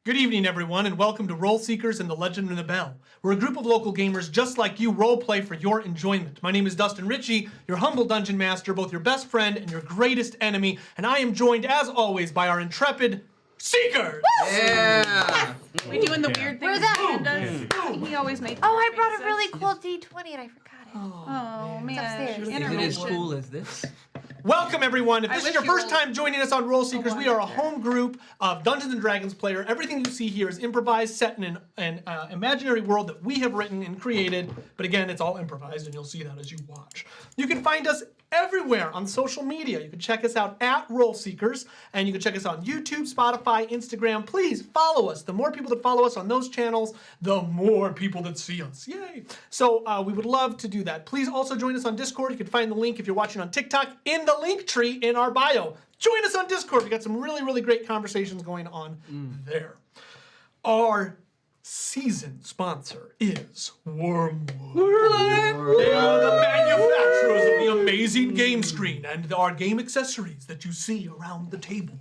Good evening, everyone, and welcome to Role Seekers and the Legend of Nabell. We're a group of local gamers just like you role-play for your enjoyment. My name is Dustin Ritchie, your humble dungeon master, both your best friend and your greatest enemy, and I am joined, as always, by our intrepid Seekers! Yeah! We doing the weird thing Where's that? He always makes. Oh, I brought a really cool D20 and I forgot it. Oh man, upstairs. Is it as cool as this? Welcome, everyone. If I this is wish your you first all- time joining us on Role Seekers, we are a home group of Dungeons & Dragons player. Everything you see here is improvised, set in an imaginary world that we have written and created. But again, it's all improvised, and you'll see that as you watch. You can find us everywhere on social media. You can check us out at Role Seekers, and you can check us on YouTube, Spotify, Instagram. Please follow us. The more people that follow us on those channels, the more people that see us. Yay! So we would love to do that. Please also join us on Discord. You can find the link if you're watching on TikTok in the link tree in our bio. Join us on Discord. We got some really, really great conversations going on there. Our season sponsor is Wormwood. They are the manufacturers of the amazing game screen and our game accessories that you see around the table.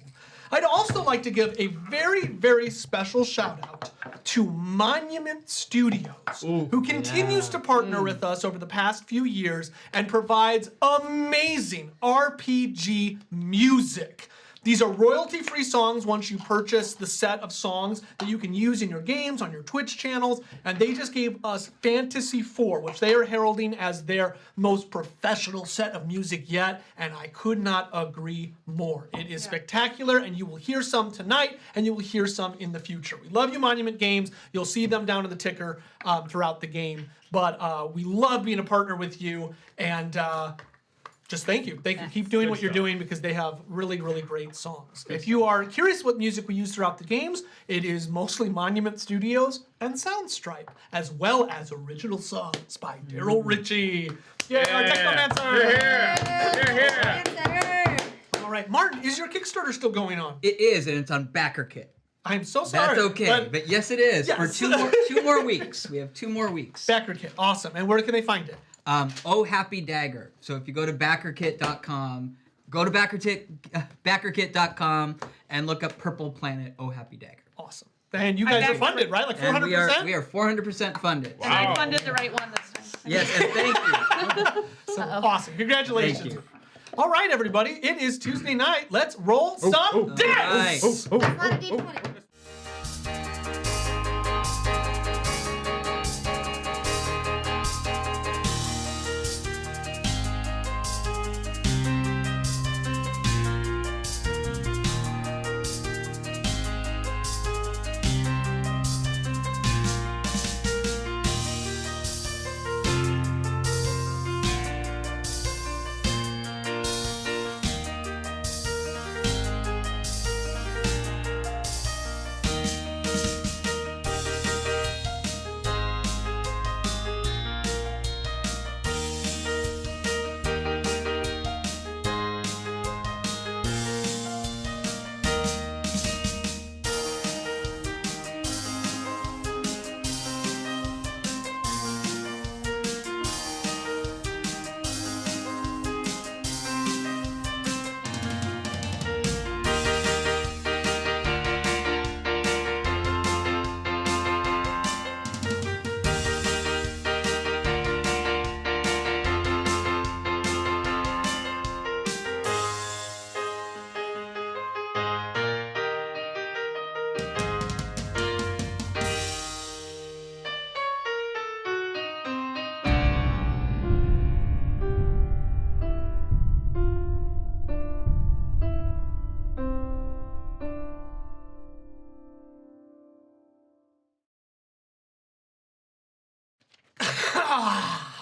I'd also like to give a very, very special shout out to Monument Studios, who continues to partner with us over the past few years and provides amazing RPG music. These are royalty-free songs once you purchase the set of songs that you can use in your games, on your Twitch channels, and they just gave us Fantasy IV, which they are heralding as their most professional set of music yet, and I could not agree more. It is spectacular, and you will hear some tonight, and you will hear some in the future. We love you, Monument Games. You'll see them down in the ticker throughout the game, but we love being a partner with you, and just thank you. Thank you. Keep doing what you're doing because they have really, really great songs. If you are curious what music we use throughout the games, it is mostly Monument Studios and Soundstripe, as well as original songs by Daryl Ritchie. Yay, our Technomancer! You're here! All right, Martin, is your Kickstarter still going on? It is, and it's on BackerKit. I'm so sorry. That's okay, but yes, it is. Yes. For two more weeks. We have 2 more weeks. BackerKit, awesome. And where can they find it? Oh Happy Dagger. So if you go to BackerKit.com, go to BackerKit.com and look up Purple Planet Oh Happy Dagger. Awesome. And you guys are funded, right? Like 400%? And we are 400% funded. And I funded the right one this time. Yes, and thank you. So, awesome. Congratulations. Thank you. All right, everybody. It is Tuesday night. Let's roll some dice. Nice. It's not a D20.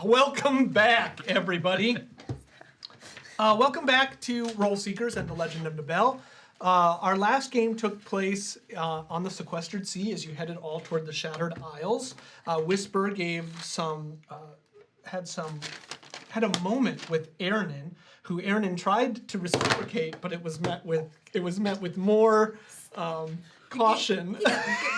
Welcome back, everybody. Welcome back to Role Seekers and the Legend of Nabell. Our last game took place on the Sequestered Sea as you headed all toward the Shattered Isles. Whisper gave had a moment with Ernan, who Ernan tried to reciprocate, but it was met with more caution.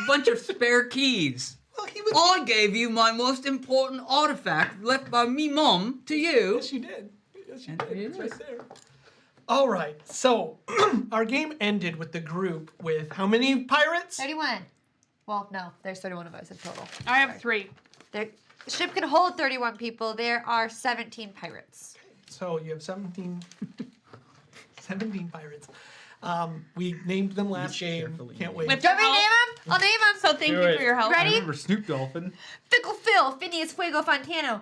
Bunch of spare keys. Well, he was. I gave you my most important artifact left by me mom to you. Yes, you did. Yes, you did. It's right there. All right, so our game ended with the group with how many pirates? 31. Well, no, there's 31 of us in total. I have 3. The ship can hold 31 people. There are 17 pirates. So you have 17 pirates. We named them last game. carefully. Can't wait. With Do you want me to name them? I'll name them. So thank Do you it. for your help. Ready? I remember Snoop Dolphin. Fickle Phil, Phineas Fuego Fontano,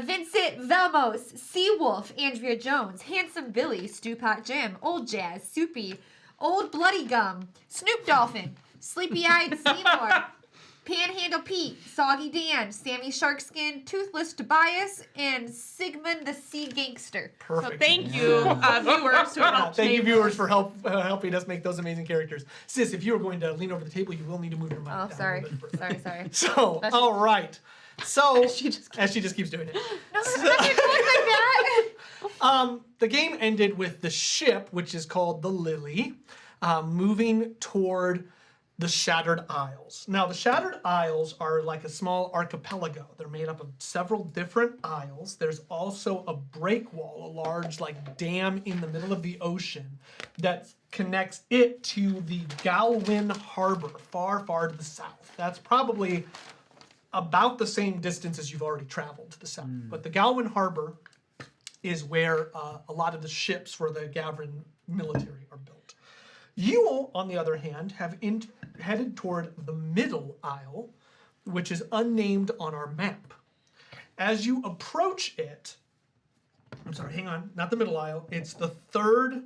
Vincent Vamos, Seawolf, Andrea Jones, Handsome Billy, Stewpot Jim, Old Jazz, Soupy, Old Bloody Gum, Snoop Dolphin, Sleepy Eyed Seymour, Panhandle Pete, Soggy Dan, Sammy Sharkskin, Toothless Tobias, and Sigmund the Sea Gangster. So Perfect. thank you, viewers, who helped Thank you, name viewers, for helping us make those amazing characters. Sis, if you are going to lean over the table, you will need to move your mic Oh, down a sorry. little bit further. Sorry. So, That's- all right. So, as She just she just keeps doing it. No, there's nothing like that. The game ended with the ship, which is called the Lily, moving toward the Shattered Isles. Now, the Shattered Isles are like a small archipelago. They're made up of several different isles. There's also a breakwall, a large like dam in the middle of the ocean that connects it to the Galwin Harbor, far, far to the south. That's probably about the same distance as you've already traveled to the south. But the Galwin Harbor is where a lot of the ships for the Gavran military are built. You, on the other hand, have headed toward the middle isle, which is unnamed on our map. As you approach it, I'm sorry, hang on, not the middle isle. It's the third.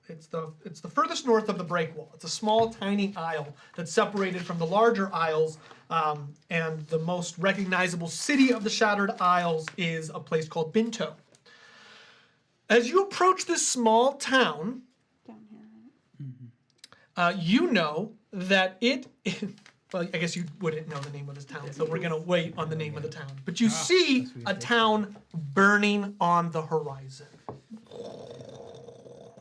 It's the furthest north of the breakwall. It's a small, tiny isle that's separated from the larger isles, and the most recognizable city of the Shattered Isles is a place called Binto. As you approach this small town, down here. you know that it. Well, I guess you wouldn't know the name of this town, so we're gonna wait on the name of the town. But you see a town burning on the horizon.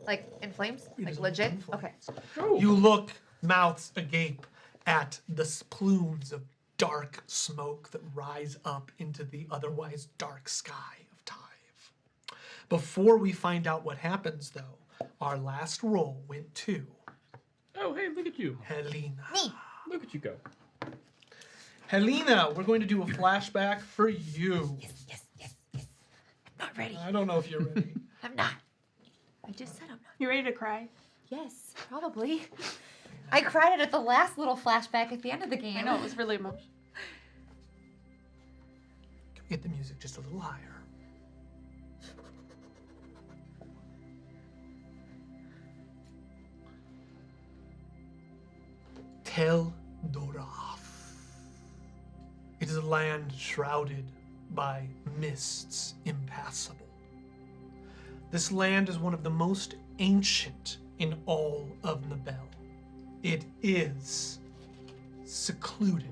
Like in flames? It Like is legit? in flames. Okay. You look, mouths agape, at the plumes of dark smoke that rise up into the otherwise dark sky of Tyve. Before we find out what happens, though, our last roll went to Oh, hey, look at you. Helena. Me. Look at you go. Helena, we're going to do a flashback for you. Yes. Not ready. I don't know if you're ready. I'm not. I just said I'm not. You ready to cry? Yes, probably. I cried at the last little flashback at the end of the game. I know, it was really emotional. Can we get the music just a little higher? Tel Dorath. It is a land shrouded by mists impassable. This land is one of the most ancient in all of Nabell. It is secluded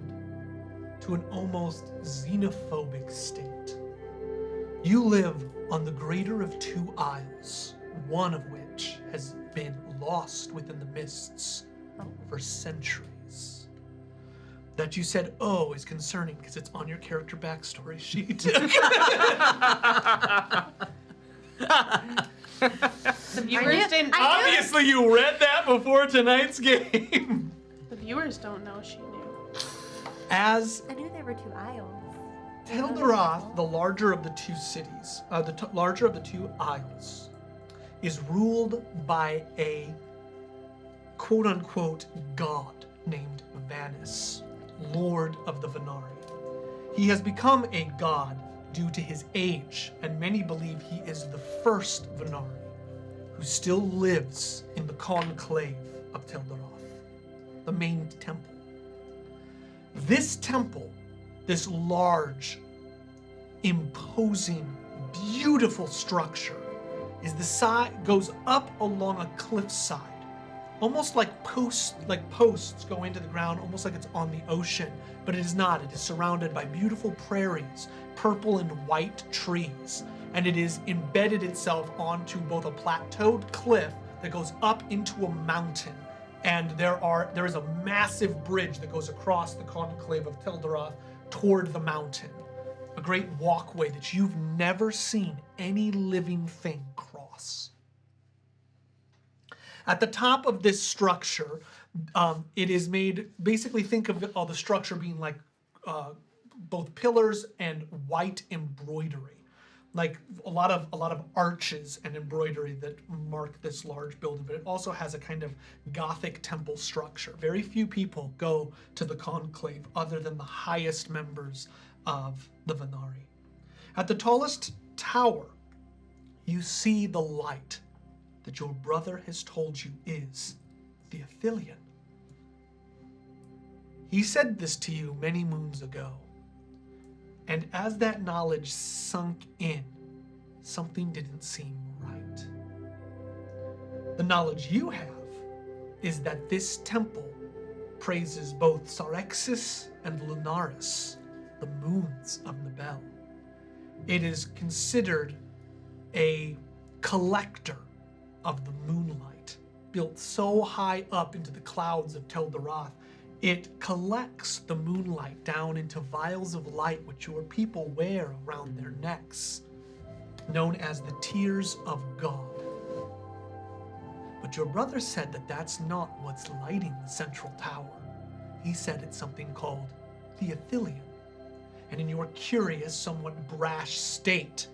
to an almost xenophobic state. You live on the greater of two isles, one of which has been lost within the mists for centuries. That you said, oh, is concerning because it's on your character backstory sheet. The viewers didn't. Obviously, you read that before tonight's game. The viewers don't know she knew. As I knew there were two aisles. Tel'Daroth, the larger of the two cities, larger of the two isles, is ruled by a quote-unquote god named Vanis, Lord of the Venari. He has become a god due to his age, and many believe he is the first Venari who still lives in the conclave of Tel'Daroth, the main temple. This temple, this large, imposing, beautiful structure, goes up along a cliffside, almost like posts go into the ground, almost like it's on the ocean, but it is not. It is surrounded by beautiful prairies, purple and white trees, and it is embedded itself onto both a plateaued cliff that goes up into a mountain, and there is a massive bridge that goes across the conclave of Tel'Daroth toward the mountain, a great walkway that you've never seen any living thing cross. cross. At the top of this structure, it is made, basically think of all the structure being like both pillars and white embroidery. Like a lot of arches and embroidery that mark this large building, but it also has a kind of Gothic temple structure. Very few people go to the conclave other than the highest members of the Venari. At the tallest tower, you see the light that your brother has told you is the Athelion. He said this to you many moons ago. And as that knowledge sunk in, something didn't seem right. The knowledge you have is that this temple praises both Sarexis and Lunaris, the moons of Nabell. It is considered a collector of the moonlight, built so high up into the clouds of Tel Darath, it collects the moonlight down into vials of light which your people wear around their necks, known as the Tears of God. But your brother said that that's not what's lighting the central tower. He said it's something called the Athelion. And in your curious, somewhat brash state,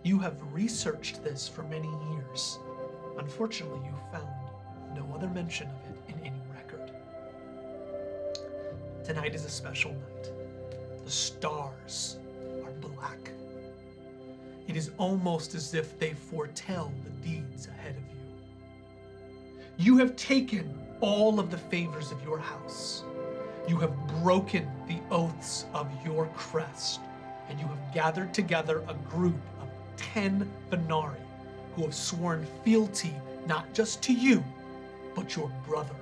you have researched this for many years. Unfortunately, you found no other mention of it in any record. Tonight is a special night. The stars are black. It is almost as if they foretell the deeds ahead of you. You have taken all of the favors of your house. You have broken the oaths of your crest, and you have gathered together a group of 10 Venari who have sworn fealty not just to you, but your brother.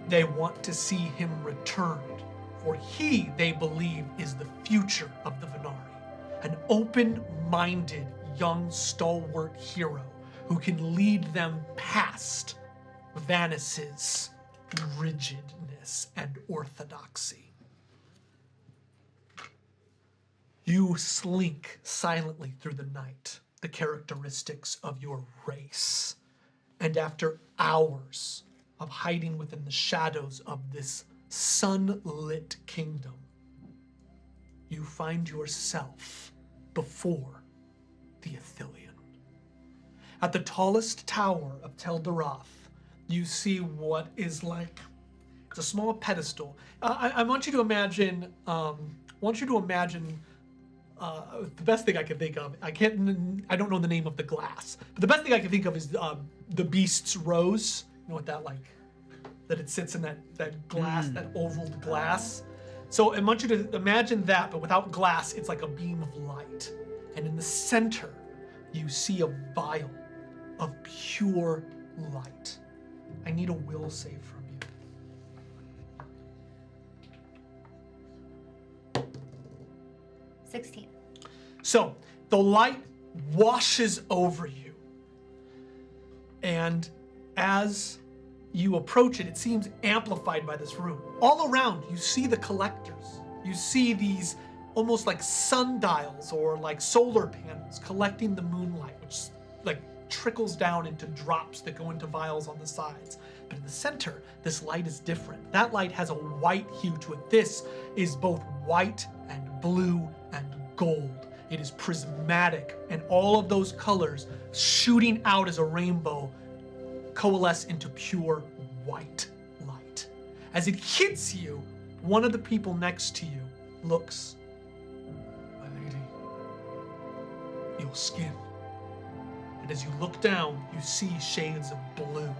They want to see him returned, for he, they believe, is the future of the Venari, an open-minded young stalwart hero who can lead them past Vanis's rigidness and orthodoxy. You slink silently through the night, the characteristics of your race. And after hours of hiding within the shadows of this sunlit kingdom, you find yourself before the Athelion. At the tallest tower of Tel Darath, you see what is like, it's a small pedestal. I want you to imagine, the best thing I can think of, I don't know the name of the glass, but the best thing I can think of is the beast's rose. You know what that like, that it sits in that glass, that oval glass. So I want you to imagine that, but without glass, it's like a beam of light. And in the center, you see a vial of pure light. I need a will save from you. 16. So the light washes over you. And as you approach it, it seems amplified by this room. All around, you see the collectors. You see these almost like sundials or like solar panels collecting the moonlight, which like trickles down into drops that go into vials on the sides. But in the center, this light is different. That light has a white hue to it. This is both white and blue and gold. It is prismatic, and all of those colors shooting out as a rainbow coalesce into pure white light. As it hits you, one of the people next to you looks, "My lady, your skin." And as you look down, you see shades of blue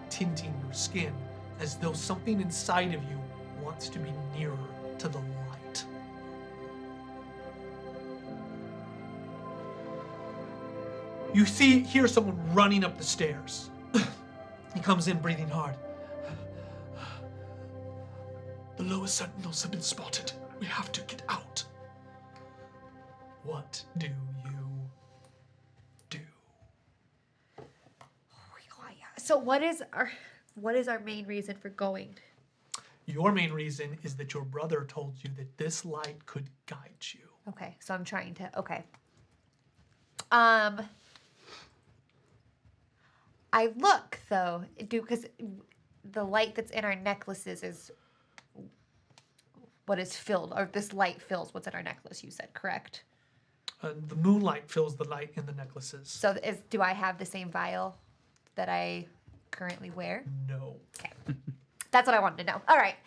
tinting your skin, as though something inside of you wants to be nearer to the light. You hear someone running up the stairs. He comes in breathing hard. "The lower sentinels have been spotted. We have to get out." What do you do? So what is our main reason for going? Your main reason is that your brother told you that this light could guide you. Okay, so I'm trying to, okay. I look though, because the light that's in our necklaces is what is filled, or this light fills what's in our necklace. You said correct. The moonlight fills the light in the necklaces. So do I have the same vial that I currently wear? No. Okay, that's what I wanted to know. All right.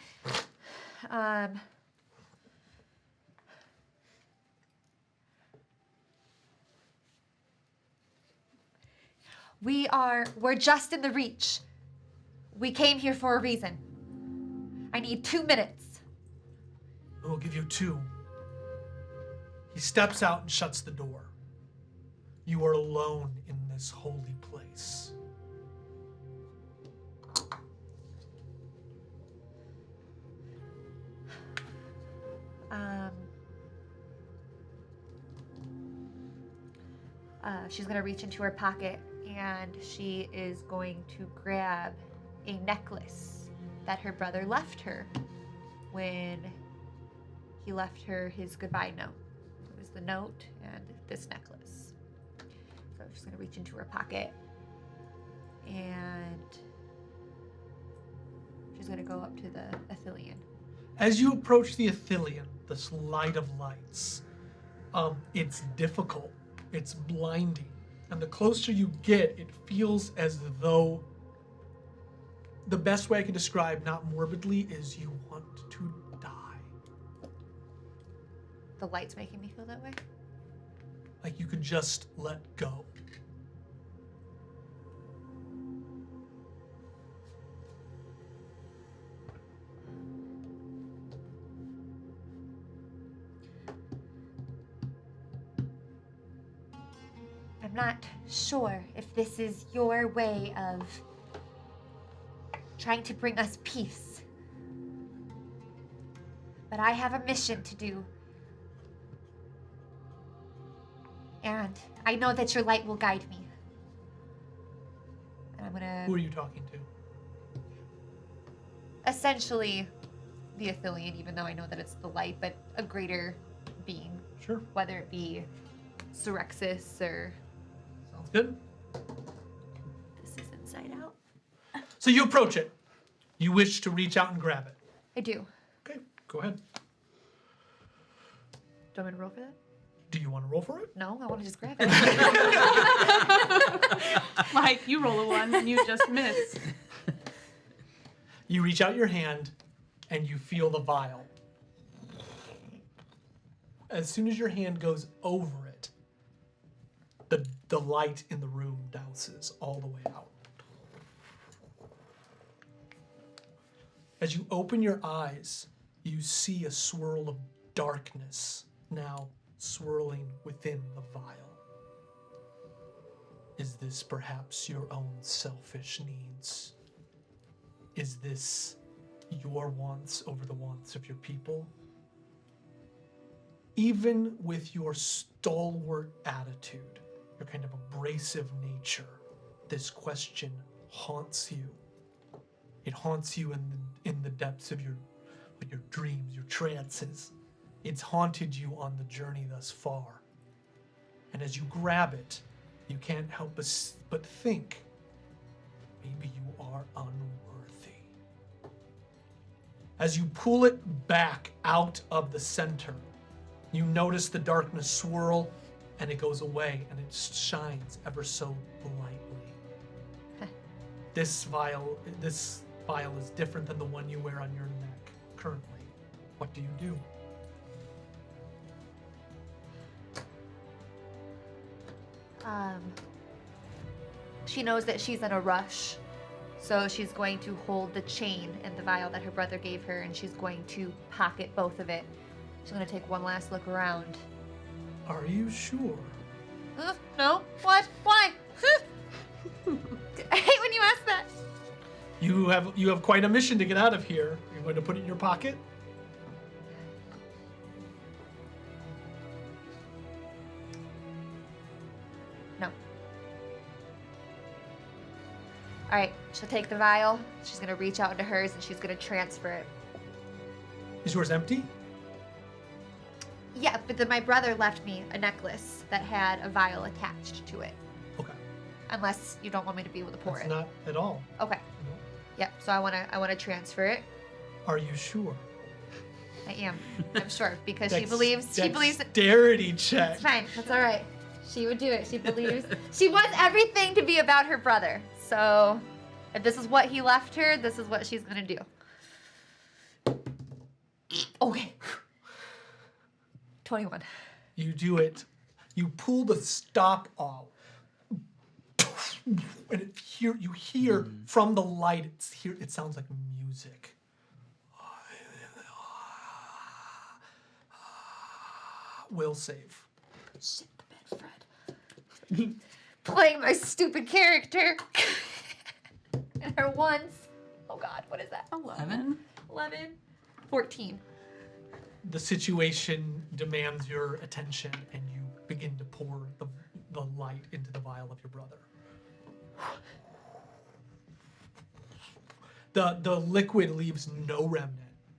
We're just in the Reach. We came here for a reason. I need 2 minutes. We'll give you 2. He steps out and shuts the door. You are alone in this holy place. She's gonna reach into her pocket and she is going to grab a necklace that her brother left her when he left her his goodbye note. It was the note and this necklace. So she's gonna reach into her pocket and she's gonna go up to the Athelian. As you approach the Athelian, this light of lights, it's difficult. It's blinding. And the closer you get, it feels as though the best way I can describe, not morbidly, is you want to die. The light's making me feel that way. Like you could just let go. I'm not sure if this is your way of trying to bring us peace. But I have a mission to do. And I know that your light will guide me. And I'm gonna Who are you talking to? essentially the Athelian, even though I know that it's the light, but a greater being, Sure. whether it be Surexis or Sounds good. this is inside out. So you approach it. You wish to reach out and grab it. I do. Okay, go ahead. Do you want me to roll for that? Do you want to roll for it? No, I want to just grab it. Mike, you roll a 1 and you just miss. You reach out your hand and you feel the vial. As soon as your hand goes over it, the light in the room douses all the way out. As you open your eyes, you see a swirl of darkness now swirling within the vial. Is this perhaps your own selfish needs? Is this your wants over the wants of your people? Even with your stalwart attitude, your kind of abrasive nature, this haunts you. It haunts you in the depths of your dreams, your trances. It's haunted you on the journey thus far. And as you grab it, you can't help but think, maybe you are unworthy. As you pull it back out of the center, you notice the darkness swirl, and it goes away, and it shines ever so brightly. This vial is different than the one you wear on your neck currently. What do you do? She knows that she's in a rush, so she's going to hold the chain and the vial that her brother gave her, and she's going to pocket both of it. She's going to take one last look around. Are you sure? No? What? Why? I hate when you ask that. You have quite a mission to get out of here. You're going to put it in your pocket? No. All right, she'll take the vial. She's going to reach out into hers, and she's going to transfer it. Is yours empty? Yeah, but then my brother left me a necklace that had a vial attached to it. Okay. unless you don't want me to be able to pour That's it. not at all. Okay. Yep. So I wanna transfer it. Are you sure? I am. I'm sure because she believes that Dexterity check. it's fine. That's all right. She would do it. She believes. She wants everything to be about her brother. So if this is what he left her, this is what she's gonna do. Okay. 21. You do it. You pull the stop off. And you hear from the light, it sounds like music. Will save. Shit the bed, Fred. Playing my stupid character. And her ones. Oh God, what is that? 11. 11. 14. The situation demands your attention, and you begin to pour the light into the vial of your brother. The liquid leaves no remnant.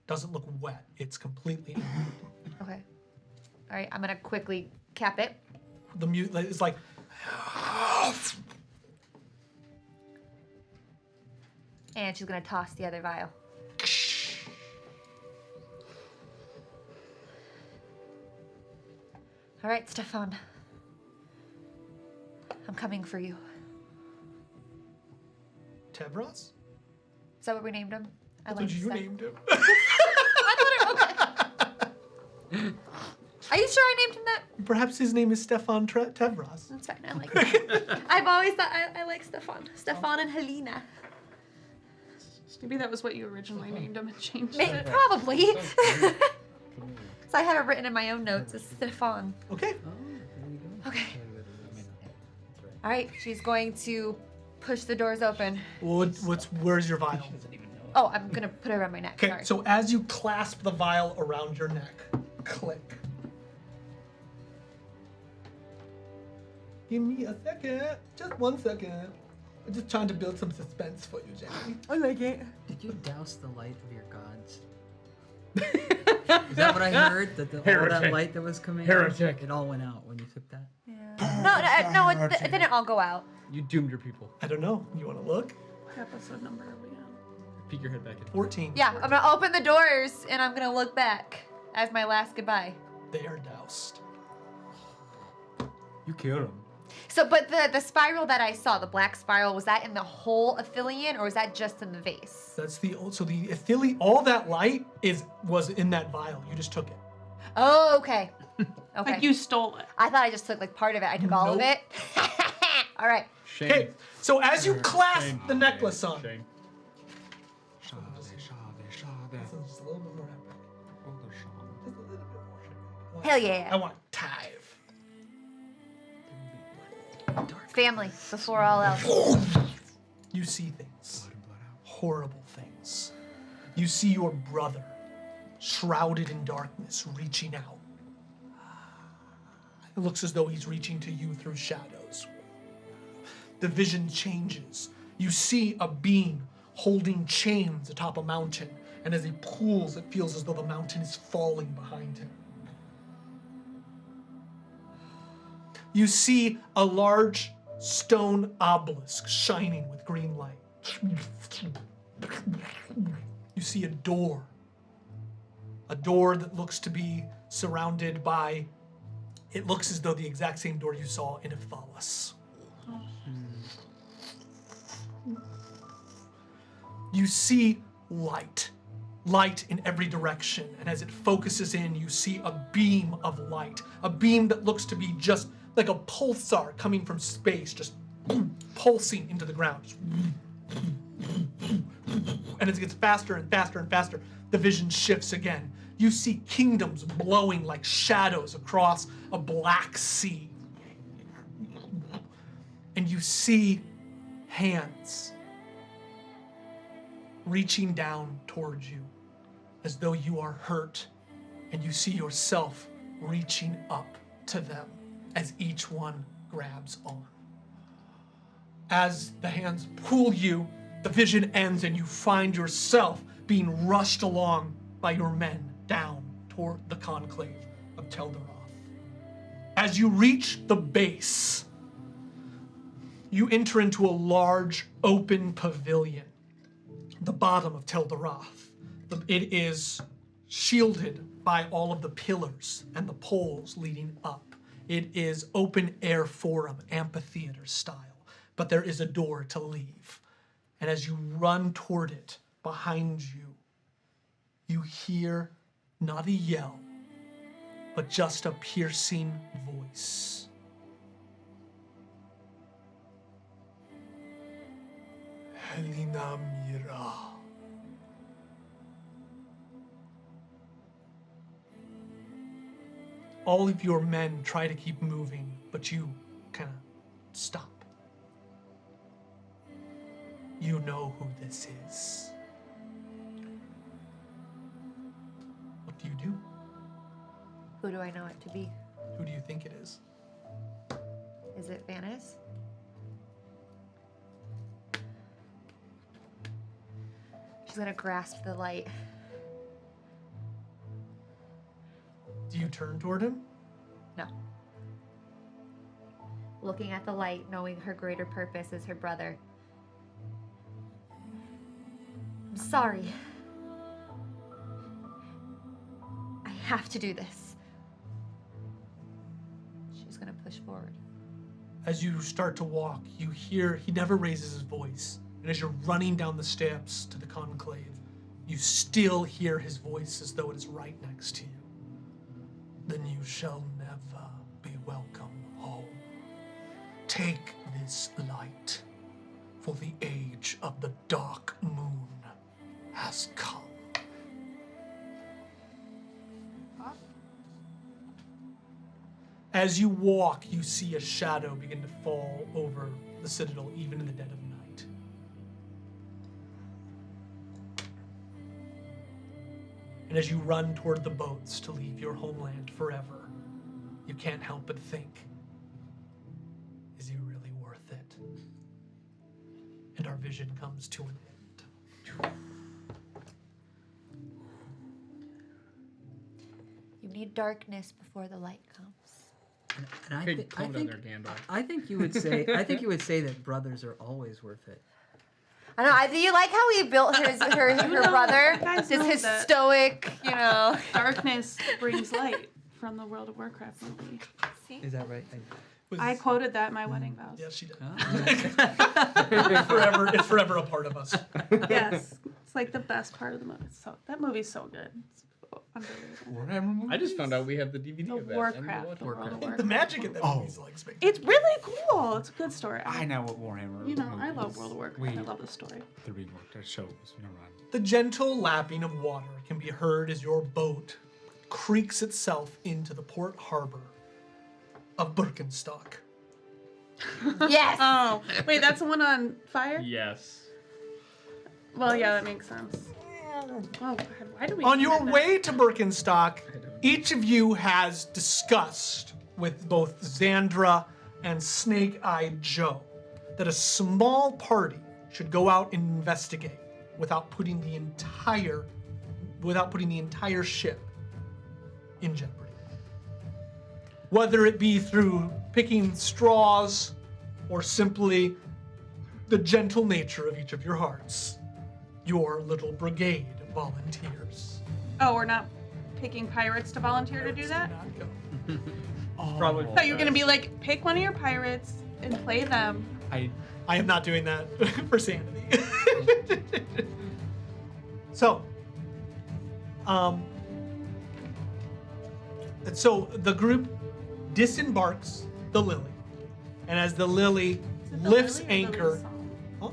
Doesn't look wet. It's completely empty. Okay. All right, I'm gonna quickly cap it. It's like And she's gonna toss the other vial. All right, Stefan. I'm coming for you. Tevros? Is that what we named him? I That's what you Steph- named him. Are you sure I named him that? Perhaps his name is Stefan Tevros. That's fine. I like that. I've always thought I like Stefan. Stefan and Helena. Maybe that was what you originally named him and changed Maybe, it. probably. So I have it written in my own notes as Stefan. Okay. Okay. All right, she's going to push the doors open. Where's your vial? Oh, I'm gonna put it around my neck. Okay, Sorry. so as you clasp the vial around your neck, click. Give me a second. Just 1 second. I'm just trying to build some suspense for you, Jenny. I like it. Did you douse the light of your gods? Is that what I heard? That all that Heretic. light that was coming Heretic. out, it all went out when you took that? No, it didn't all go out. You doomed your people. I don't know. You want to look? What episode number are we on? Peek your head back in. 14. Yeah, I'm gonna open the doors and I'm gonna look back as my last goodbye. They are doused. You killed him. So, but the spiral that I saw, the black spiral, was that in the whole Aphelion or was that just in the vase? That's the affiliate. All that light was in that vial. You just took it. Oh, okay. Okay. Like you stole it. I thought I just took like part of it. I took all of Nope. it. All right. Shame. Okay, so as you clasp Shame. the necklace on, Shame. this is just a little bit more epic. Just a little bit more. Hell yeah. I want Tyve. Family before all else. You see things. Horrible things. You see your brother, shrouded in darkness, reaching out. It looks as though he's reaching to you through shadows. The vision changes. You see a being holding chains atop a mountain, and as he pulls, it feels as though the mountain is falling behind him. You see a large stone obelisk shining with green light. You see a door that looks to be surrounded by, it looks as though the exact same door you saw in Iphthalus. You see light in every direction, and as it focuses in, you see a beam of light, a beam that looks to be just like a pulsar coming from space, just pulsing into the ground. Just and as it gets faster and faster and faster, the vision shifts again. You see kingdoms blowing like shadows across a black sea. And you see hands reaching down towards you as though you are hurt, and you see yourself reaching up to them as each one grabs on. As the hands pull you, the vision ends and you find yourself being rushed along by your men down toward the conclave of Telderoth. As you reach the base, You enter into a large open pavilion, the bottom of Tel Darath. It is shielded by all of the pillars and the poles leading up. It is open air forum, amphitheater style, but there is a door to leave. And as you run toward it, behind you, you hear not a yell, but just a piercing voice. Helena Mira. All of your men try to keep moving, but you kind of stop. You know who this is. What do you do? Who do I know it to be? Who do you think it is? Is it Vanis? She's gonna grasp the light. Do you turn toward him? No. Looking at the light, knowing her greater purpose is her brother. I'm sorry. I have to do this. She's gonna push forward. As you start to walk, you hear he never raises his voice. And as you're running down the steps to the conclave, you still hear his voice as though it is right next to you. Then you shall never be welcome home. Take this light, for the age of the dark moon has come. As you walk, you see a shadow begin to fall over the citadel, even in the dead of night. And as you run toward the boats to leave your homeland forever, you can't help but think, is he really worth it? And our vision comes to an end. You need darkness before the light comes. And Okay, calm down there, Gandalf. I think you would say that brothers are always worth it. I know. Do you like how he built her brother? guys Just know his that. stoic, you know. Darkness brings light from the World of Warcraft movie. See? Is that right? I quoted that in my wedding vows. Yes, she did. Oh. It's forever a part of us. Yes. It's like the best part of the movie. That movie's so good. It's underrated. I just found out we have the DVD The of that. Warcraft, the World of Warcraft. The magic in that Oh. movie is like spectacular. It's really cool. It's a good story. I know what Warhammer. You know, I love movies. World of Warcraft. We, I love the story. the reworked that show was no run. The gentle lapping of water can be heard as your boat creaks itself into the port harbor of Burkenstock. Yes. Oh, wait, that's the one on fire? Yes. Well, yeah, that makes sense. Oh, God, why do we On your forget that? way to Burkenstock, each of you has discussed with both Xandra and Snake-Eyed Joe that a small party should go out and investigate without putting the entire ship in jeopardy. Whether it be through picking straws or simply the gentle nature of each of your hearts, your little brigade of volunteers. Oh, we're not picking pirates to volunteer to do that? Do not go. Probably. I thought you were gonna be like, pick one of your pirates and play them. I I am not doing that for sanity. So, the group disembarks the Lily, and as the Lily Is it the lifts Lily or anchor, Lily's song? huh?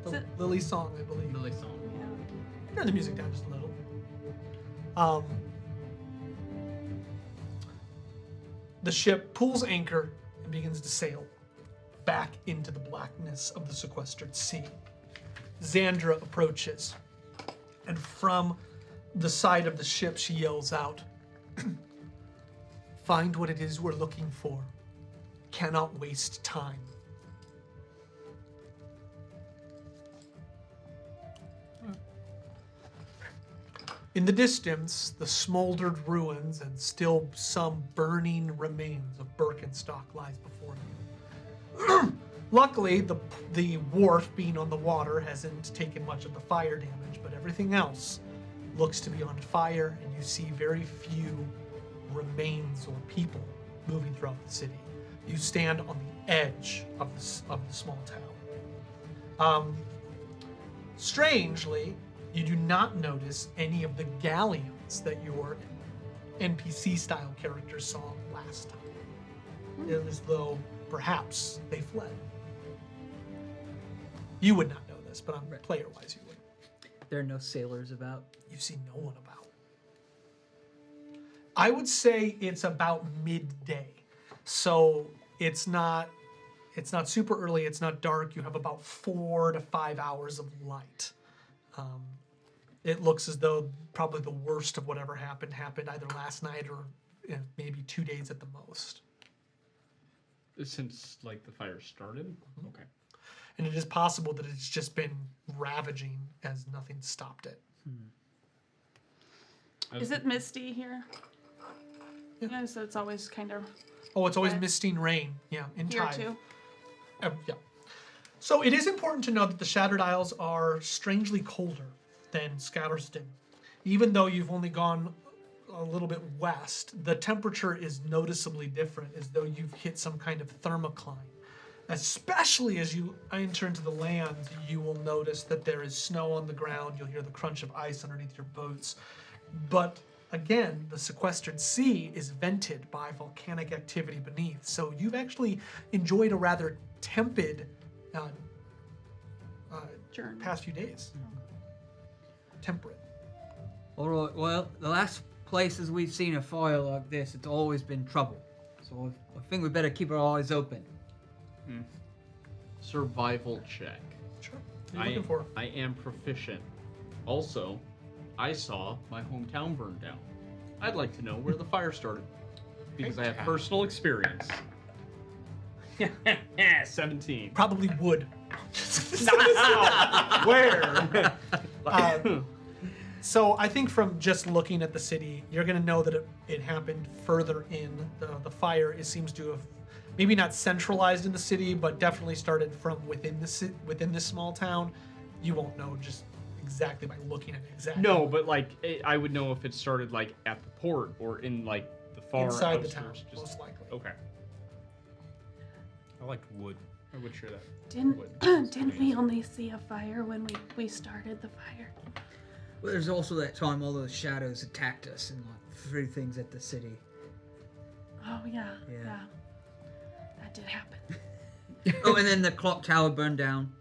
Is The it- Lily song, I believe. Lily song. Yeah. Turn the music down just a little. The ship pulls anchor and begins to sail back into the blackness of the sequestered sea. Xandra approaches, and from the side of the ship she yells out, "Find what it is we're looking for. Cannot waste time." In the distance, the smoldered ruins and still some burning remains of Burkenstock lies before you. Luckily, the wharf being on the water hasn't taken much of the fire damage, but everything else looks to be on fire, and you see very few remains or people moving throughout the city. You stand on the edge of the small town. Strangely, you do not notice any of the galleons that your NPC-style characters saw last time. It is as though perhaps they fled. You would not know this, but player-wise, you would. There are no sailors about. You see no one about. I would say it's about midday, so it's not super early. It's not dark. You have about 4 to 5 hours of light. It looks as though probably the worst of whatever happened either last night or maybe 2 days at the most. Since like the fire started. Okay. And it is possible that it's just been ravaging as nothing stopped it. Is it misty here? Yeah. Yeah, so it's always kind of Oh, it's always Right. misting rain. Yeah, in here Tyve. too. Yeah. So it is important to know that the Shattered Isles are strangely colder than Scatterston. Even though you've only gone a little bit west, the temperature is noticeably different, as though you've hit some kind of thermocline. Especially as you enter into the land, you will notice that there is snow on the ground. You'll hear the crunch of ice underneath your boots. But again, the sequestered sea is vented by volcanic activity beneath. So you've actually enjoyed a rather tepid Journey. past few days. Temperate. All right. Well, the last places we've seen a fire like this, it's always been trouble. So I think we better keep our eyes open. Survival check. Sure. What are you looking for? I am proficient. Also, I saw my hometown burn down. I'd like to know where the fire started. Because I have personal experience. 17. Probably wood. Where? So I think from just looking at the city, you're going to know that it happened further in. The fire seems to have maybe not centralized in the city, but definitely started from within this small town. You won't know just exactly by looking at it exactly. No, but like I would know if it started like at the port or in like the far Inside the town, outskirts, just- most likely. Okay. I like wood. I would share that. Didn't we only see a fire when we started the fire? Well, there's also that time all those shadows attacked us and like threw things at the city. Oh yeah, Yeah. yeah. That did happen. Oh, and then the clock tower burned down.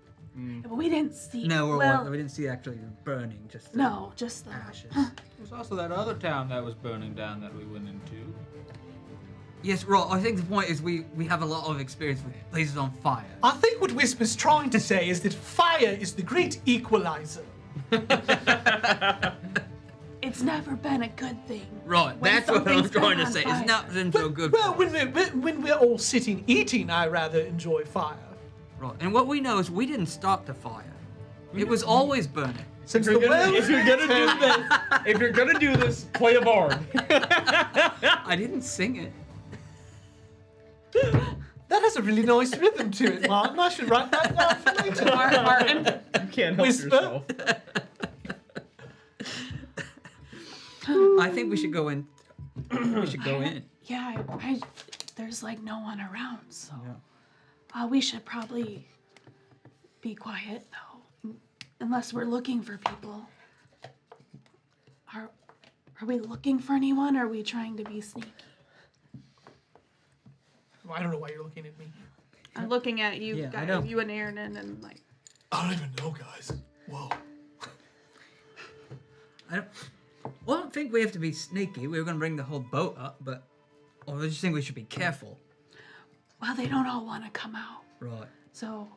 But we didn't see. No, well, we didn't see actually burning, just the no, just the ashes. There's also that other town that was burning down that we went into. Yes, right. I think the point is we have a lot of experience with places on fire. I think what Wisp trying to say is that fire is the great equalizer. It's never been a good thing. Right, When that's what I'm something's trying to on say. fire. It's not been so good. Well, for us. when we're all sitting eating, I rather enjoy fire. Right, and what we know is we didn't start the fire. It was always burning. Since If the you're gonna, wells if you're gonna do this, if you're gonna do this, play a bard. I didn't sing it. That has a really nice rhythm to it, Martin. I should write that down for later. Martin. You can't help Whisper. yourself. I think we should go in. We should go in. Yeah, there's like no one around, so we should probably be quiet though, unless we're looking for people. Are we looking for anyone? Or are we trying to be sneaky? Well, I don't know why you're looking at me. I'm looking at you, Yeah, I guys, know. you and Aaron, and like. I don't even know, guys. Whoa. I don't think we have to be sneaky. We were going to bring the whole boat up, but I just think we should be careful. Well, they don't all want to come out, Right. so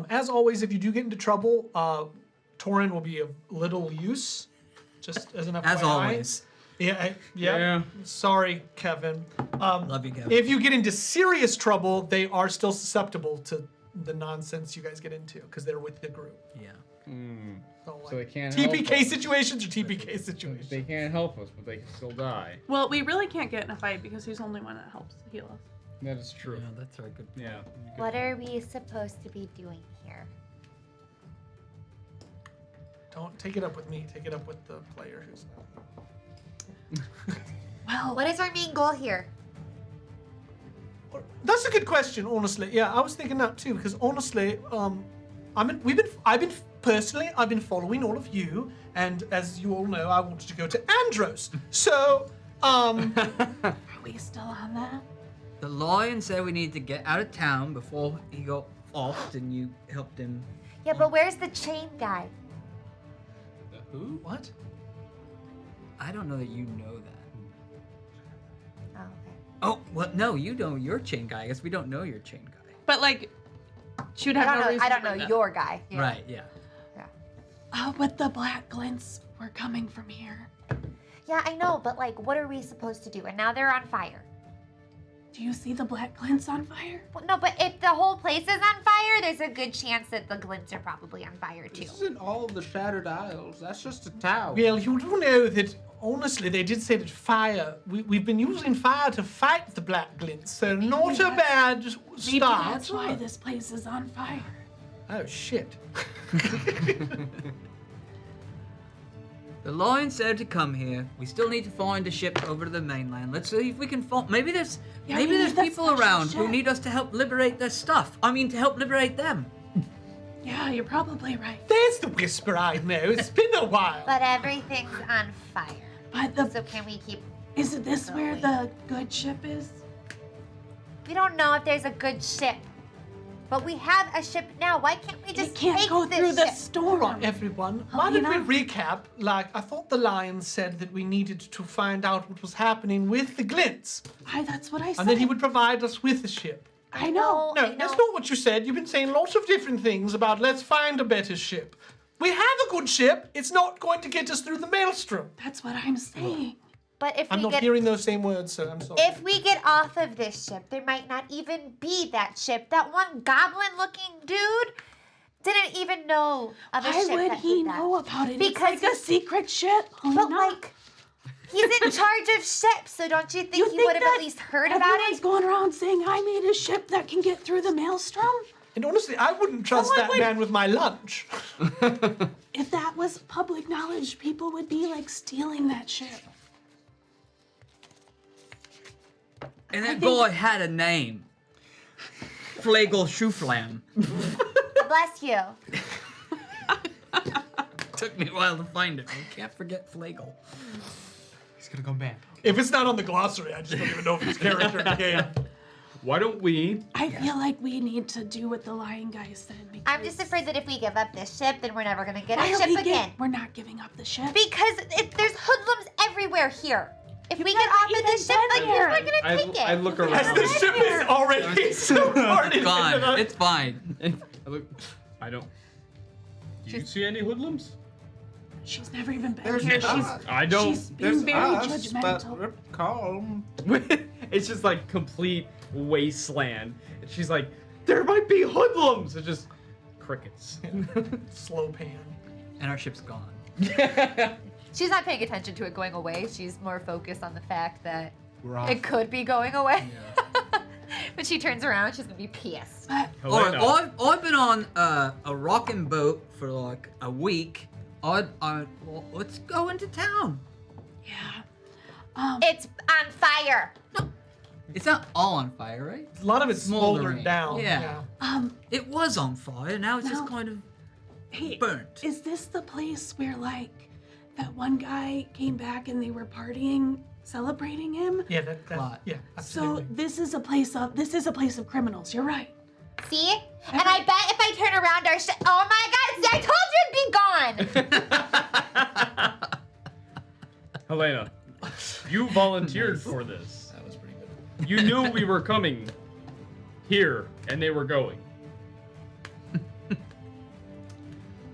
As always, if you do get into trouble, Torin will be of little use. Just as an FYI. As always. Yeah. Yeah. Sorry, Kevin. Love you, Kevin. If you get into serious trouble, they are still susceptible to the nonsense you guys get into because they're with the group. Yeah. So, So they can't TPK help us. situations or TPK situations. They can't help us, but they can still die. well, we really can't get in a fight because he's the only one that helps heal us. That is true. Yeah, that's very good. Yeah. What are we supposed to be doing here? Don't take it up with me. Take it up with the player who's. Well, What is our main goal here? That's a good question, honestly. Yeah, I was thinking that too because honestly, I've been personally, I've been following all of you, and as you all know, I wanted to go to Andros. So, are we still on that? The lion said we need to get out of town before he got off, and you helped him. Yeah, but where's the chain guy? Who? what? I don't know that you know that. Oh, okay. Oh, well, no, you know your chain guy. I guess we don't know your chain guy. But like, she would have no reason. I don't to know know. your guy. Yeah. Right, yeah. But the black glints were coming from here. Yeah, I know, but like, what are we supposed to do? And now they're on fire. Do you see the black glints on fire? Well, no, but if the whole place is on fire, there's a good chance that the glints are probably on fire too. This isn't all of the Shattered Isles. That's just a tower. Well, you do know that honestly, they did say that fire. We've been using fire to fight the black glints, so not a bad Maybe start. that's why this place is on fire. Oh shit. The lion said to come here. We still need to find a ship over to the mainland. Let's see if we can find. Maybe there's Yeah, we need that people special around who ship. need us to help liberate their stuff. I mean, to help liberate them. Yeah, you're probably right. There's the whisper I know. It's been a while. But everything's on fire. But the So can we keep? isn't this where the good ship is? We don't know if there's a good ship, but we have a ship now. Why can't we It just can't take go this through the ship? storm. Right, everyone. Oh, Why you don't know- we recap? Like, I thought the lion said that we needed to find out what was happening with the glints, That's what I said. and then he would provide us with the ship. I know. No, I know. that's not what you said. You've been saying lots of different things about let's find a better ship. We have a good ship. It's not going to get us through the maelstrom. That's what I'm saying. But if I'm we not get hearing those same words, so I'm sorry. if we get off of this ship, there might not even be that ship. That one goblin-looking dude didn't even know of a Why ship would that he did that. know about it? Because It's like a secret ship. Oh, But no. like, he's in charge of ships, so don't you think You he think would have that at least heard about everyone's it? going around saying I made a ship that can get through the maelstrom? And honestly, I wouldn't trust Someone that would- man with my lunch. If that was public knowledge, people would be like stealing that ship. And that boy had a name. Flagel Shoeflam. Bless you. Took me a while to find it. We can't forget Flagel. He's gonna come back. If it's not on the glossary, I just don't even know if it's character in the game. Why don't we? I feel like we need to do what the lion guy said. I'm just afraid that if we give up this ship, then we're never gonna get Why a don't ship we again. We're not giving up the ship. Because there's hoodlums everywhere here. If we get never off of even this ship, been like, here. we're gonna take it. I look As around. the ship is already so far into It's fine. the- It's fine. I look. I don't. Do you see any hoodlums? She's never even been There's here. us. I don't. She's being very us, but judgmental. we're calm. It's just like complete wasteland. And she's like, there might be hoodlums. It's just crickets. Slow pan. And our ship's gone. She's not paying attention to it going away. She's more focused on the fact that We're off. it could be going away. When she turns around, she's gonna be pissed. But Alright, Helena. I've been on a rocking boat for like a week. Well, let's go into town. yeah. It's on fire. It's not all on fire, right? A lot of it's smoldered Smoldering. down. Yeah. It was on fire. Now it's just No. kind of Hey, burnt. is this the place where like that one guy came back and they were partying, celebrating him? Yeah, that Lot. yeah, So absolutely. this is a place of criminals. You're right. See? And I bet if I turn around our ship, oh my God! See, I told you it'd be gone. Helena, you volunteered for this. That was pretty good. You knew we were coming here, and they were going.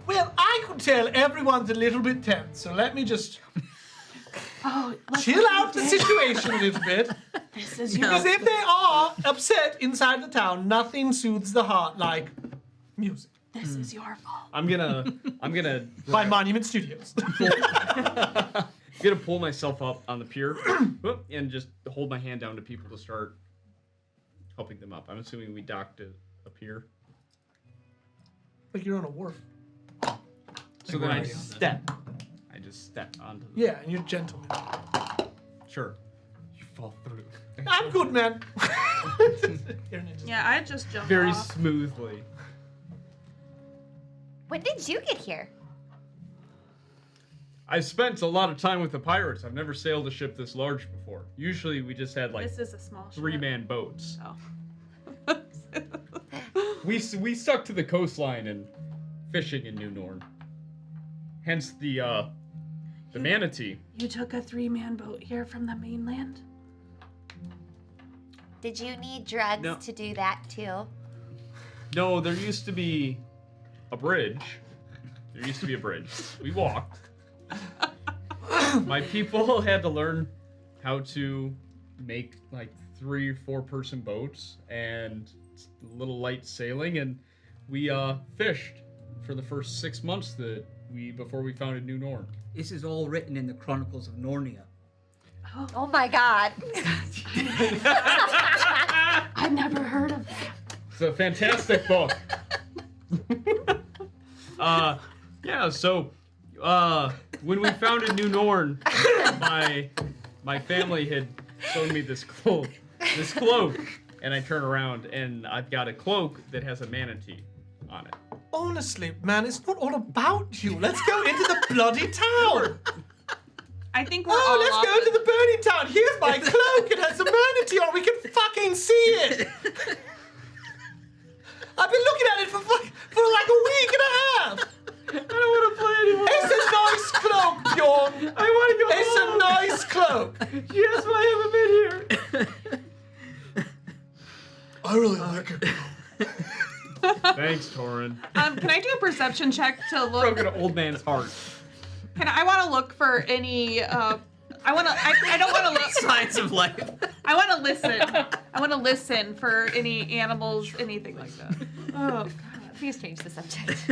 Well, I could tell everyone's a little bit tense, so let me just Oh, let's chill look out at the this. situation a little bit. This is your. Because if they are upset inside the town, nothing soothes the heart like music. This is your fault. I'm gonna By Monument Studios. pull myself up on the pier and just hold my hand down to people to start helping them up. I'm assuming we docked it up here. Like you're on a wharf. So then I step. I just step onto the... Yeah, and you're gentleman. Sure. You fall through. I'm good, man. Yeah, I just jumped Very off. smoothly. When did you get here? I spent a lot of time with the pirates. I've never sailed a ship this large before. Usually we just had like This is a small ship. 3-man boats. Oh. We stuck to the coastline and fishing in New Norn. Hence the manatee. You took a 3-man boat here from the mainland? Did you need drugs No. to do that too? No, there used to be a bridge. There used to be a bridge. We walked. My people had to learn how to make like 3 or 4 person boats and little light sailing, and we fished for the first 6 months before we founded New Norn. This is all written in the Chronicles of Narnia. Oh my god. I've never heard of that. It's a fantastic book. Yeah, so when we founded New Norn, my family had shown me this cloak, and I turn around and I've got a cloak that has a manatee on it. Honestly, man, it's not all about you. Let's go into the bloody town. I think we're Oh, all let's off go to the burning town. Here's my cloak. It has a manatee on it. We can fucking see it. I've been looking at it for like a week and a half. I don't want to play anymore. It's a nice cloak, Bjorn. I want to go It's home. a nice cloak. Yes, but I haven't been here. I really like it. Thanks, Torin. Can I do a perception check to look? Broken an old man's heart. I want to look for any. I don't want to look. Signs of life. I want to listen. I want to listen for any animals, anything like that. Oh God. Please change the subject.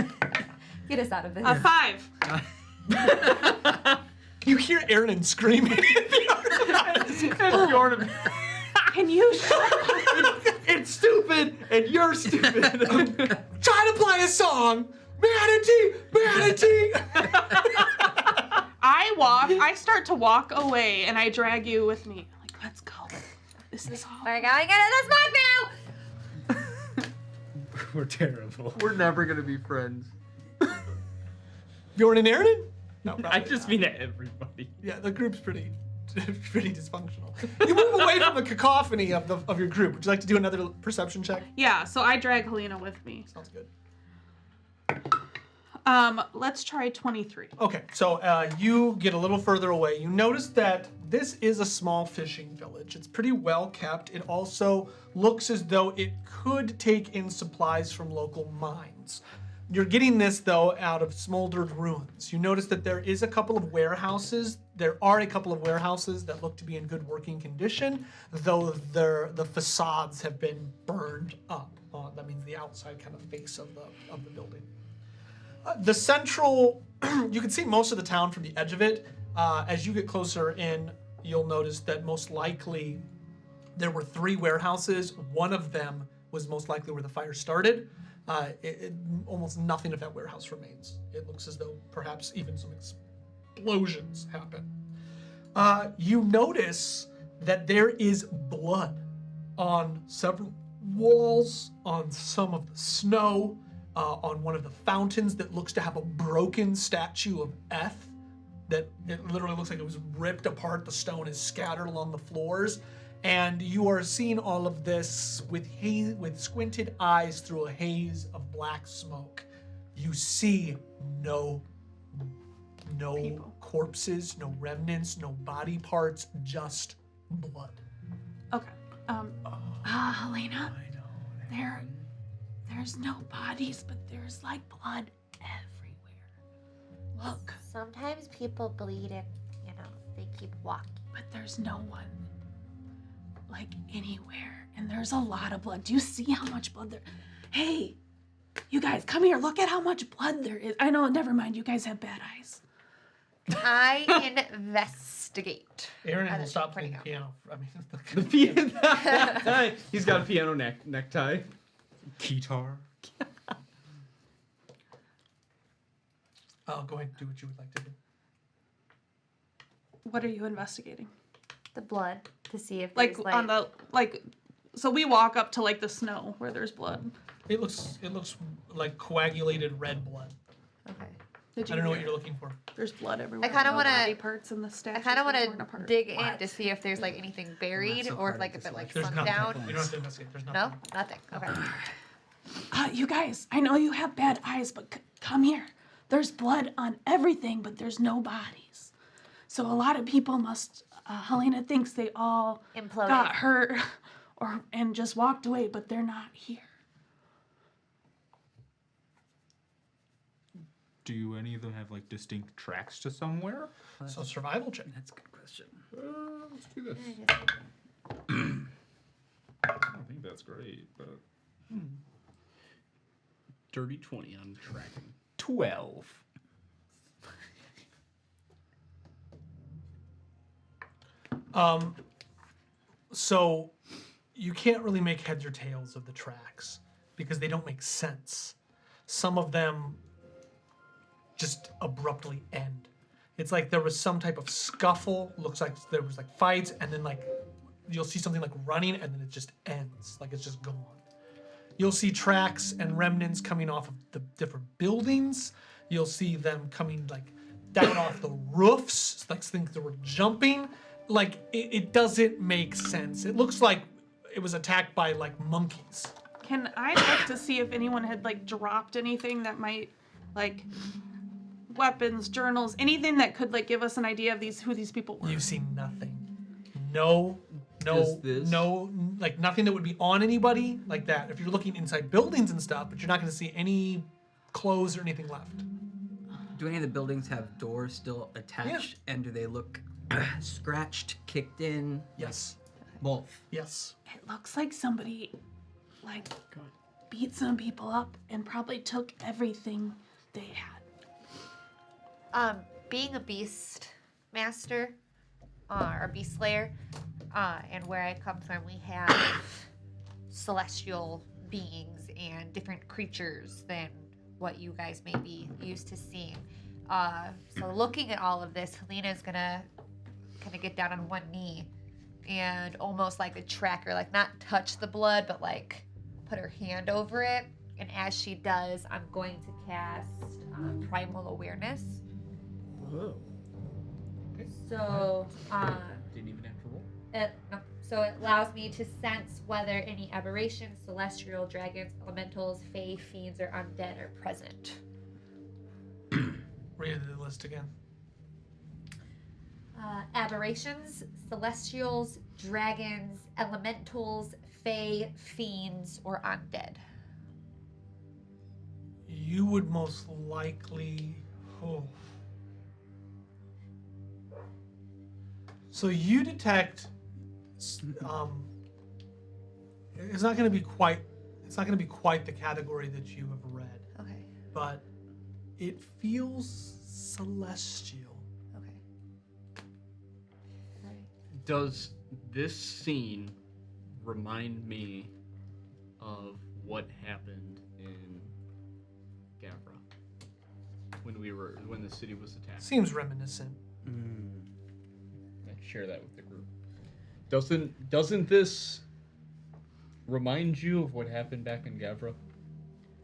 Get us out of this. 5. You hear Aaron screaming. Bjorn, Can you shut it's stupid, and you're stupid. Trying to play a song. Manatee, manatee. I start to walk away and I drag you with me. Like, let's go. This is all. We're going into the smoke now! We're terrible. We're never gonna be friends. Bjorn and Aaron? No, I just mean to everybody. Yeah, the group's pretty dysfunctional. You move away from the cacophony of your group. Would you like to do another perception check? Yeah, so I drag Helena with me. Sounds good. Let's try 23. Okay, so you get a little further away. You notice that this is a small fishing village. It's pretty well kept. It also looks as though it could take in supplies from local mines. You're getting this, though, out of smoldered ruins. You notice that there is a couple of warehouses. There are a couple of warehouses that look to be in good working condition, though the facades have been burned up. That means the outside kind of face of the building. The central, you can see most of the town from the edge of it. As you get closer in, you'll notice that most likely there were 3 warehouses. One of them was most likely where the fire started. Almost nothing of that warehouse remains. It looks as though perhaps even some explosions happen. You notice that there is blood on several walls, on some of the snow, on one of the fountains that looks to have a broken statue of Eth, that it literally looks like it was ripped apart. The stone is scattered along the floors. And you are seeing all of this with squinted eyes through a haze of black smoke. You see no People. corpses, no remnants, no body parts, just blood. Okay. Helena, there's no bodies, but there's like blood everywhere. Look, Sometimes people bleed and, they keep walking. but there's no one like anywhere, and there's a lot of blood. Do you see how much blood there? Hey, you guys, come here. Look at how much blood there is. I know. Never mind. You guys have bad eyes. I investigate. investigate. Aaron Other will stop than playing the pointing piano. I mean, The piano. He's got a piano necktie. Keytar. I'll go ahead and do what you would like to do. What are you investigating? The blood to see if Like there's on the like, so we walk up to like the snow where there's blood. It looks like coagulated red blood. Okay. Did you I don't know what hear? you're looking for. There's blood everywhere. I kinda no wanna- body parts in the statue. I kind of want torn to apart. dig in to see if there's like anything buried so or hard if like to if it like select. There's sunk nothing. down. You don't have to investigate. There's No, nothing. nothing. Okay. You guys, I know you have bad eyes, but come here. There's blood on everything, but there's no bodies. So a lot of people must. Helena thinks they all Imploded. got hurt, and just walked away, but they're not here. Do any of them have like distinct tracks to somewhere? So survival check. That's a good question. Let's do this. I don't think that's great, but dirty 20 on tracking. 12. So you can't really make heads or tails of the tracks because they don't make sense. Some of them just abruptly end. It's like there was some type of scuffle, looks like there was like fights, and then like you'll see something like running and then it just ends, like it's just gone. You'll see tracks and remnants coming off of the different buildings. You'll see them coming like down off the roofs, like things that were jumping. Like it doesn't make sense. It looks like it was attacked by like monkeys. Can I look to see if anyone had like dropped anything that might, like, weapons, journals, anything that could like give us an idea of who these people were? You see nothing. No, Just this? like nothing that would be on anybody like that. If you're looking inside buildings and stuff, but you're not going to see any clothes or anything left. Do any of the buildings have doors still attached? And do they look scratched, kicked in? Yes. Both. Yes. It looks like somebody, like, beat some people up and probably took everything they had. Being a beast master, or beast slayer, and where I come from, we have celestial beings and different creatures than what you guys may be used to seeing. So looking at all of this, Helena's gonna kind of get down on one knee and almost like a tracker, like not touch the blood, but like put her hand over it. And as she does, I'm going to cast primal awareness. Whoa. So, Didn't even have to roll. so it allows me to sense whether any aberrations, celestial, dragons, elementals, fae, fiends, or undead are present. Read the list again. Aberrations, celestials, dragons, elementals, fae, fiends, or undead. You would most likely. Oh. So you detect. It's not going to be quite. It's not going to be quite the category that you have read, Okay. but it feels celestial. Okay. Alright. Does this scene remind me of what happened in Gavra when the city was attacked? Seems reminiscent. I share that with the group. Doesn't this remind you of what happened back in Gavra?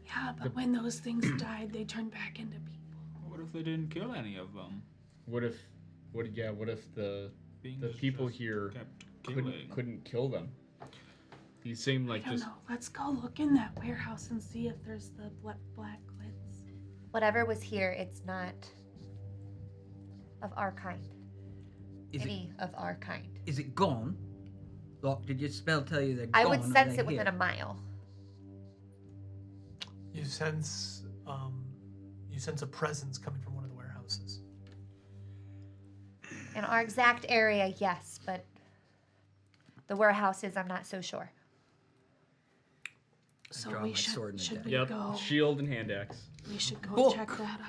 Yeah, but when those things died, they turned back into people. What if they didn't kill any of them? What if the Beings people just here kept killing. couldn't kill them? These seem like I don't just know. Let's go look in that warehouse and see if there's the black lids. Whatever was here, it's not of our kind. Is Any of our kind. Is it gone? Like, did your spell tell you they're I gone? would or are sense they it within here? a mile. You sense a presence coming from one of the warehouses. In our exact area, yes, but the warehouses, I'm not so sure. So draw we my should sword in the should deck. we yep, go? shield and hand axe. We should go Book. check that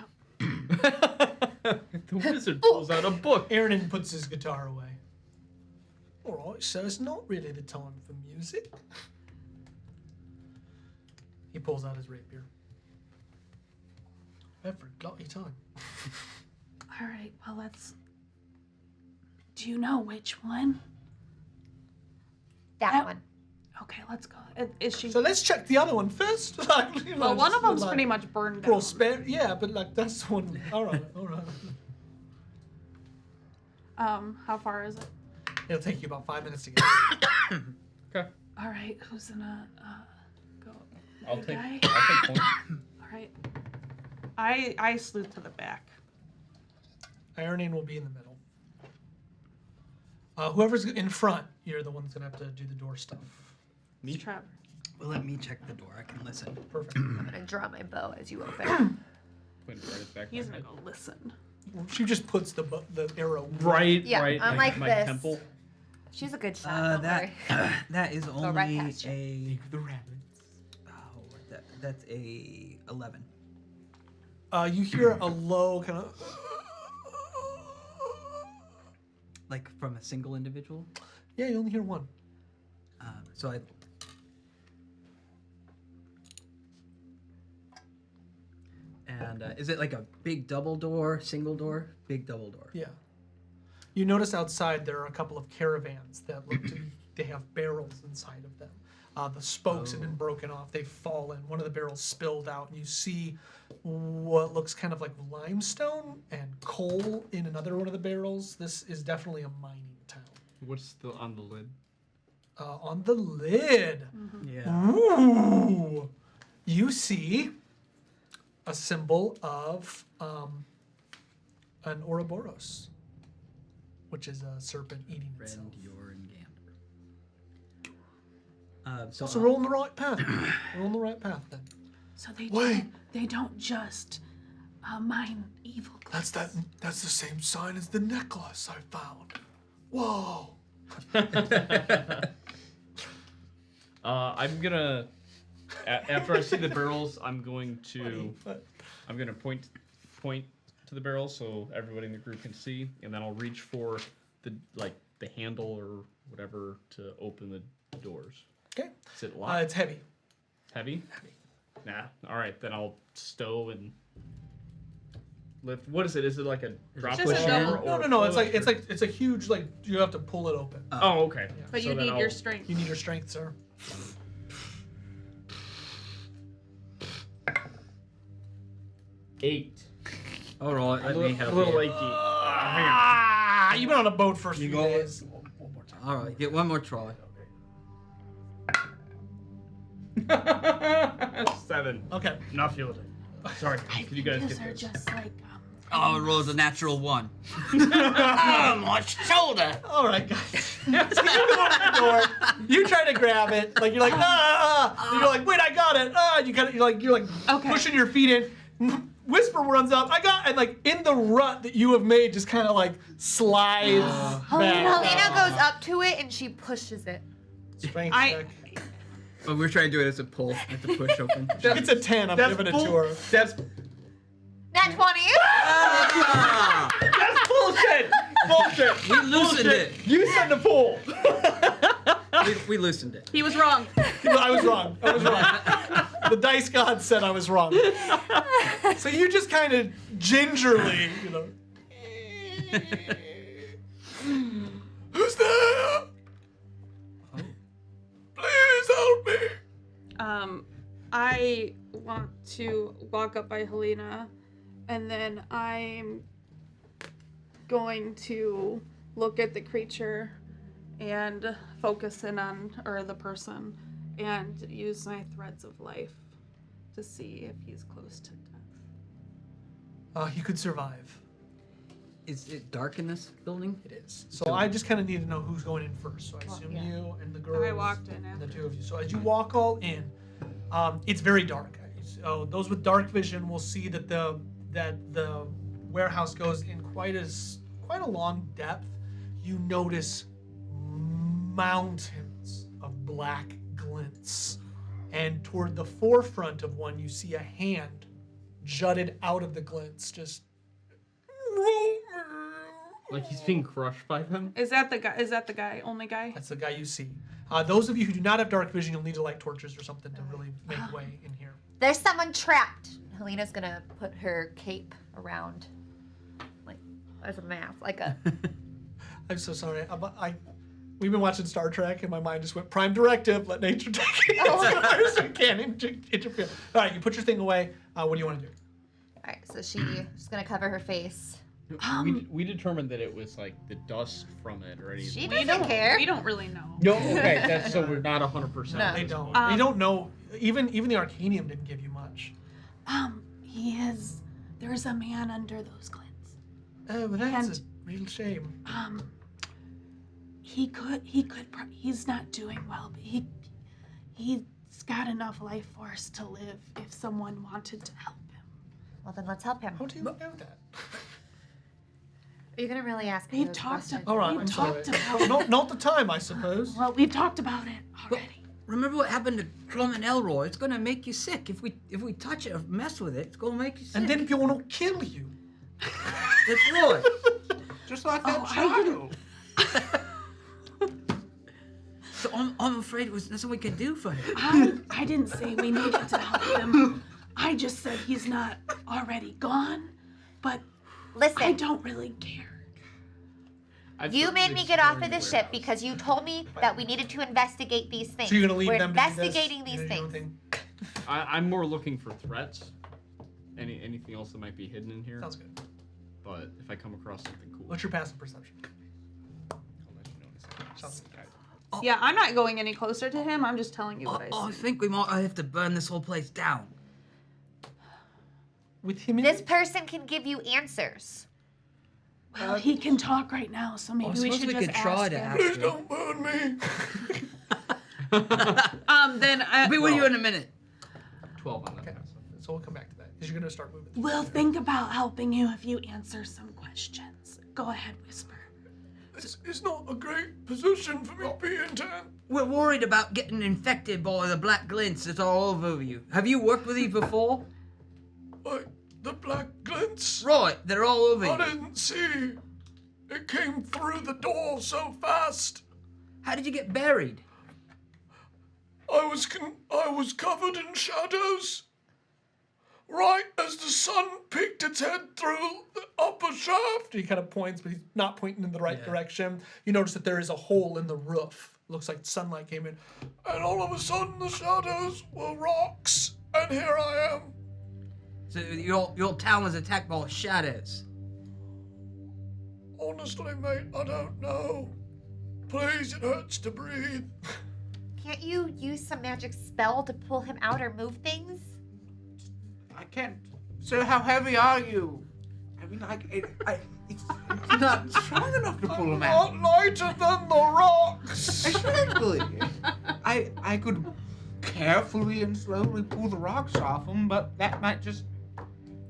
out. The wizard pulls out a book. Aaron puts his guitar away. All right, so it's not really the time for music. He pulls out his rapier. Every bloody time. All right, well, let's. Do you know which one? That That- one. Okay, let's go. Is she? So let's check the other one first. Like, you know, well, one just of them's like, pretty much burned Pro down. spare, yeah, but like that's the one. All right, all right. How far is it? It'll take you about 5 minutes to get. Okay. All right, who's gonna go? I'll The take guy? point. All right. I sleuth to the back. Ironing will be in the middle. Whoever's in front, you're the one that's gonna have to do the door stuff. It's Trevor. Well, let me check the door. I can listen. Perfect. I'm gonna draw my bow as you open. Point it right at the back of He's my gonna head. go listen. She just puts the arrow Right, Yeah, right. I'm like my this. temple. She's a good shot. Don't That worry. that is only right past you. a The rabbits. that's a 11. You hear a low kind of. Like from a single individual. Yeah, you only hear one. So I. And is it like a big double door, single door, big double door? Yeah. You notice outside there are a couple of caravans that look to be, they have barrels inside of them. The spokes have been broken off. They've fallen. One of the barrels spilled out, and you see what looks kind of like limestone and coal in another one of the barrels. This is definitely a mining town. What's still on the lid? On the lid, Yeah. ooh, you see a symbol of an Ouroboros, which is a serpent eating itself. Yor and Gander. So So we're on the right path. We're on the right path then. So they Wait. they don't just mine evil goods. That's the same sign as the necklace I found. Whoa. I'm gonna. After I see the barrels, I'm going to point to the barrels so everybody in the group can see, and then I'll reach for the handle or whatever to open the doors. Okay. Is it locked? It's heavy. Heavy? Nah. All right, then I'll stow and lift. What is it? Is it like a drop just a push double- or No. push, or- It's a huge you have to pull it open. Oh, okay. But So you then need I'll- your strength. You need your strength, sir. Eight. All right, let me help A little you. achy. You've been on a boat for a few go- days. all right, get one more try. 7. Okay. Not feeling it. Sorry. I Can you think guys these get are this? just like Oh, it rolls a natural 1. My shoulder. All right, guys. So you go up the door. You try to grab it. Like you're like And you're like, wait, I got it. You're like Okay. pushing your feet in. Whisper runs up. And like in the rut that you have made, just kind of like slides back. Helena goes up to it and she pushes it. Strength I- check. But we're trying to do it as a pull, like the push open. It's a 10. I'm giving it to her. That's Nat 20. that's bullshit. Bullshit. We loosened it. You said to pull. We loosened it. he was wrong. I was wrong. The dice god said I was wrong. So you just kind of gingerly, Who's there? Please help me. I want to walk up by Helena, and then I'm going to look at the creature and focus in on the person and use my threads of life to see if he's close to death. He could survive. Is it dark in this building? It is. So I just kind of need to know who's going in first. So I assume yeah. you and the girls. I walked in And the after. two of you. So as you walk all in, it's very dark. So those with dark vision will see that the warehouse goes in quite a long depth. You notice mountains of black glints, and toward the forefront of one, you see a hand jutted out of the glints, just Like he's being crushed by them? Is that the guy? Is that the guy? Only guy? That's the guy you see. Those of you who do not have dark vision, you'll need to light torches or something to really make way in here. There's someone trapped. Helena's gonna put her cape around, like as a mask, like a. I'm so sorry. We've been watching Star Trek, and my mind just went prime directive. Let nature take it. So you can't interfere. All right, you put your thing away. What do you want to do? All right, so she's gonna cover her face. We determined that it was like the dust from it or anything. She We doesn't care. We don't really know. No, okay, that's so we're not 100%. No. They don't. Um, They don't know. Even the Arcanium didn't give you much. He is. There's a man under those glints. Oh, well, that's And- a real shame. He's not doing well, but he's got enough life force to live if someone wanted to help him. Well, then let's help him. How do you know that? Are you gonna really ask me We've those talked questions? about- All right, We've I'm sorry. talked about- No, not the time, I suppose. Well, we've talked about it already. Remember what happened to Clum and Elroy? It's gonna make you sick. If we touch it or mess with it, it's gonna make you sick. And then Bjorn will kill you. That's right. Just like Oh, that I didn't- child. So I'm afraid there's nothing we can do for him. I didn't say we needed to help him. I just said he's not already gone, but I Listen, don't really care. you made me get off of the ship because you told me that we needed to investigate these things. So you're gonna leave We're them to do this? investigating You're these gonna do things. your thing? I'm more looking for threats. Anything else that might be hidden in here. Sounds good. But if I come across something cool, What's your passive perception? I'll let you know in a second. Sounds good. Yeah, I'm not going any closer to him. I'm just telling you what I I see. think we might have to burn this whole place down. With him in This it? person can give you answers. Well, he can talk right now, so maybe we suppose should we just could try ask to him. ask Please him. don't burn me. Then I'll be with you in a minute. 12 on that Okay, passive. so we'll come back to that. Because you're gonna start moving. we'll think about helping you if you answer some questions. Go ahead, whisper. It's not a great position for me to be in town. We're worried about getting infected by the black glints that's all over you. Have you worked with these before? Like, the black glints? Right, they're all over I you. didn't see. It came through the door so fast. How did you get buried? I was covered in shadows. Right as the sun peeked its head through the upper shaft. He kind of points, but he's not pointing in the right direction. You notice that there is a hole in the roof. Looks like sunlight came in. And all of a sudden the shadows were rocks. And here I am. So your town was attacked by shadows. Honestly, mate, I don't know. Please, it hurts to breathe. Can't you use some magic spell to pull him out or move things? I can't. Sir, how heavy are you? I mean, it's not strong enough to pull him out. Not lighter than the rocks. Exactly. I could carefully and slowly pull the rocks off him, but that might just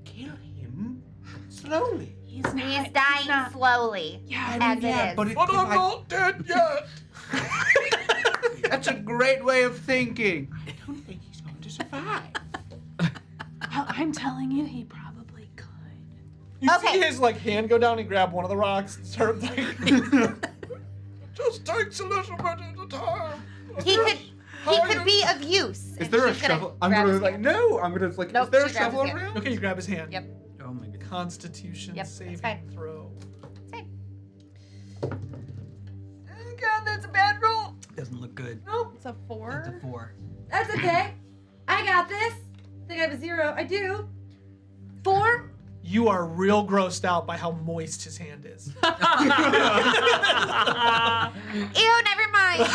kill him slowly. He's He's dying slowly. Yeah, as it is. but it But could, I'm like, not dead yet. That's a great way of thinking. I don't think he's going to survive. I'm telling you, he probably could. You Okay. see his hand go down and grab one of the rocks and start just takes a little bit at a time. He could be of use. Is and there a she's gonna shovel? I'm grab gonna his like hand. no. I'm gonna like. Nope, is there a she grabs shovel his hand. around? Okay, you grab his hand. Yep. Oh my god. Constitution Yep, it's saving fine. throw. It's fine. Oh god, that's a bad roll. Doesn't look good. Nope. It's a 4. That's a 4. That's okay. I got this. I think I have a 0. I do. 4. You are real grossed out by how moist his hand is. Ew, never mind.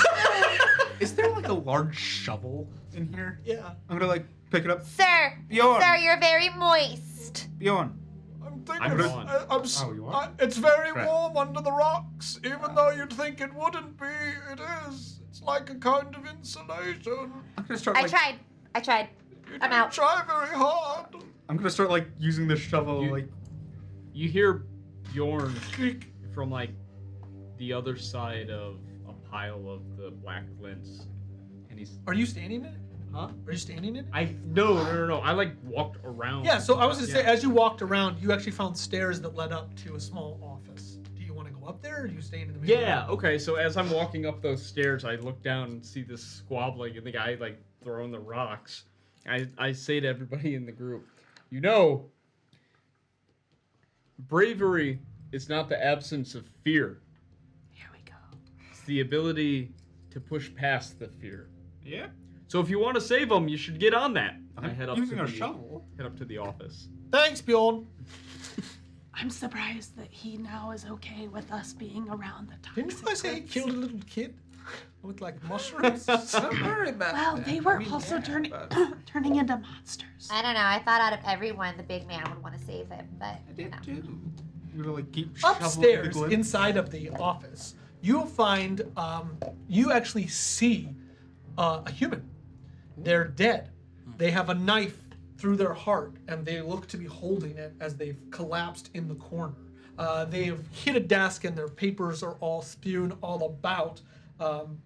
Is there like a large shovel in here? Yeah. I'm gonna like pick it up. Sir, Bjorn. sir, you're very moist. Bjorn. I'm thinking I'm it's, gone. Oh, you are? it's very Crap. warm under the rocks, even though you'd think it wouldn't be. It is. It's like a kind of insulation. I'm gonna start I like. tried. You I'm didn't out. try very hard. I'm gonna start like using the shovel You- like. You hear Bjorn Creak. from like the other side of a pile of the black glints, and he's Are you standing in it? huh? Are you standing in it? No. I like walked around. Yeah, so I was gonna say, Yeah. as you walked around, you actually found stairs that led up to a small office. Do you you want to go up there, or do you stay in the middle? Yeah, okay, so as I'm walking up those stairs, I look down and see this squabbling and the guy, like, throwing the rocks. I say to everybody in the group, you know, bravery is not the absence of fear. Here we go. It's the ability to push past the fear. Yeah. So if you want to save them, you should get on that. And I I'm head up using to a the shovel. head up to the office. Thanks, Bjorn. I'm surprised that he now is okay with us being around the toxic Didn't I say he goods. killed a little kid with like mushrooms? Don't worry about Well, that. they were I mean, also yeah, turning but turning into monsters. I don't know. I thought out of everyone, the big man would want to save him, but I you did know. too. You're gonna like keep Upstairs, shoveling inside of the office, you'll find you actually see a human. They're dead. They have a knife through their heart, and they look to be holding it as they've collapsed in the corner. They have hit a desk, and their papers are all strewn all about. And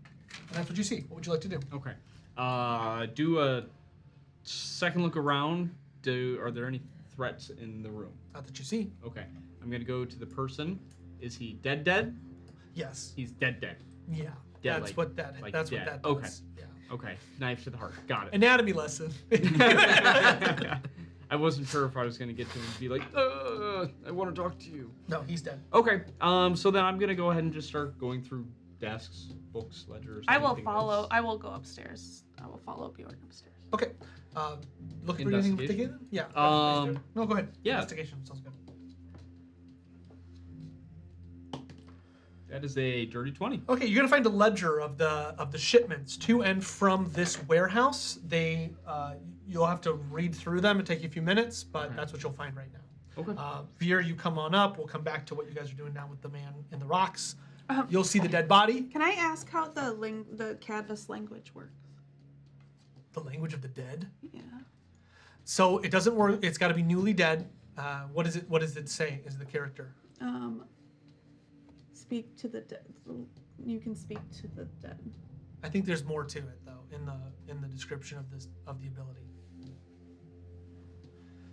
that's what you see. What would you like to do? Okay. Do a second look around. Are there any threats in the room? Not that you see. Okay. I'm gonna go to the person. Is he dead? Yes. He's dead. Yeah. Dead, that's like- what that. like that's dead. what that does. Okay. Yeah. Okay. Knife to the heart. Got it. Anatomy lesson. I wasn't sure if I was gonna get to him and be like, I want to talk to you. No, he's dead. Okay. So then I'm gonna go ahead and just start going through desks, books, ledgers. I will anything follow. that's- I will go upstairs. I will follow Bjorn upstairs. Okay. Looking for anything in Investigation? particular? Yeah. Um, no, go ahead. yeah. Investigation sounds good. That is a dirty 20. Okay, you're gonna find a ledger of the shipments to and from this warehouse. They you'll have to read through them. It'll take you a few minutes, but that's what you'll find right now. Okay. Veer, you come on up. We'll come back to what you guys are doing now with the man in the rocks. Um, You'll see the dead body. Can I ask how the canvas language works? The language of the dead. Yeah. So it doesn't work. It's got to be newly dead. What is it? What does it say? Is the character? Speak to the dead. You can speak to the dead. I think there's more to it though in the description of the ability.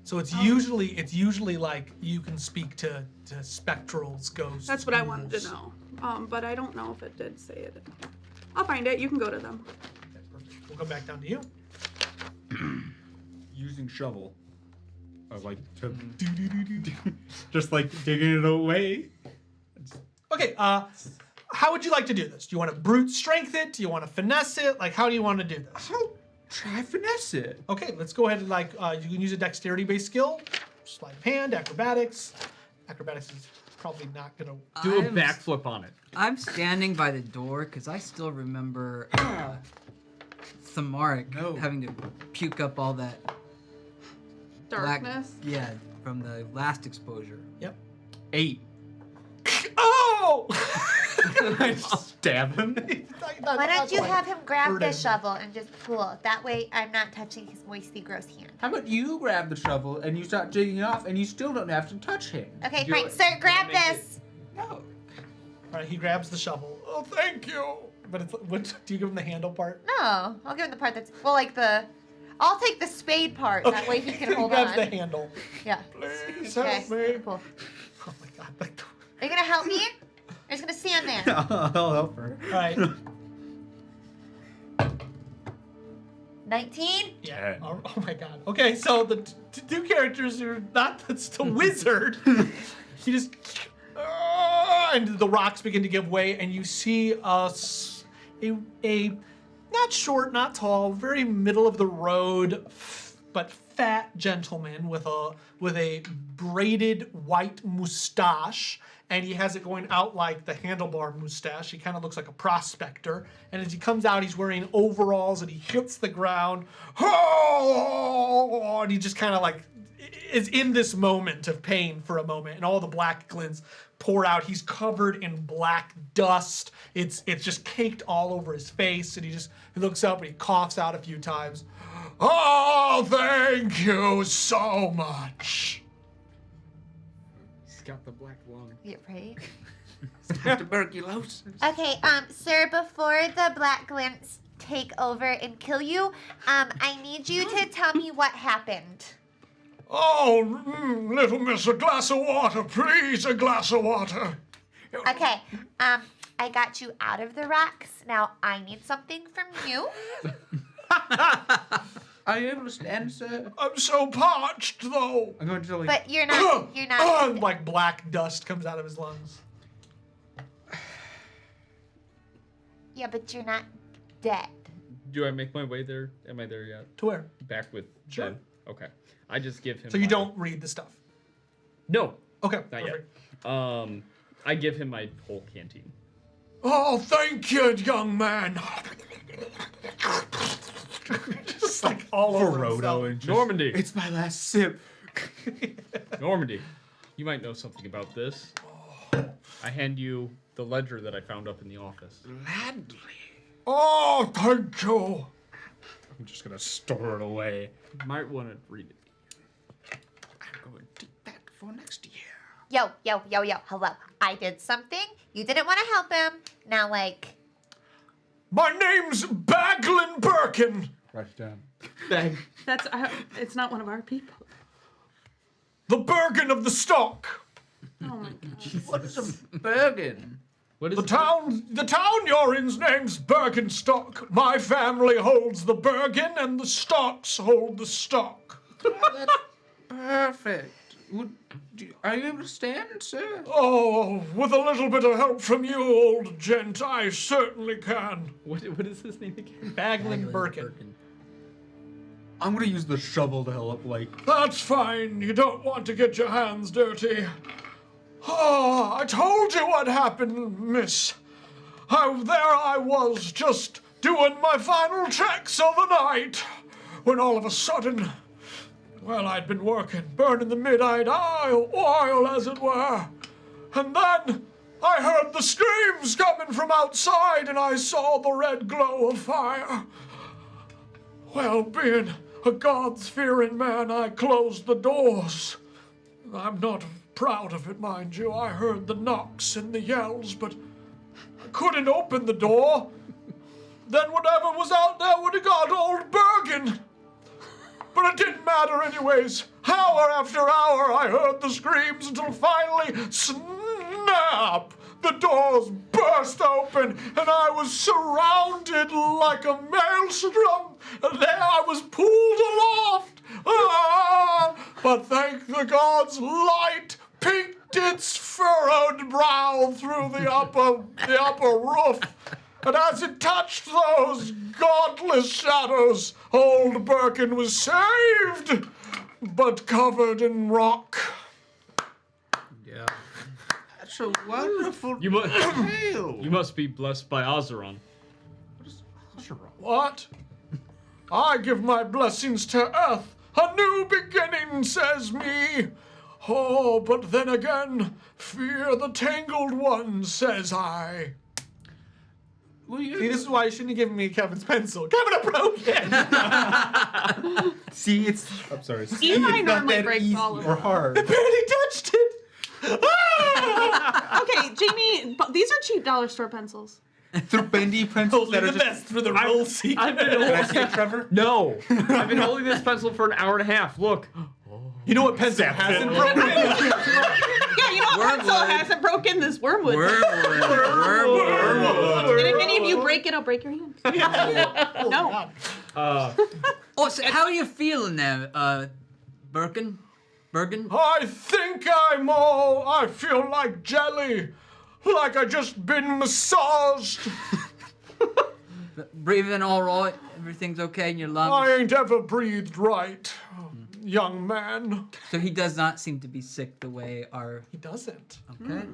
So it's usually like you can speak to spectrals, ghosts. That's what I wanted to ghouls. know. But I don't know if it did say it. I'll find it. You can go to them. Okay, perfect. We'll come back down to you. using shovel. I like to just like digging it away. Okay. How would you like to do this? Do you want to brute strength it? Do you want to finesse it? Like, how do you want to do this? I'll try finesse it. Okay, let's go ahead and you can use a dexterity-based skill, sleight of hand, acrobatics. Acrobatics is probably not gonna. Do a I'm- backflip on it. I'm standing by the door because I still remember Thamaric No. having to puke up all that Darkness. yeah, from the last exposure. Yep. 8. Oh! I stab him. Why don't you have him grab hurt the him. shovel and just pull? That way I'm not touching his moisty, gross hand. How about you grab the shovel and you start digging off and you still don't have to touch him? Okay, Do fine. it. Sir, grab Make it- this. No. All right, he grabs the shovel. Oh, thank you. But it's what? Do you give him the handle part? No, I'll give him the part that's I'll take the spade part. That way he can hold grabs on. the handle. Yeah. Please Okay. help me. Cool. Oh my god. Like, Are you gonna help me? Or just gonna stand there? I'll help her. all right. 19? Yeah. Oh my god. Okay, so the two characters are not. It's the wizard. He just. And the rocks begin to give way, and you see a not short, not tall, very middle of the road, but fat gentleman with a braided white mustache, and he has it going out like the handlebar mustache. He kind of looks like a prospector, and as he comes out, he's wearing overalls, and he hits the ground, and he just kind of like is in this moment of pain for a moment, and all the black glints pour out. He's covered in black dust. It's just caked all over his face, and he looks up and he coughs out a few times. Oh, thank you so much. He's got the black lung. Yeah, right? Tuberculosis. Okay, sir, before the black glints take over and kill you, I need you to tell me what happened. Oh, little miss, a glass of water, please, a glass of water. Okay, I got you out of the rocks. Now I need something from you. Are you able to stand, sir? I'm so parched, though. I'm going to like. But you're not. Like black dust comes out of his lungs. Yeah, but you're not dead. Do I make my way there? Am I there yet? To where? Back with Sure. Ben? Okay. I just give him. So you my- don't read the stuff. No, Okay. not perfect. yet. I give him my whole canteen. Oh, thank you, young man. Just like all over himself. and just, Normandy. It's my last sip. Normandy, you might know something about this. I hand you the ledger that I found up in the office. Gladly. Oh, thank you. I'm just gonna store it away. You might want to read it. I'm going to take that for next year. Yo. Hello. I did something. You didn't want to help him. Now, like, My name's Baglin Birkin, Write it down. That's it's not one of our people. the Bergen of the stock. Oh my god. What is a Bergen? What is The town you're in's name's Burkenstock. My family holds the Bergen, and the stocks hold the stock. That's perfect. Are you able to stand, sir? Oh, with a little bit of help from you, old gent, I certainly can. What is his name again? Baglin Birkin. I'm gonna use the shovel to help, like. That's fine. You don't want to get your hands dirty. Oh, I told you what happened, miss. There I was, just doing my final checks of the night, when all of a sudden, well, I'd been working, burning the midnight oil, as it were. And then I heard the screams coming from outside, and I saw the red glow of fire. Well, being a God-fearing man, I closed the doors. I'm not proud of it, mind you. I heard the knocks and the yells, but I couldn't open the door. Then whatever was out there would have got old Bergen. But it didn't matter anyways. Hour after hour, I heard the screams until finally, snap! The doors burst open, and I was surrounded like a maelstrom. And there I was pulled aloft. Ah! But thank the gods, light pinked its furrowed brow through the upper roof. And as it touched those godless shadows, old Birkin was saved, but covered in rock. Yeah. That's a wonderful You must. tale. You must be blessed by Ozeron. What? I give my blessings to earth. A new beginning, says me. Oh, but then again, fear the tangled one, says I. See, this is why you shouldn't have given me Kevin's pencil. Kevin, I broke it! See, it's. I'm sorry. See, Eli it's not normally that breaks easy all of or them. hard. I barely touched it! Ah! Okay, Jamie, but these are cheap dollar store pencils. They're bendy pencils Only that are the just. best for the roll secret. I've been Can I see it, Trevor? No, I've been holding this pencil for an hour and a half. Look. You know what pencil hasn't broken? Yeah, you know what pencil Wormwood. hasn't broken this wormwood. Wormwood. And if any of you break it, I'll break your hand. No. Oh, so how are you feeling now, Bergen? I think I feel like jelly. Like I just been massaged. Breathing all right? Everything's okay in your lungs? I ain't ever breathed right, young man. So he does not seem to be sick the way our... He doesn't. Okay.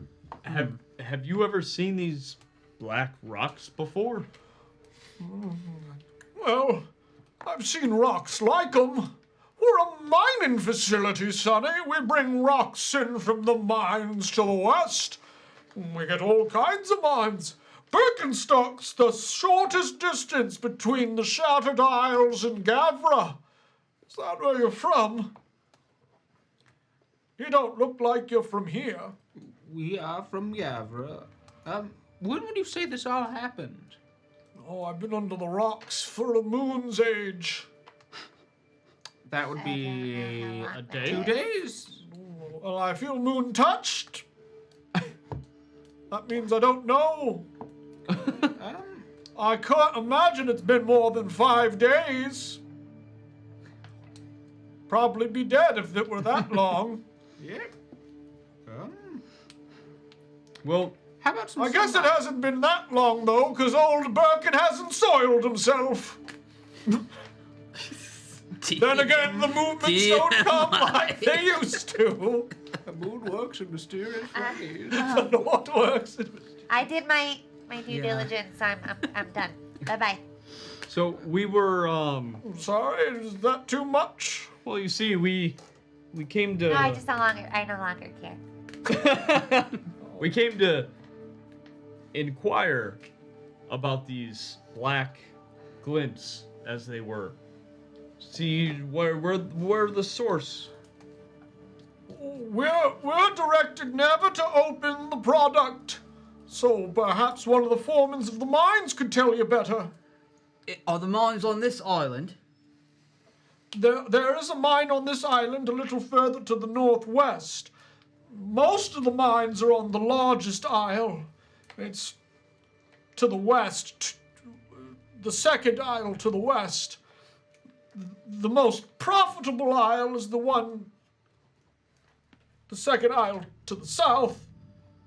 Have you ever seen these black rocks before? Well, I've seen rocks like 'em. We're a mining facility, Sonny. We bring rocks in from the mines to the west. We get all kinds of mines. Burkenstock's the shortest distance between the Shattered Isles and Gavra. Is that where you're from? You don't look like you're from here. We are from Gavra. When would you say this all happened? Oh, I've been under the rocks for a moon's age. That would be A day? 2 days. Well, I feel moon touched. That means I don't know. I can't imagine it's been more than 5 days. Probably be dead if it were that long. Yep. Well, How about some I guess it hasn't been that long, though, because old Birkin hasn't soiled himself. Then again, the movements don't come like they used to. The moon works in mysterious ways. What works? I did my due Yeah. diligence. I'm done. Bye bye. so we were, Sorry, is that too much? well, you see, we came to... No, I no longer care. We came to inquire about these black glints, as they were. See where the source. We're directed never to open the product. So perhaps one of the foremans of the mines could tell you better. Are the mines on this island? There is a mine on this island a little further to the northwest. Most of the mines are on the largest isle. It's to the west, the second isle to the west. The most profitable isle is the second isle to the south.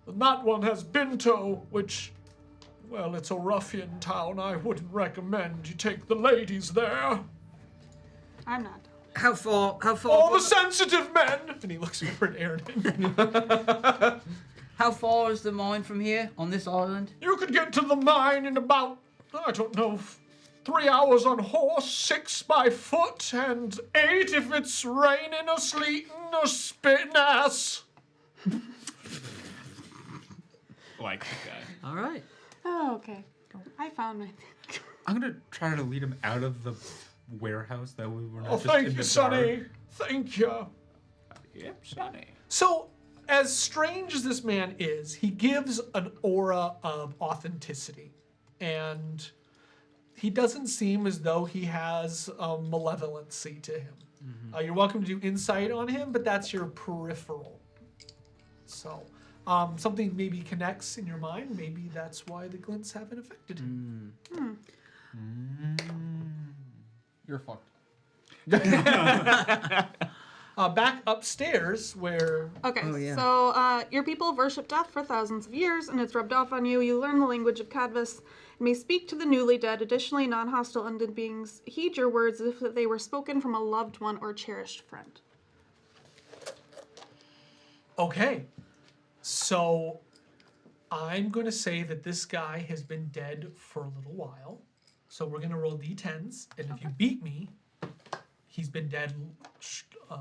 And that one has Binto, which, well, it's a ruffian town. I wouldn't recommend you take the ladies there. I'm not. How far? All the sensitive men! And he looks over at Aaron. How far is the mine from here on this island? You could get to the mine in about, I don't know, 3 hours on horse, 6 by foot, and 8 if it's raining or sleeting or spitting ass. Like the guy. All right. Oh, okay. I found my thing. I'm gonna try to lead him out of the warehouse that we were not Oh, just thank in you, the Sonny. dark. Thank you. Yep, Sonny. So, as strange as this man is, he gives an aura of authenticity. And he doesn't seem as though he has a malevolency to him. You're welcome to do insight on him, but that's your peripheral. So, something maybe connects in your mind. Maybe that's why the glints haven't affected him. You're fucked. Back upstairs, where Okay, Oh, yeah. so your people have worshipped death for thousands of years, and it's rubbed off on you. You learn the language of Cadvis and may speak to the newly dead. Additionally, non-hostile undead beings heed your words as if they were spoken from a loved one or cherished friend. okay, so I'm going to say that this guy has been dead for a little while. So we're going to roll d10s, and if you beat me, he's been dead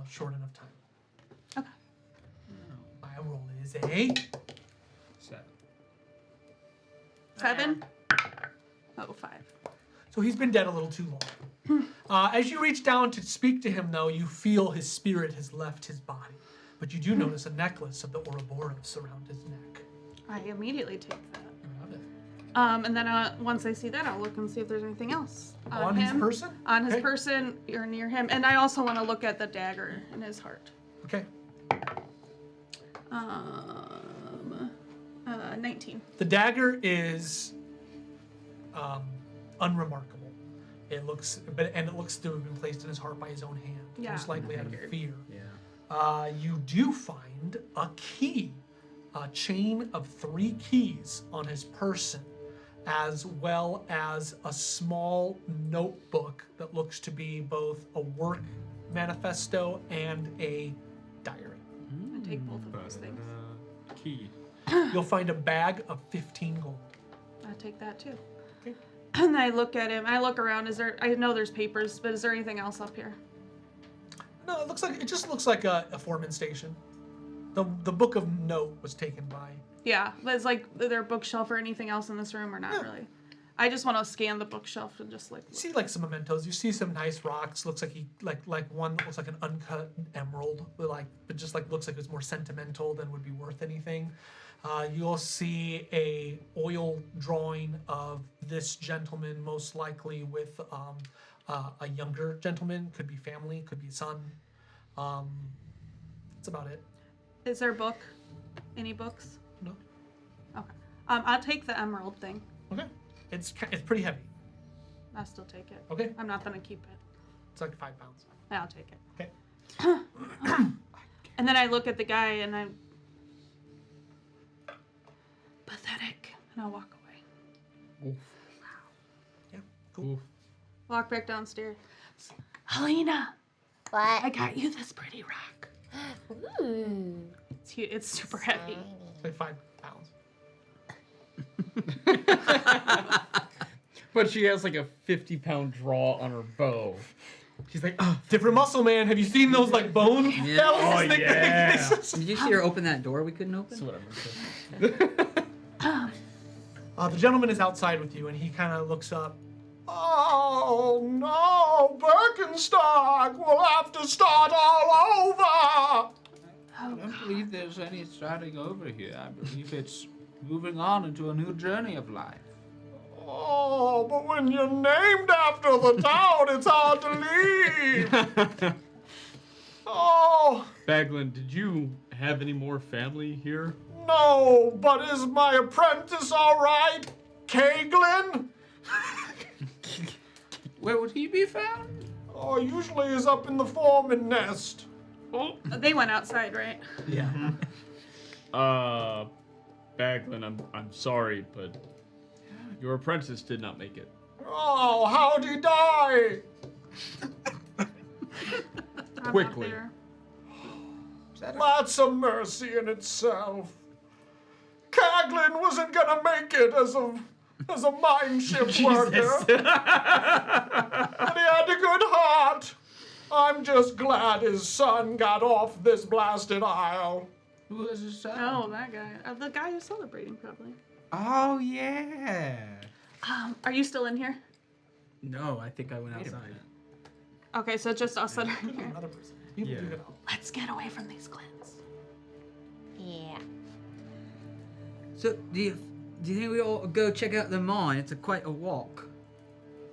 short enough time. Okay. My roll is a 7? Oh, 5. So he's been dead a little too long. As you reach down to speak to him, though, you feel his spirit has left his body. But you do notice a necklace of the Ouroboros around his neck. I immediately take that. Around it. And then once I see that, I'll look and see if there's anything else On his person? On his Okay. person or near him. And I also want to look at the dagger in his heart. Okay. 19. The dagger is unremarkable. It looks to have been placed in his heart by his own hand, Yeah, most likely out of figured. fear. Yeah. You do find a key, a chain of 3 keys on his person, as well as a small notebook that looks to be both a work manifesto and a diary. I take both of those things. Key. You'll find a bag of 15 gold. I take that too. Okay. And I look at him. I look around. I know there's papers, but is there anything else up here? No, it just looks like a foreman station. The book of note was taken by. Yeah, but it's like their bookshelf or anything else in this room or not really. I just want to scan the bookshelf and just like You see like some mementos. You see some nice rocks. Looks like he like one that looks like an uncut emerald, but just like looks like it's more sentimental than would be worth anything. You'll see a oil drawing of this gentleman, most likely with a younger gentleman. Could be family, could be son. That's about it. Is there a book? Any books? No. Okay. I'll take the emerald thing. Okay. It's pretty heavy. I'll still take it. Okay. I'm not gonna keep it. It's like 5 pounds. Yeah, I'll take it. Okay. And then I look at the guy and I'm pathetic, and I'll walk away. Oof. Yeah. Cool. Oof. Walk back downstairs. Helena, I What? got you this pretty rock. Ooh. It's super heavy. It's like 5 pounds. But she has like a 50-pound draw on her bow. She's like, oh, Different muscle, man. Have you seen those like bones? Yeah. That was Oh, his nickname. yeah. Did you see her open that door we couldn't open? that's what I'm The gentleman is outside with you, and he kind of looks up. Oh no, Burkenstock! We'll have to start all over. I don't believe there's any starting over here. I believe it's moving on into a new journey of life. Oh, but when you're named after the town, it's hard to leave. Oh, Baglin, did you have any more family here? no, but is my apprentice all right? Caglin? Where would he be found? Oh, usually is up in the foreman nest. Oh. They went outside, right? Yeah. Baglin, I'm sorry, but your apprentice did not make it. Oh, how'd he die? I'm Quickly. Not there. That's a mercy in itself. Caglin wasn't gonna make it as a mine ship worker. But he had a good heart. I'm just glad his son got off this blasted isle. Who is his son? Oh, that guy. The guy who's celebrating, probably. Oh, yeah. Are you still in here? No, I think I went outside. Okay, so just us that are in Could be here. another person. People Yeah. do get out. Let's get away from these glens. Yeah. So do you think we ought to go check out the mine? It's quite a walk.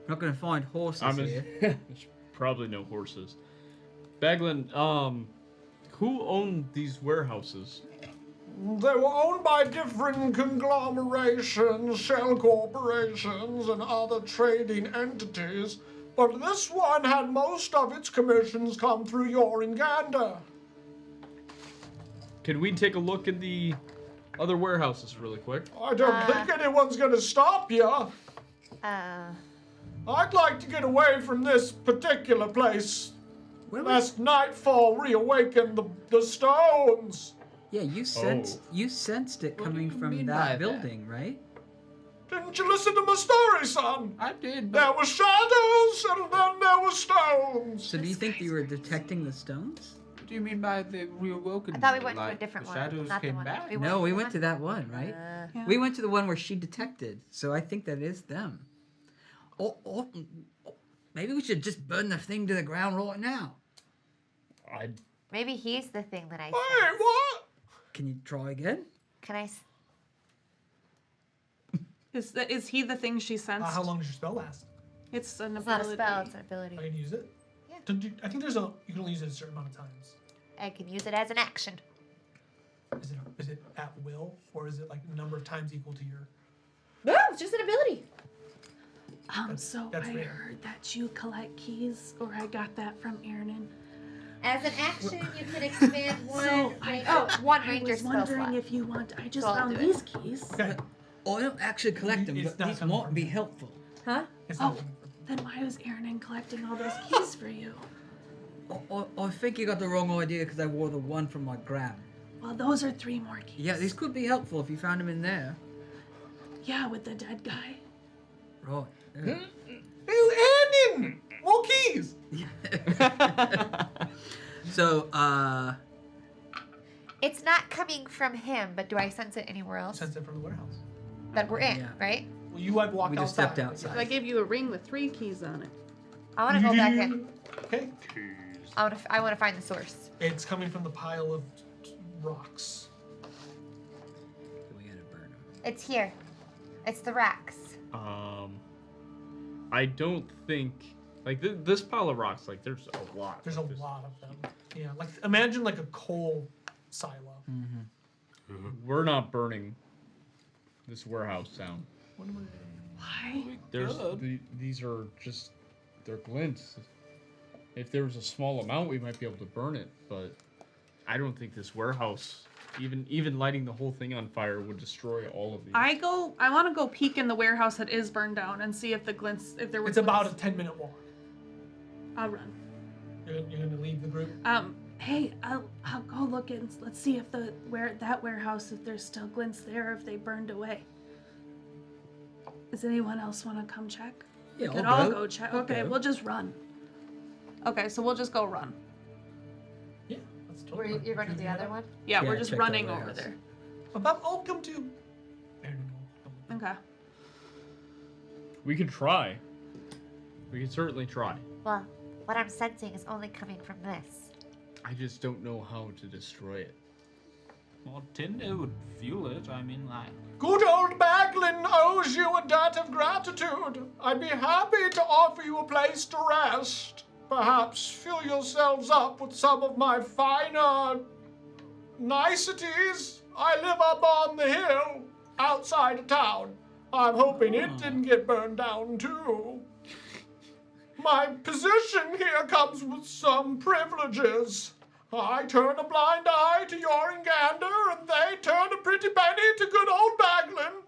We're not gonna find horses here. There's probably no horses. Baglin, who owned these warehouses? They were owned by different conglomerations, shell corporations, and other trading entities, but this one had most of its commissions come through Yoringanda. Can we take a look at the other warehouses really quick? I don't think anyone's gonna stop you. I'd like to get away from this particular place. Where was? Last nightfall reawakened the stones. Yeah, you sensed it What do coming you from mean by that that? building, right? Didn't you listen to my story, son? I did, There but were shadows and then there were stones. So do you think you were detecting the stones? what do you mean by the reawoken? I thought we went to a Like, different the one. shadows Not the came one. back? No, we went to that one, right? Yeah. We went to the one where she detected. So I think that is them. Or maybe we should just burn the thing to the ground right now. Maybe he's the thing that I Wait, sense. what? Can you try again? Can I? Is he the thing she sensed? How long does your spell last? It's an It's not a ability. spell. It's an ability. I can use it? Yeah. I think there's you can only use it a certain amount of times. I can use it as an action. Is it at will, or is it like a number of times equal to your? No, it's just an ability. So that's I rare. heard that you collect keys, or I got that from Aaron. As an action, you can expand one. So one I ranger was spell wondering slot. if you want. I just So I'll found do it. these keys. Okay. Oh, I don't actually collect them, It's but not these coming might from be you. helpful. Huh? It's Oh. not coming from- Then why was Aaron collecting all those keys for you? I think you got the wrong idea because I wore the one from my gram. Well, those are 3 more keys. Yeah, these could be helpful if you found them in there. Yeah, with the dead guy. Right. Yeah. Hey, Andin! More keys! So, It's not coming from him, but do I sense it anywhere else Sense it from the warehouse. that we're in? Yeah. Right? Well, you had walked we just outside. stepped outside. So I gave you a ring with 3 keys on it. I want to go back in. Okay. I want to find the source. It's coming from the pile of rocks. We gotta burn them. It's here. It's the racks. I don't think like this pile of rocks. Like there's a lot. There's a lot of them. Yeah, like imagine like a coal silo. We're not burning this warehouse down. Why? There's these are just they're glints. If there was a small amount, we might be able to burn it, but I don't think this warehouse, even lighting the whole thing on fire, would destroy all of these. I want to go peek in the warehouse that is burned down and see if the glints, if there was. It's about a 10-minute walk. I'll run. You're gonna leave the group. Hey, I'll go look and let's see if that warehouse, if there's still glints there, or if they burned away. Does anyone else want to come check? Yeah, We could I'll all go. go check. I'll Okay, go. we'll just run. Okay, so we'll just go run. Yeah, that's Where totally. you're running the other one? Yeah, Yeah, we're just check the running over warehouse. there. I'll come too. Okay. We could try. We could certainly try. Well, what I'm sensing is only coming from this. I just don't know how to destroy it. Well, Tinder would fuel it. I mean, like. Good old Baglin owes you a debt of gratitude. I'd be happy to offer you a place to rest. Perhaps fill yourselves up with some of my finer niceties. I live up on the hill, outside of town. I'm hoping it didn't get burned down too. My position here comes with some privileges. I turn a blind eye to Jorungander, and they turn a pretty penny to good old Baglin.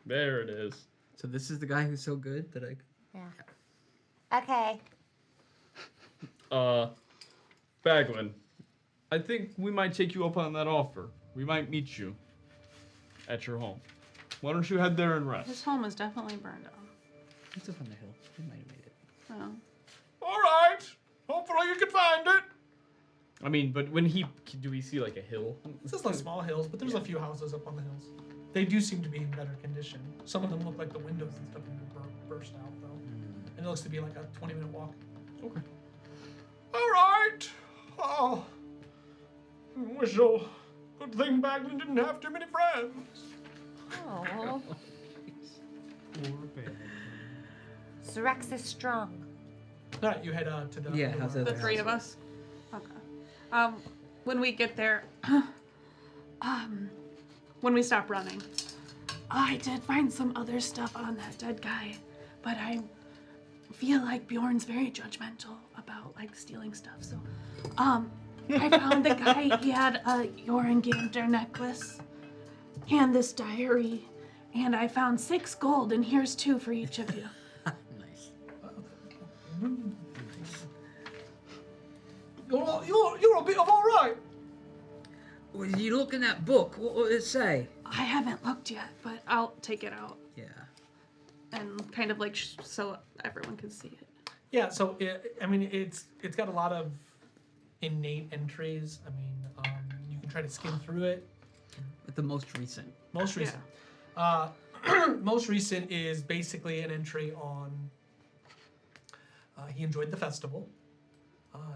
There it is. So this is the guy who's so good that I. Yeah. Okay. Baglin, I think we might take you up on that offer. We might meet you at your home. Why don't you head there and His rest? home is definitely burned down. It's up on the hill. We might have made it. Oh. All right. Hopefully you can find it. I mean, but do we see like a hill? It's just like small hills, but there's a few houses up on the hills. They do seem to be in better condition. Some of them look like the windows and stuff have been burst out, though. And it looks to be like a 20-minute walk. Okay. All right. Oh, good thing Baglin didn't have too many friends. Oh. Poor bear. Rex is strong. All right, you head to the. Yeah, how's that? The three of us? Okay. When we get there, when we stop running, I did find some other stuff on that dead guy, but I feel like Bjorn's very judgmental about like stealing stuff. So, I found the guy. He had a Jorungander necklace and this diary, and I found 6 gold, and here's 2 for each of you. Nice. You're a bit of all right. Well, you look in that book. What will it say? I haven't looked yet, but I'll take it out Yeah. and kind of like so everyone can see it. Yeah, so it's got a lot of innate entries. I mean, you can try to skim through it. But the most recent. Most recent. Most recent is basically an entry on. He enjoyed the festival.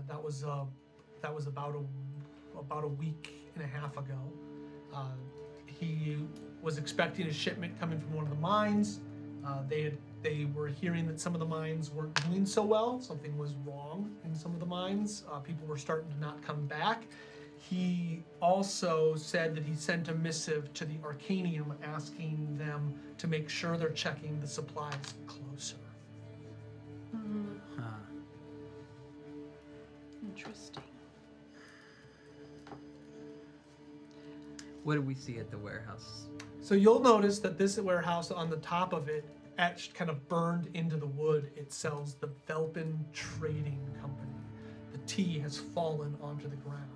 That was about a week and a half ago. He was expecting a shipment coming from one of the mines. They were hearing that some of the mines weren't doing so well. Something was wrong in some of the mines. People were starting to not come back. He also said that he sent a missive to the Arcanium asking them to make sure they're checking the supplies closer. Huh. Interesting. What do we see at the warehouse? So you'll notice that this warehouse, on the top of it, etched kind of burned into the wood, it sells the Velpin Trading Company. The T has fallen onto the ground.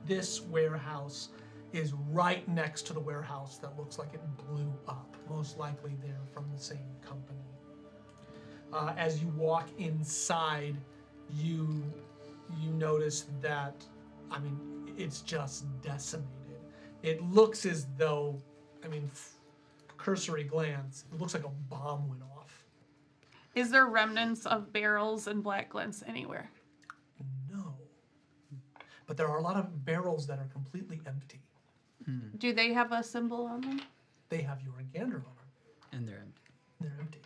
This warehouse is right next to the warehouse that looks like it blew up. Most likely they're from the same company. As you walk inside, you notice that, it's just decimated. It looks as though, cursory glance, it looks like a bomb went off. Is there remnants of barrels and black glints anywhere? No. But there are a lot of barrels that are completely empty. Do they have a symbol on them? They have Jorungander on them. And they're empty. They're empty.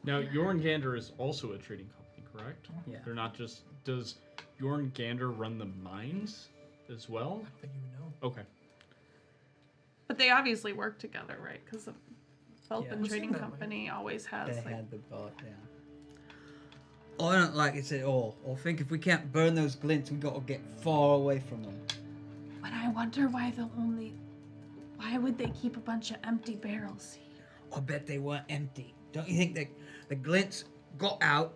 Now, Jorungander is also a trading company, correct? Yeah. They're not just. Does Jorungander run the mines as well? I don't think you would know. Okay. But they obviously work together, right? Because the Velpin We've Trading seen that, right? Company always has. They Like, had the boat, yeah. I don't like it at all. I think if we can't burn those glints, we gotta get far away from them. but I wonder why why would they keep a bunch of empty barrels here? I bet they weren't empty. Don't you think that the glints got out,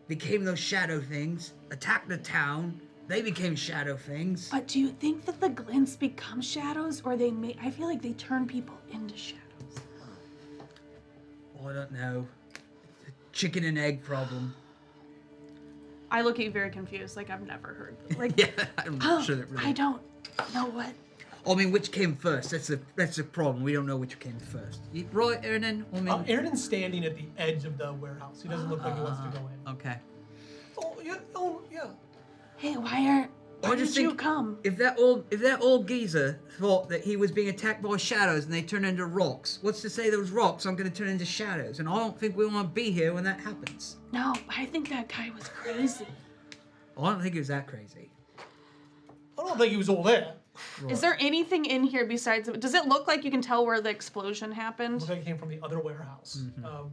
became those shadow things, attacked the town, they became shadow things? But do you think that the glints become shadows, or I feel like they turn people into shadows. I don't know. It's a chicken and egg problem. I look at you very confused, like I've never heard. Like, Yeah, I'm not sure that really. I don't know what. I mean, which came first? That's the problem. We don't know which came first. Right, Ernan? I mean, Aaron's standing at the edge of the warehouse. He doesn't look like he wants to go in. okay. Oh, yeah. Hey, why I did just you think come? if that old geezer thought that he was being attacked by shadows and they turn into rocks, what's to say those rocks aren't going to turn into shadows? And I don't think we want to be here when that happens. No, I think that guy was crazy. I don't think he was that crazy. I don't think he was all there. Right. Is there anything in here besides? Does it look like you can tell where the explosion happened? Looks like it came from the other warehouse. No,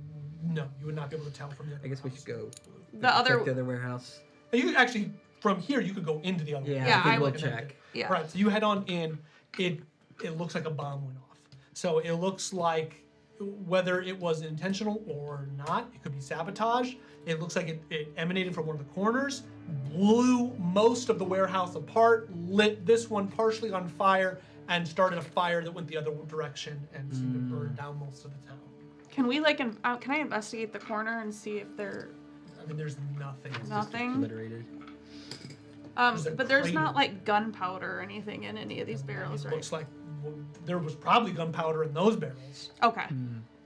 you would not be able to tell from the other I guess we warehouse. should go. The other. Check the other warehouse. You actually, from here, you could go into the other Yeah, warehouse. I I think we'll would- check. Yeah. Right, so you head on in. It looks like a bomb went off. So it looks like whether it was intentional or not, it could be sabotage. It looks like it emanated from one of the corners, blew most of the warehouse apart, lit this one partially on fire, and started a fire that went the other direction and seemed to burn down most of the town. Can we can I investigate the corner and see if there? I mean, there's nothing. Nothing. Obliterated. There's a But there's not crater. like gunpowder or anything in any of these barrels, It right? looks like there was probably gunpowder in those barrels. Okay.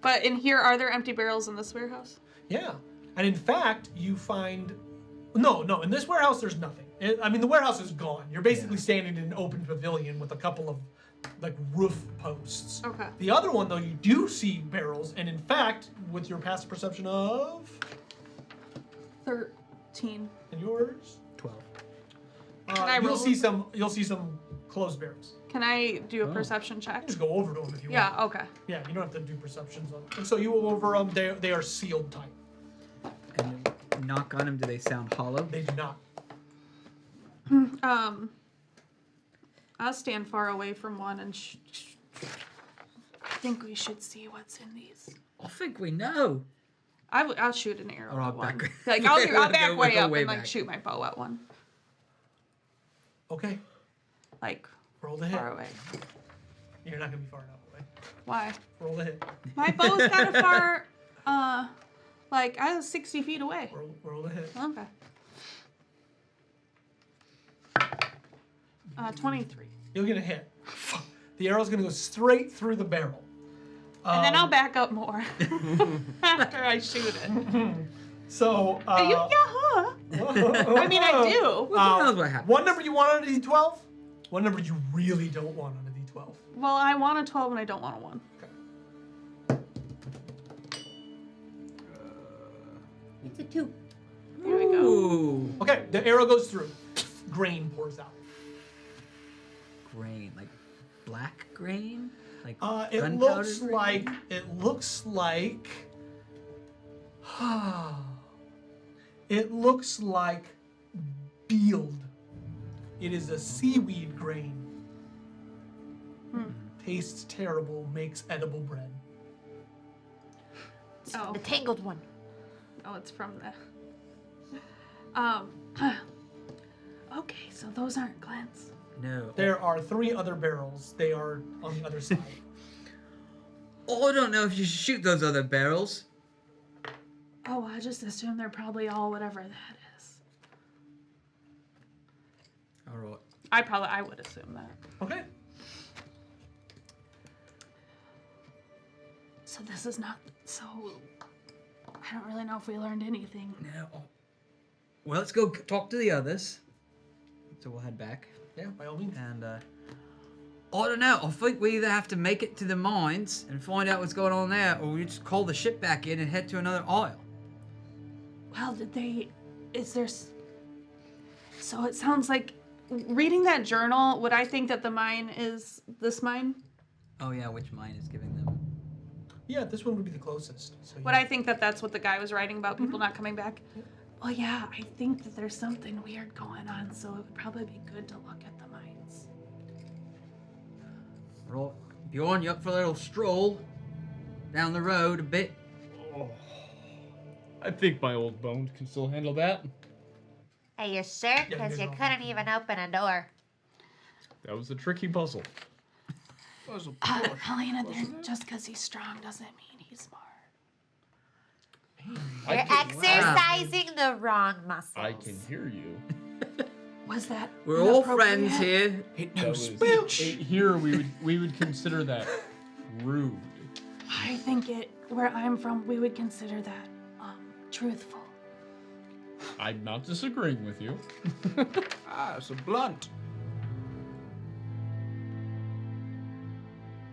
But in here, are there empty barrels in this warehouse? Yeah, and in fact, you find no. In this warehouse, there's nothing. I mean, the warehouse is gone. You're basically standing in an open pavilion with a couple of like roof posts. Okay. The other one, though, you do see barrels, and in fact, with your passive perception of 13. and yours, 12. I you'll roll? see some closed barrels. Can I do a perception You check? can just go over to them if you Yeah. want. Okay. Yeah, you don't have to do perceptions on. And so you go over them. They are sealed tight. And then knock on them. Do they sound hollow? They do not. I'll stand far away from one and. I think we should see what's in these. I think we know. I'll shoot an arrow Or I'll at one. back- Like I'll back Go way up way and like back. shoot my bow at one. Okay, Like roll the hit. far away. You're not gonna be far enough away. Why? Roll the hit. My bow's kind of far. Like I was 60 feet away. Roll the hit. Okay. 23. You'll get a hit. The arrow's gonna go straight through the barrel. And then I'll back up more after I shoot it. So. I mean, I do. Who knows what happened? One number you want on a d12. One number you really don't want on a d12. Well, I want a 12 and I don't want a 1. It's a 2. Here we go. Ooh. Okay, the arrow goes through. Grain pours out. Grain, like black grain, like It gunpowder looks grain? like. It looks like. It looks like beeld. It is a seaweed grain. Tastes terrible. Makes edible bread. Oh, The tangled one. oh, it's from the. Okay, so those aren't glints. No. There are 3 other barrels. They are on the other side. Oh, I don't know if you should shoot those other barrels. Oh, I just assume they're probably all whatever that is. All right. I would assume that. Okay. So this is not. So I don't really know if we learned anything. No. Oh. Well, let's go talk to the others. So we'll head back. Yeah, by all means. And I don't know. I think we either have to make it to the mines and find out what's going on there, or we just call the ship back in and head to another isle. Well, did they? Is there? So it sounds like reading that journal. Would I think that the mine is this mine? Oh yeah, which mine is giving them? Yeah, this one would be the closest. So But I think that that's what the guy was writing about, people not coming back. Well, yeah, I think that there's something weird going on, so it would probably be good to look at the mines. Right. Bjorn, you up for a little stroll down the road a bit? Oh, I think my old bones can still handle that. Are you sure? Yeah, Because you no. couldn't even open a door. That was a tricky puzzle. Helena, just because he's strong doesn't mean he's smart. I You're can- exercising the wrong muscles. I can hear you. Was that We're all inappropriate? friends here. Ain't That no was, speech. here we would consider that rude. I think where I'm from, we would consider that truthful. I'm not disagreeing with you. Ah, it's a blunt.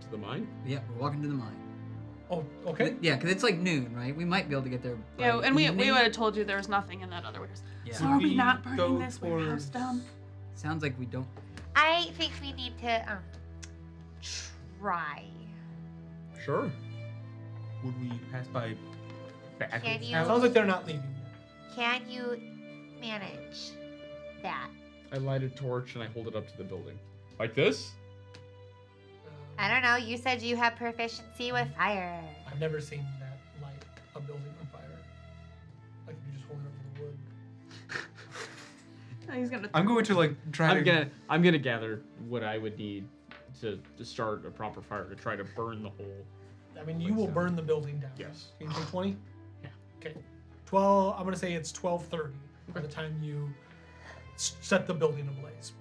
To the mine? Yeah, we're walking to the mine. Oh, okay. Yeah, because it's like noon, right? We might be able to get there. Yeah, by and we evening. would have told you there was nothing in that other warehouse. Yeah. So are we We not go burning this warehouse towards- down? Sounds like we don't. I think we need to try. Sure. Would we pass by Can Bagwell's you- house? Sounds like they're not leaving yet. Can you manage that? I light a torch and I hold it up to the building. Like this? I don't know. You said you have proficiency with fire. I've never seen that light a building on fire. Like if you just hold it up to the wood. He's gonna. I'm going to like try to. I'm gonna gather what I would need to start a proper fire to try to burn the whole. I mean, you will burn the building down. Yes. Can you say 20? Yeah. Okay. 12. I'm gonna say it's 12:30 by the time you set the building ablaze.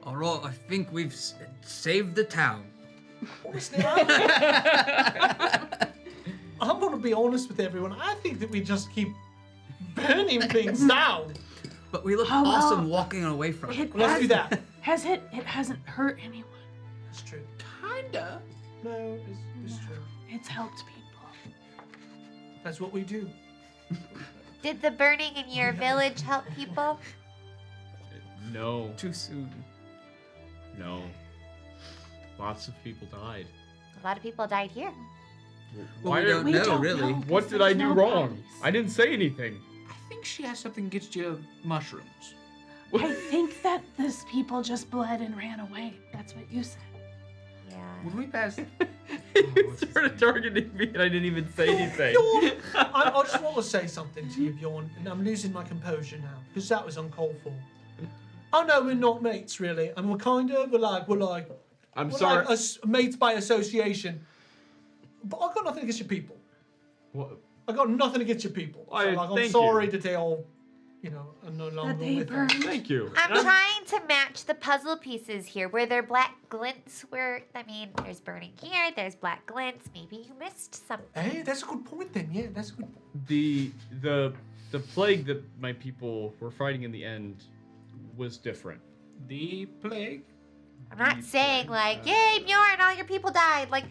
All right, I think we've saved the town. Honestly, I'm gonna be honest with everyone. I think that we just keep burning things down. But we look Oh, well. awesome walking away from it. Let's do that. It hasn't hurt anyone. That's true. Kinda. No, it's true. It's helped people. That's what we do. Did the burning in your village help people? No, Too soon. no. Lots of people died. A lot of people died here. Well, Why we don't We know, don't really. know. What did I do No wrong? bodies. I didn't say anything. I think she has something against your mushrooms. I think that these people just bled and ran away. That's what you said. Yeah. Would we pass? You started targeting me and I didn't even say anything. Bjorn, I just want to say something to you, Bjorn, and I'm losing my composure now because that was uncalled for. I know we're not mates really, and we're kind of we're like I'm we're sorry. like mates by association. But I've got nothing against your people. What? I got nothing against your people. So, I'm I'm sorry that they all, are no longer That they with us. burned. Thank you. I'm trying to match the puzzle pieces here. Where there black glints where there's burning here, there's black glints. Maybe you missed something. Hey, that's a good point then. Yeah, that's a good. The plague that my people were fighting in the end was different. The plague? I'm not saying like, yay, Bjorn, all your people died. Like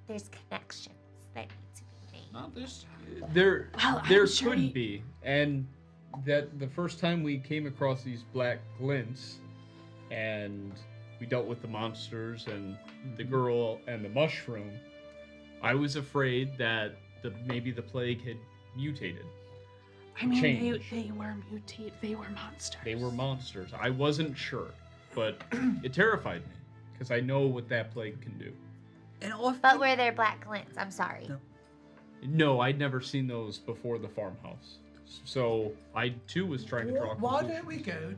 there's connections that need to be made. Not this. There Well, there I'm sure could be, and that the first time we came across these black glints, and we dealt with the monsters and the girl and the mushroom, I was afraid that maybe the plague had mutated. I mean, Change. they were mutate. They were monsters. They were monsters. I wasn't sure, but it terrified me because I know what that plague can do. And all But were there black glints? I'm sorry. No. No, I'd never seen those before the farmhouse, so I too was trying to draw. Why conclusions. don't we go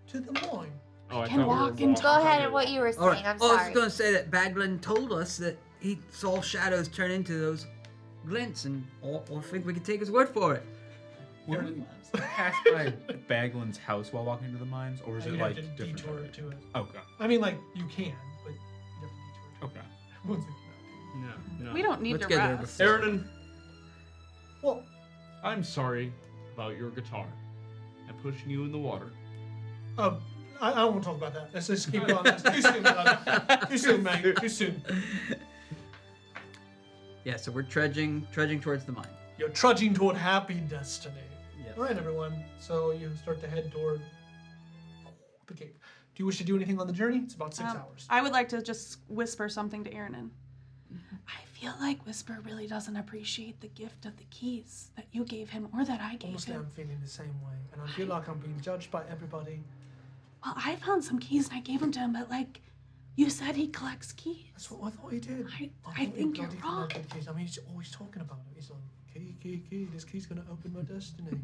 to the mine? Oh, I can thought we were walk into- Go ahead and what you were saying. All right. I'm I was sorry. going to say that Baglin told us that he saw shadows turn into those glints, and I think we can take his word for it. Would we pass by Baglin's house while walking to the mines, or is You'd it have like to different? detour area? to it. Okay. I mean, like you can, but you have to detour. Okay. Once again. No. We don't need Let's to get there rest. before- Aaron, Well, I'm sorry about your guitar and pushing you in the water. I don't want to talk about that. Let's just keep going. It's too soon, brother. Too soon, man. Too soon. Yeah, so we're trudging towards the mine. You're trudging toward happy destiny. Yes. All right, everyone. So you start to head toward the cave. you wish to do anything on the journey, it's about 6 hours. I would like to just whisper something to Aaron. I feel like Whisper really doesn't appreciate the gift of the keys that you gave him or that I gave Honestly, him. I'm feeling the same way, and I feel like I'm being judged by everybody. Well, I found some keys and I gave them to him, but like, you said he collects keys. That's what I thought he did. I thought think he you're bloody wrong. collected keys. I mean, he's always talking about it. He's like, key, this key's gonna open my destiny.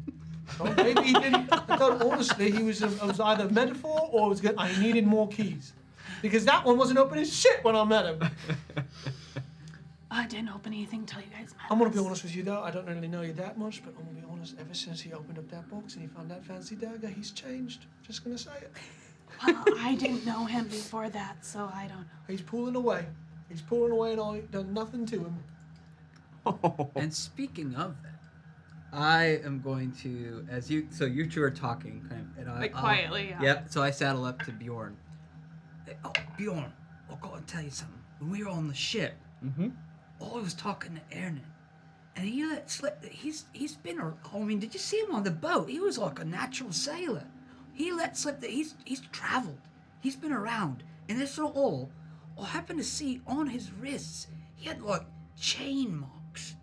Well, maybe he didn't. I thought honestly he was either a metaphor or it was I needed more keys. Because that one wasn't opening shit when I met him. I didn't open anything till you guys met. I'm gonna be us. honest with you though, I don't really know you that much, but I'm gonna be honest, ever since he opened up that box and he found that fancy dagger, he's changed. Just gonna say it. Well, I didn't know him before that, so I don't know. He's pulling away. He's pulling away and I done nothing to him. And speaking of that, I am going to, so you two are talking, kind of, and Like quietly, yeah. Yep. So I saddle up to Bjorn. Hey, oh, Bjorn, I've got to tell you something. When we were on the ship, I was talking to Aaron, and he let slip that he's been. I mean, did you see him on the boat? He was like a natural sailor. He let slip that he's traveled. He's been around, and this all I happened to see on his wrists. He had like chain marks,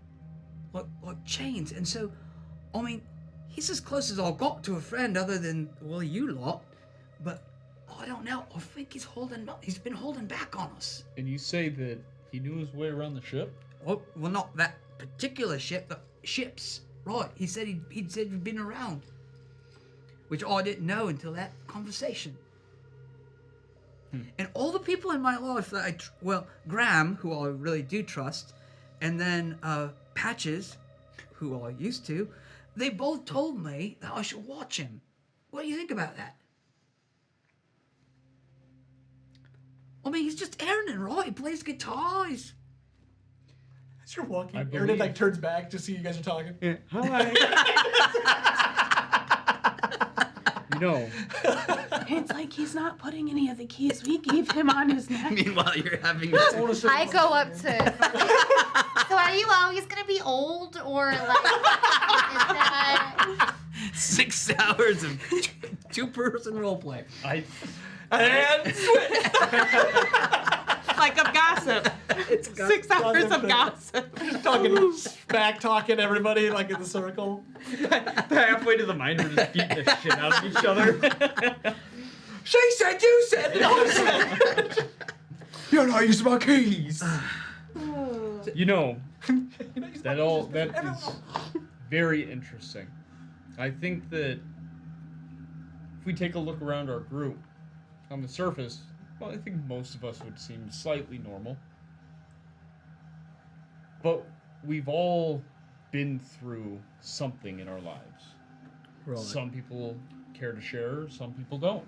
like chains, and so, I mean, he's as close as I got to a friend, other than you lot. But I don't know. I think he's been holding back on us. And you say that he knew his way around the ship? Well, not that particular ship, but ships. Right. He said he'd been around. Which I didn't know until that conversation. And all the people in my life that Graham, who I really do trust, and then Patches, who I used to, they both told me that I should watch him. What do you think about that? I mean, he's just Aaron, right? He plays guitar. As you're walking, I Aaron believe- like turns back to see you guys are talking. Yeah. Hi. You know, It's like he's not putting any of the keys we gave him on his neck. Meanwhile, you're having this. Honestly, I go up to. So are you always gonna be old or like? Is that? 6 hours of two-person roleplay. and switch. Like of gossip. It's 6 hours of Gossip. gossip. Just talking, back talking everybody like in the circle. halfway to the mine, we're just beating the shit out of each other. She said, you said, I said. You're not using my keys. You know, He's that not is very interesting. I think that if we take a look around our group, on the surface, well, I think most of us would seem slightly normal. But we've all been through something in our lives. Right. Some people care to share, some people don't.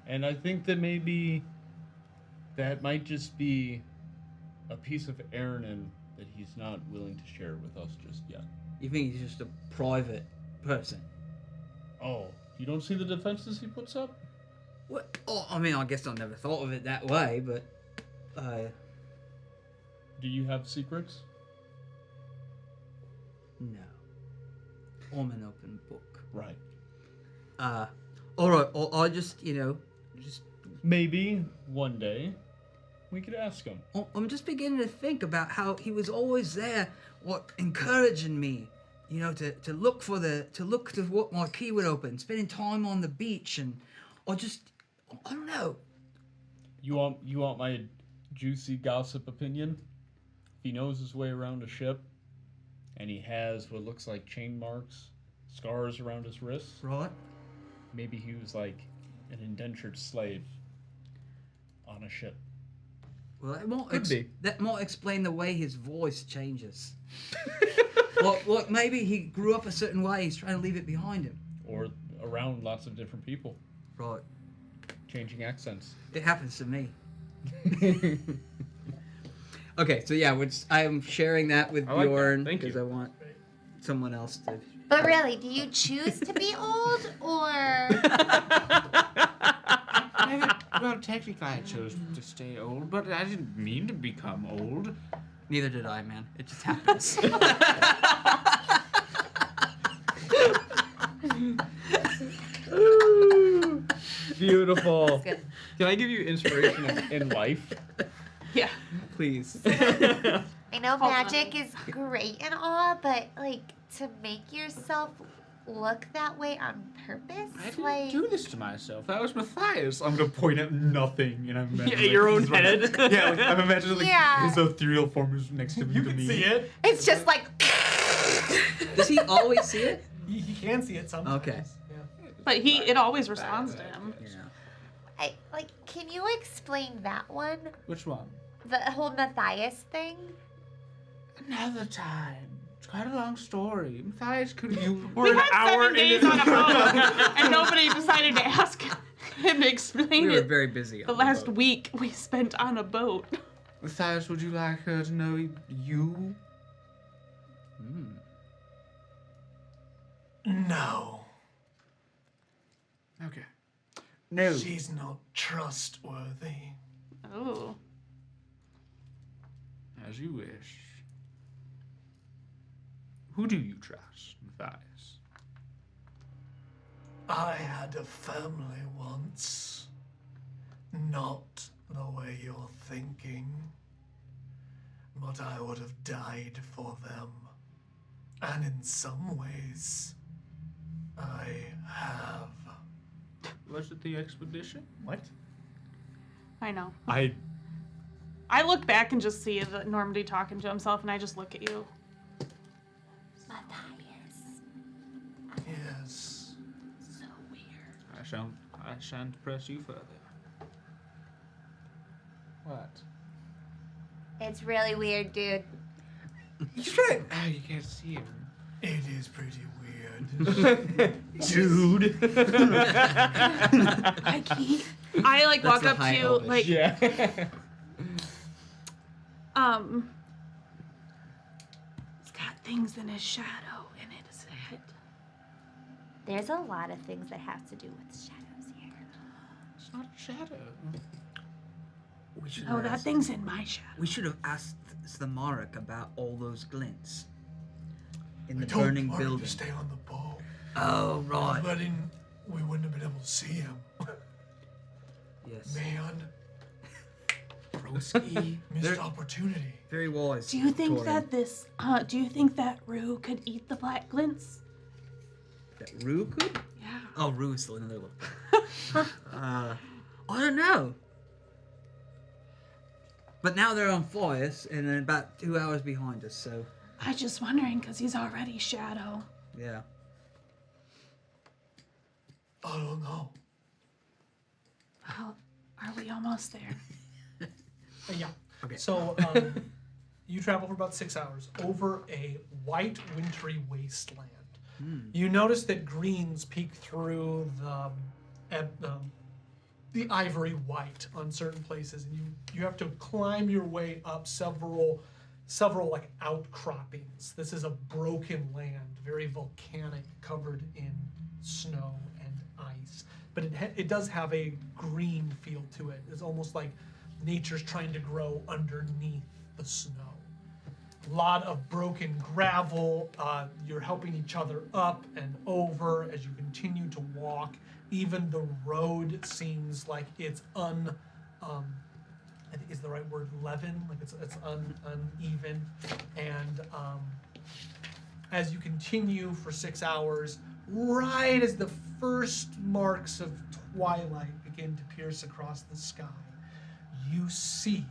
And I think that maybe that might just be a piece of Aaron that he's not willing to share with us just yet. You think he's just a private person? Oh, you don't see the defenses he puts up? What? Oh, I mean, I guess I never thought of it that way, but Do you have secrets? no. I'm an open book. Right. All right. I just, just Maybe one day we could ask him. I'm just beginning to think about how he was always there, encouraging me, to look to what my key would open, spending time on the beach, and I don't know. You want my juicy gossip opinion? If he knows his way around a ship, and he has what looks like chain marks, scars around his wrists, Right? maybe he was like an indentured slave on a ship. Well, Could be. that might explain the way his voice changes. Look, maybe he grew up a certain way. He's trying to leave it behind him. Or around lots of different people, Right. changing accents. It happens to me. Okay, so yeah, I'm sharing that with I like that. Bjorn Thank because you. I want someone else to. But really, do you choose to be old or? Well, technically I chose to stay old, but I didn't mean to become old. Neither did I, man. It just happens. beautiful. good. Can I give you inspiration in life? Yeah. Please. I know Hold magic on. is great and all, but like to make yourself look that way on purpose, I didn't like do this to myself. That was Matthias. I'm gonna point at nothing, and I'm imagining, Yeah, your own he's right- head. Yeah, like, I'm imagining like Yeah. his ethereal form is next to me. You can see it. it's just like Does he always see it? He can see it sometimes. Okay. Yeah. But it always responds to him. Yeah. I like. Can you explain that one? Which one? The whole Matthias thing. Another time. It's quite a long story. Matthias could have. We had 7 days on a boat, and nobody decided to ask him to explain We were it. very busy. The on last boat. week we spent on a boat. Matthias, would you like her to know you? No, Okay. No. she's not trustworthy. Oh. As you wish. Who do you trust, Matthias? I had a family once. Not the way you're thinking. But I would have died for them. And in some ways, I have. Was it the expedition? What? I know. I I look back and just see the Normandy talking to himself, and I just look at you. Matthias. Yes. So weird. I shan't press you further. What? It's really weird, dude. He's right. Oh, you can't see him. It is pretty weird. Dude. I can't. I like That's walk the up to high you elvish. like Yeah. he's got things in his shadow in his head. There's a lot of things that have to do with shadows here. It's not a shadow. We should Oh, have that asked- thing's in my shadow. We should have asked Samarik about all those glints in I the told burning Marty building. to stay on the boat. Oh, right. But we wouldn't have been able to see him. Yes. Man, Broski. missed There- Opportunity. Very wise. Do you think Torin. that this? Do you think that Rue could eat the black glints? That Rue could? Yeah. Oh, Rue is still another one. I don't know. But now they're on Forest and they're about 2 hours behind us, so I just wondering because he's already shadow. yeah. I don't know. Well, are we almost there? Yeah. Okay. So you travel for about 6 hours over a white, wintry wasteland. You notice that greens peek through the ivory white on certain places, and you have to climb your way up several like outcroppings. This is a broken land, very volcanic, covered in snow and ice. But it does have a green feel to it. It's almost like nature's trying to grow underneath the snow. A lot of broken gravel. You're helping each other up and over as you continue to walk. Even the road seems like it's I think is the right word, leaven, like it's uneven. And as you continue for 6 hours, right as the first marks of twilight begin to pierce across the sky, you see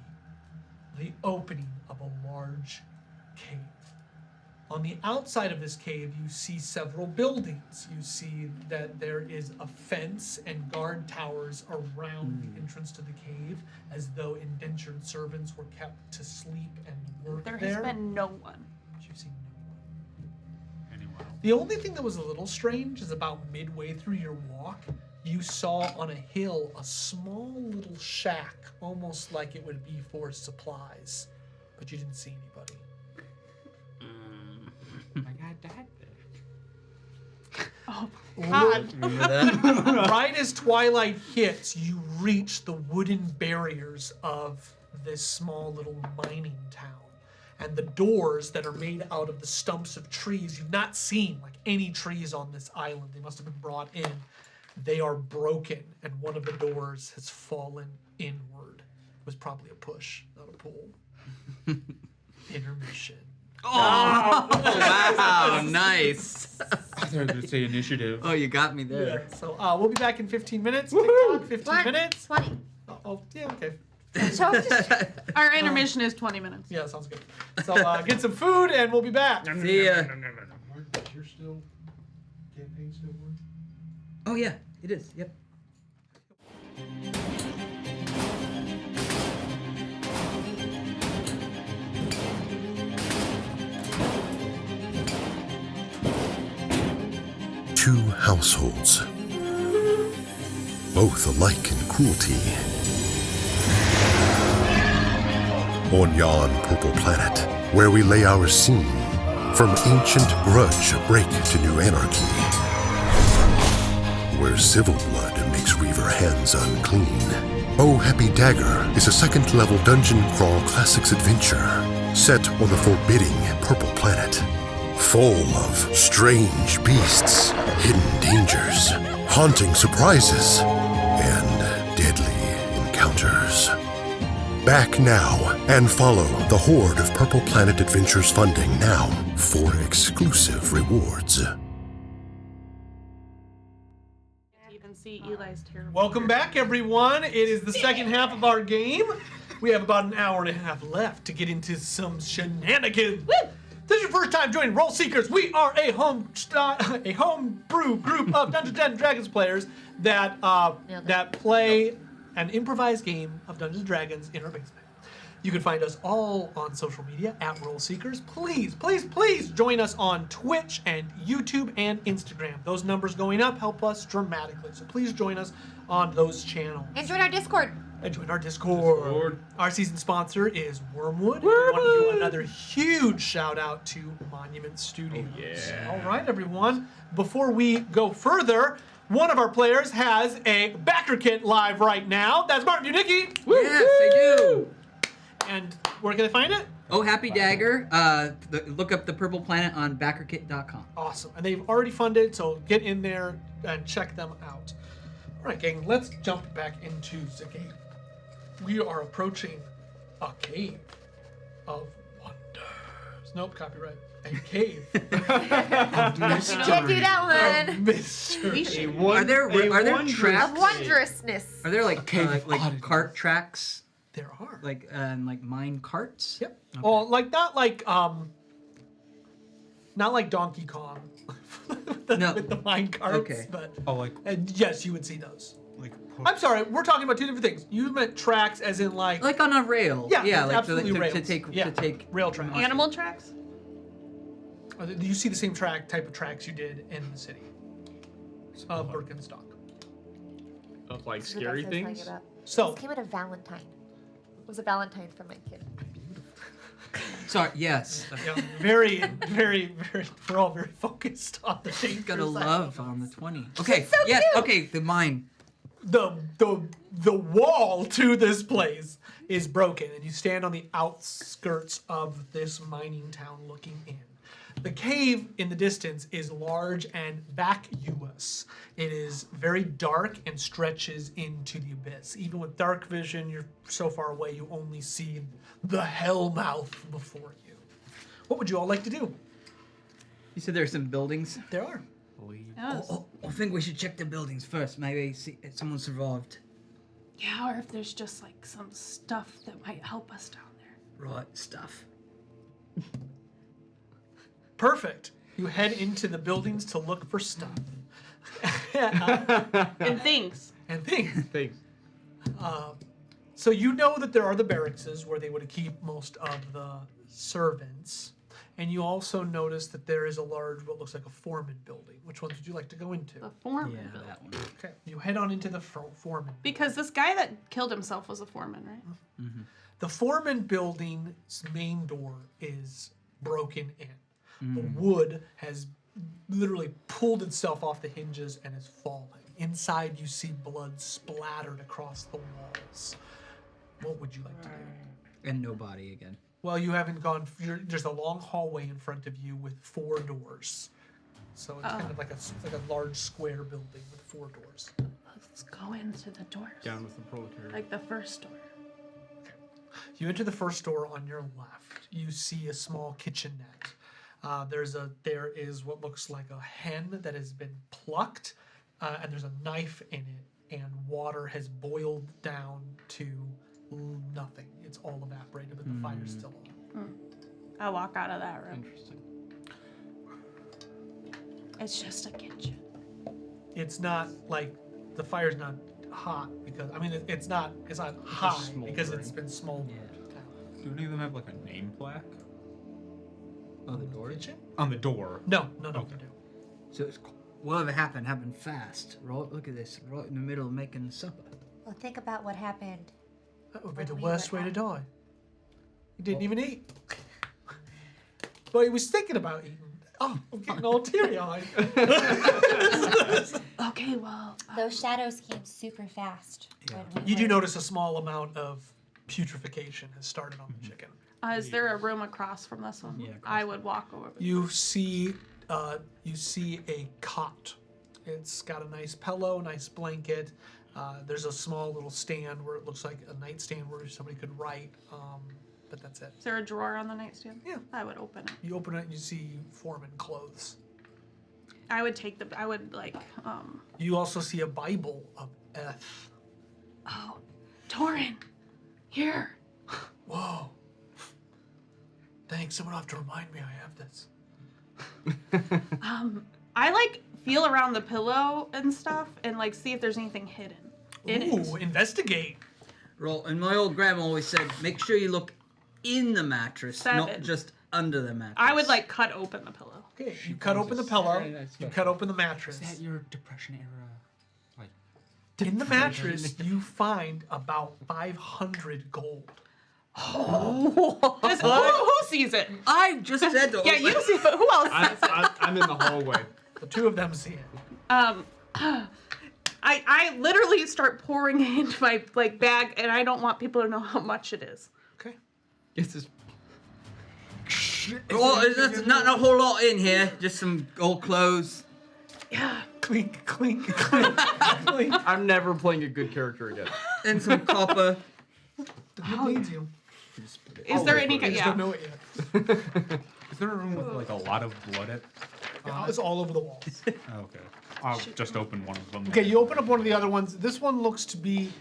the opening of a large cave. On the outside of this cave, you see several buildings. You see that there is a fence and guard towers around the entrance to the cave, as though indentured servants were kept to sleep and work There there. has been no one. But you've seen no one. Anyone? The only thing that was a little strange is about midway through your walk, you saw on a hill a small little shack, almost like it would be for supplies, but you didn't see anybody. My guy died there. Oh God. Remember that? Right as twilight hits, you reach the wooden barriers of this small little mining town. And the doors that are made out of the stumps of trees, you've not seen like any trees on this island. They must have been brought in. They are broken, and one of the doors has fallen inward. It was probably a push, not a pull. Intermission. Oh, wow, nice. I thought you were going to say initiative. Oh, you got me there. So we'll be back in 15 minutes. TikTok, 15 What? minutes. 20. Oh, yeah, okay. So just Our intermission is 20 minutes. Yeah, sounds good. So get some food, and we'll be back. See ya. You're still campaign still going? Oh, yeah, it is. Yep. Two households, both alike in cruelty. On yon purple planet, where we lay our scene, from ancient grudge break to new anarchy. Where civil blood makes Reaver hands unclean. Oh Happy Dagger is a second-level dungeon crawl classics adventure set on the forbidding purple planet. Full of strange beasts, hidden dangers, haunting surprises, and deadly encounters. Back now and follow the Horde of Purple Planet Adventures funding now for exclusive rewards. Even see Eli's terrible. Welcome back, everyone. It is the second half of our game. We have about an hour and a half left to get into some shenanigans. If this is your first time joining Roll Seekers, we are a homebrew group of Dungeons and Dragons players that play an improvised game of Dungeons and Dragons in our basement. You can find us all on social media at Roll Seekers. Please, please, please join us on Twitch and YouTube and Instagram. Those numbers going up help us dramatically. So please join us on those channels. and join our Discord. And join our Discord. Our season sponsor is Wormwood. We want to do another huge shout out to Monument Studios. Oh, yeah. All right, everyone. Before we go further, one of our players has a backer kit live right now. That's Martin Bunicki. Yes, I do. And where can I find it? Oh, Happy Dagger. Look up the Purple Planet on backerkit.com. Awesome. And they've already funded, so get in there and check them out. All right, gang, let's jump back into the game. We are approaching a cave of wonders. Nope, copyright. A cave. Can't do that one. Mystery. Are there tracks? Wondrousness. Are there like oddity. cart tracks? There are. Like mine carts? Yep. Well, not like Donkey Kong with the mine carts, Okay. but Oh, like yes, you would see those. push. I'm sorry, we're talking about two different things. You meant tracks as in like Like on a rail. Yeah, Yeah, it's like absolutely to rails. take Yeah. to take rail tracks. Animal tracks? Do you see the same type of tracks you did in the city of Burkenstock? Of like scary things. So This came at a Valentine. It was a Valentine for my kid. Sorry, yes. yeah, very, very, very. We're all very focused on the danger Got a side. love on the 20. Okay. so yes. cute. Okay. The mine. The wall to this place is broken, and you stand on the outskirts of this mining town looking in. The cave in the distance is large and vacuous. It is very dark and stretches into the abyss. Even with dark vision, you're so far away you only see the hell mouth before you. What would you all like to do? You said there's some buildings. There are. Yes. I think we should check the buildings first. Maybe see if someone survived. Yeah, or if there's just like some stuff that might help us down there. Right stuff. Perfect. You head into the buildings to look for stuff. And things. And things. Thanks. So you know that there are the barracks where they would keep most of the servants. And you also notice that there is a large, what looks like a foreman building. Which ones would you like to go into? The foreman Yeah, building. that one. Okay, you head on into the foreman. Because this guy that killed himself was a foreman, right? The foreman building's main door is broken in. The wood has literally pulled itself off the hinges and is falling. Inside, you see blood splattered across the walls. What would you like to do? And no body again. Well, you haven't gone. There's a long hallway in front of you with 4 doors. So it's kind of like a large square building with 4 doors. Let's go into the doors. Down with the proletariat. Like the first door. You enter the first door on your left. You see a small kitchenette. There is what looks like a hen that has been plucked, and there's a knife in it, and water has boiled down to nothing. It's all evaporated, but the fire's still on. I walk out of that room. Interesting. It's just a kitchen. It's not like the fire's not hot because it's not high because smoldering. it's been smoldered. Do any of them have like a name plaque On the door? Kitchen? on the door? No, they do. So it's, whatever happened fast. Right, look at this. Right in the middle of making supper. Well, think about what happened. That would be When the we worst were way to out. die. He didn't even eat. But he was thinking about eating. Oh, I'm getting all teary-eyed. Okay, well. Those shadows came super fast. when we You do were- notice a small amount of putrefaction has started on the chicken. Is there a room across from this one? Yeah, across I would walk over. You see a cot. It's got a nice pillow, nice blanket. There's a small little stand where it looks like a nightstand where somebody could write, but that's it. Is there a drawer on the nightstand? Yeah. I would open it. You open it and you see Foreman clothes. I would take I would like, You also see a Bible of Eth. oh, Torin, here. Whoa. Thanks, someone will have to remind me I have this. I like feel around the pillow and stuff and like see if there's anything hidden in Ooh, it. investigate. Roll. And my old grandma always said, make sure you look in the mattress, not 7. just under the mattress. I would like cut open the pillow. Okay, you cut open the pillow, Very nice you stuff. cut open the mattress. Is that your Depression era? Like, In the mattress, you find about 500 gold. Who sees it? I just said that. Yeah, you see, but who else sees it? I'm in the hallway. The two of them see it. I literally start pouring it into my like bag, and I don't want people to know how much it is. Okay. It's just Oh, there's not a whole lot in here. Just some old clothes. Yeah. Clink, clink, clink, clink. I'm never playing a good character again. And some copper. The good leads you. Is there any? You just Yeah. don't know it yet. is there a room with like a lot of blood at? It's all over the walls. Okay, I'll just open one of them. Okay, you open up one of the other ones. This one looks to be,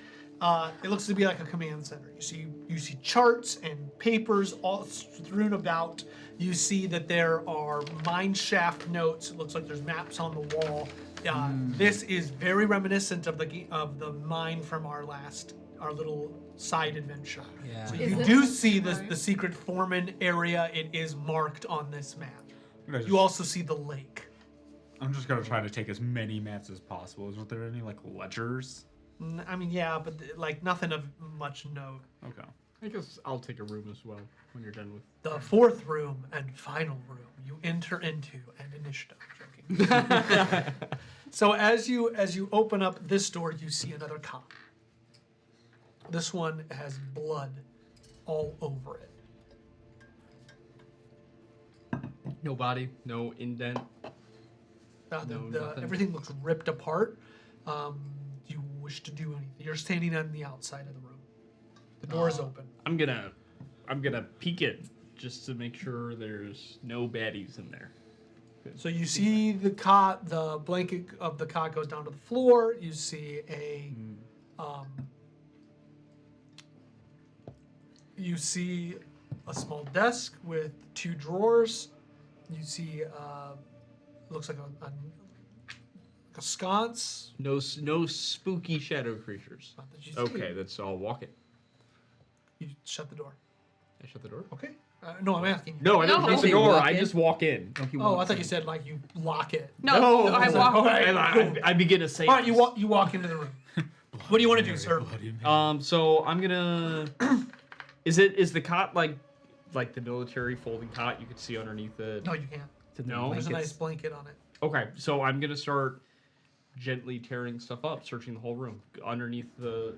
like a command center. You see charts and papers all strewn about. You see that there are mine shaft notes. It looks like there's maps on the wall. This is very reminiscent of the mine from our little side adventure. Yeah. So Is you this do the see the mine? secret foreman area. It is marked on this map. I'm You also see the lake. just gonna try to take as many maps as possible. Is there any like ledgers? Yeah, but like nothing of much note. Okay. I guess I'll take a room as well when you're done with. The fourth room and final room you enter into and initiative. Joking. So as you open up this door, you see another cot. This one has blood all over it. No body, no indent. No, nothing. Everything looks ripped apart. Do you wish to do anything? You're standing on the outside of the room. The door is open. I'm gonna peek it just to make sure there's no baddies in there. So you see the cot, the blanket of the cot goes down to the floor. You see a small desk with 2 drawers. You see looks like a sconce. No spooky shadow creatures. Not that you see. Okay, that's all. Walk it. You shut the door. I shut the door. Okay. No, I'm asking you. No, I don't No. shut the You door. walk I in? just walk in. Oh, I thought you said like you lock it. No, I walk. I begin to say. All right, you walk into the room. What do you want to do, sir? So I'm gonna. Is the cot like the military folding cot you could see underneath it? No, you can't. No. There's a nice blanket on it. Okay, so I'm gonna start gently tearing stuff up, searching the whole room underneath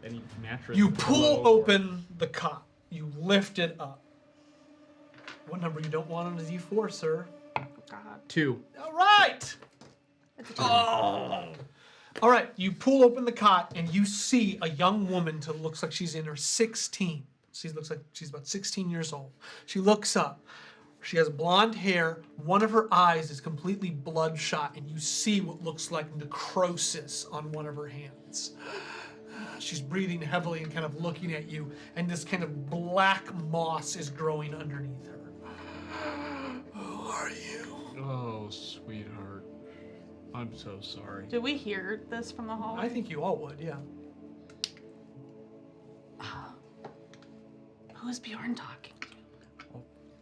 any mattress. You or pull pillow or- open the cot. You lift it up. What number you don't want on a D4, sir? God. 2. All right. All right, you pull open the cot and you see a young woman to looks like she's in her 16. She looks like she's about 16 years old. She looks up. She has blonde hair. One of her eyes is completely bloodshot, and you see what looks like necrosis on one of her hands. She's breathing heavily and kind of looking at you, and this kind of black moss is growing underneath her. Who are you? Oh, sweetheart. I'm so sorry. Do we hear this from the hallway? I think you all would, yeah. Who is Bjorn talking to?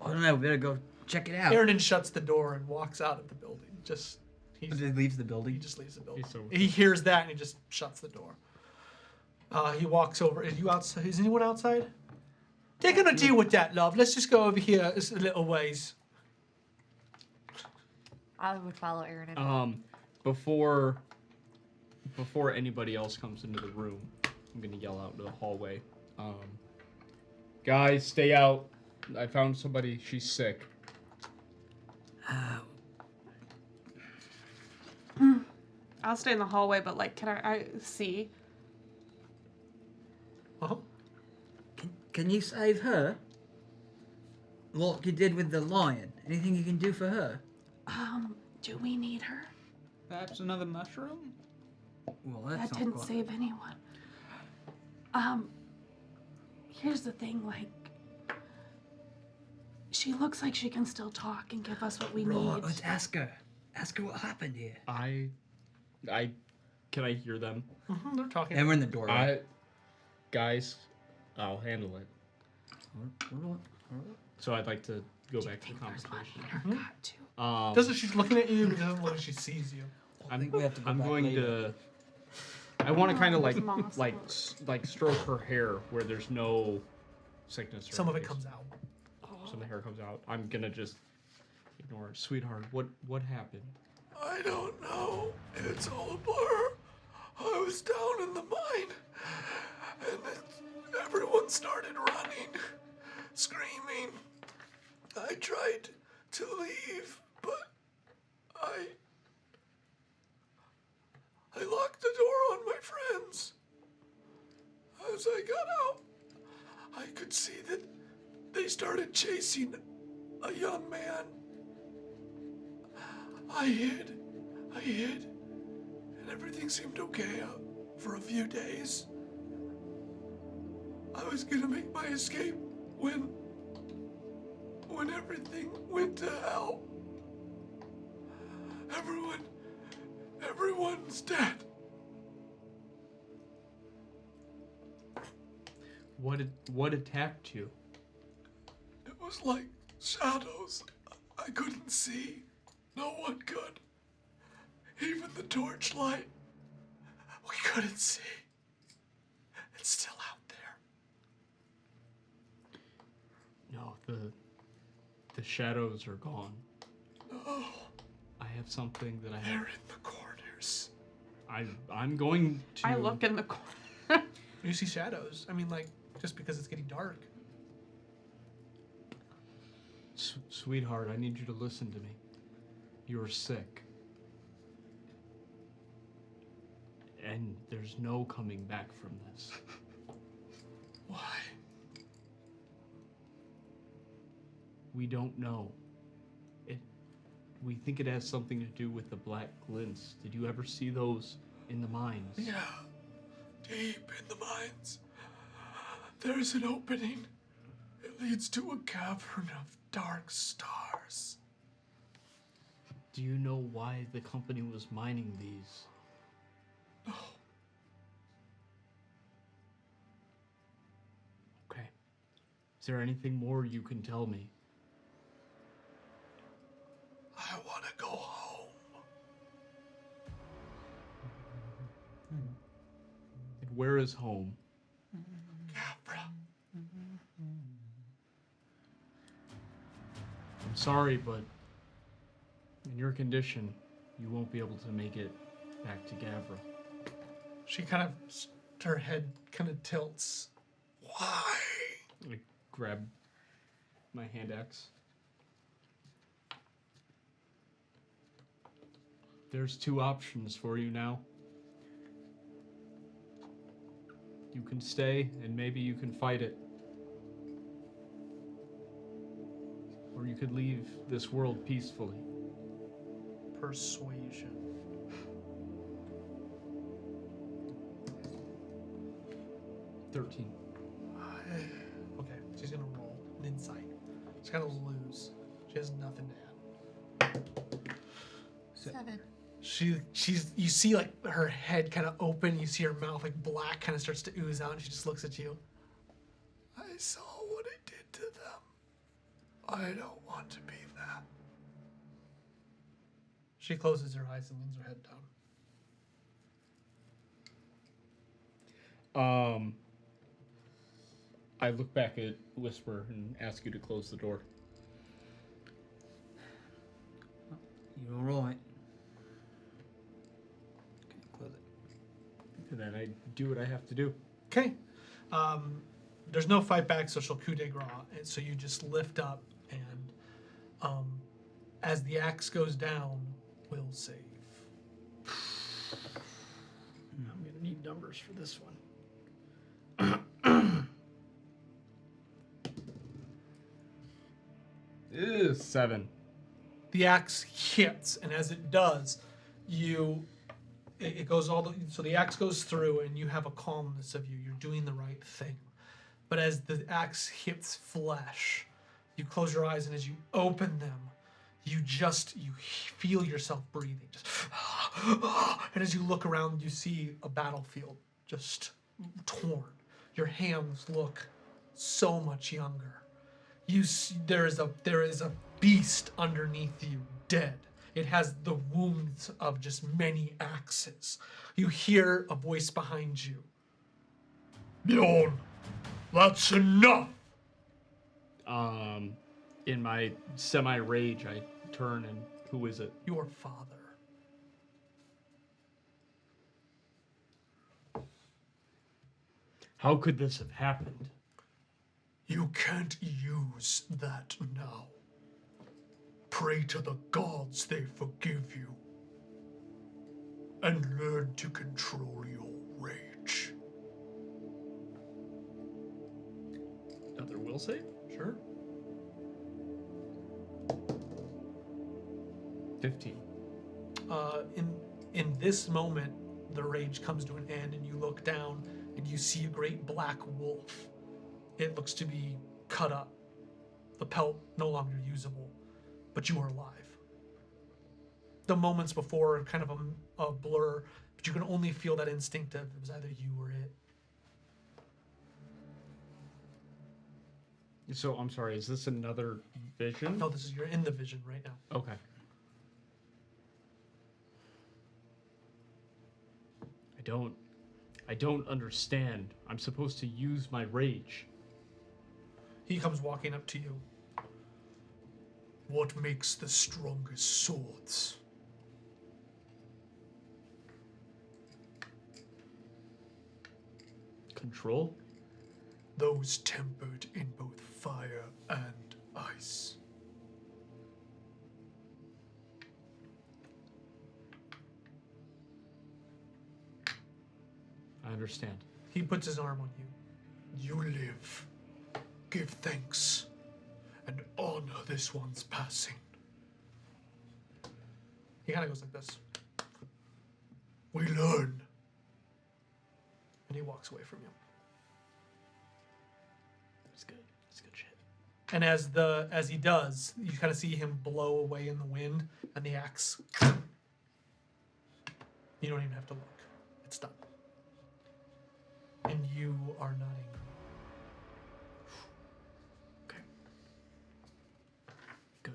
I don't know. We better go check it out. Aaron shuts the door and walks out of the building. He leaves the building. just leaves the building. He's so- He hears that and he just shuts the door. He walks over. Is you outside? Is anyone outside? They're gonna deal with that, love. Let's just go over here a little ways. I would follow Aaron in. Before anybody else comes into the room, I'm gonna yell out into the hallway. Guys, stay out. I found somebody. She's sick. I'll stay in the hallway, but like, can I see? Uh-huh. Can you save her? Like you did with the lion. Anything you can do for her? Do we need her? Perhaps another mushroom? Well, That that's not didn't quite- save anyone. Here's the thing, like, she looks like she can still talk and give us what we Right, need. let's ask her. Ask her what happened here. Can I hear them? They're talking. And we're in the doorway. Guys, I'll handle it. So I'd like to go back to the conversation. Her got to. Doesn't she's looking at you? But it doesn't look like she sees you. I think we have to go I'm back going later. to. I want to kind of There's moss like all like stroke her hair where there's no sickness. Or Some of it anything. comes out. Some of the hair comes out. I'm gonna just ignore it. Sweetheart, what happened? I don't know. It's all a blur. I was down in the mine, and everyone started running, screaming. I tried to leave, but I locked the door on my friends. As I got out, I could see that they started chasing a young man. I hid, and everything seemed okay for a few days. I was gonna make my escape when everything went to hell. Everyone's dead. What attacked you? It was like shadows. I couldn't see. No one could. Even the torchlight. We couldn't see. It's still out there. No, the shadows are gone. No, I have something that I they're have. in the corners. I'm going to. I look in the corner. You see shadows. I mean, like, just because it's getting dark. Sweetheart, I need you to listen to me. You're sick. And there's no coming back from this. Why? We don't know. We think it has something to do with the black glints. Did you ever see those in the mines? Yeah, deep in the mines. There's an opening. It leads to a cavern of dark stars. Do you know why the company was mining these? No. Okay. Is there anything more you can tell me? I want to go home. And where is home? Gavra. I'm sorry, but in your condition, you won't be able to make it back to Gavra. She kind of, her head kind of tilts. Why? I grab my hand axe. There's two options for you now. You can stay, and maybe you can fight it. Or you could leave this world peacefully. Persuasion. $13. Okay, she's gonna roll an insight. She's gonna lose. She has nothing to add. 7. You see like her head kind of open. You see her mouth like black kind of starts to ooze out, and she just looks at you. I saw what it did to them. I don't want to be that. She closes her eyes and leans her head down. I look back at Whisper and ask you to close the door. You're alright. Okay, close it. And then I do what I have to do. Okay. There's no fight back, so she'll coup de grace. And so you just lift up, and as the axe goes down, will save. I'm going to need numbers for this one. Ew, 7. The axe hits, and as it does, it goes so the axe goes through, and you have a calmness of you. You're doing the right thing. But as the axe hits flesh, you close your eyes, and as you open them, you feel yourself breathing. Just, and as you look around, you see a battlefield just torn. Your hands look so much younger. You see, there is a beast underneath you, dead. It has the wounds of just many axes. You hear a voice behind you. Bjorn, that's enough. In my semi-rage, I turn and who is it? Your father. How could this have happened? You can't use that now. Pray to the gods they forgive you. And learn to control your rage. Another will save? Sure. 15. In this moment, the rage comes to an end, and you look down, and you see a great black wolf. It looks to be cut up. The pelt no longer usable, but you are alive. The moments before are kind of a blur, but you can only feel that instinctive. It was either you or it. So, I'm sorry, is this another vision? No, you're in the vision right now. Okay. I don't understand. I'm supposed to use my rage. He comes walking up to you. What makes the strongest swords? Control? Those tempered in both fire and ice. I understand. He puts his arm on you. You live. Give thanks. And honor this one's passing. He kind of goes like this. We learn. And he walks away from you. That's good. That's good shit. And as he does, you kind of see him blow away in the wind, and the axe. You don't even have to look. It's done. And you are not angry. Okay. Good.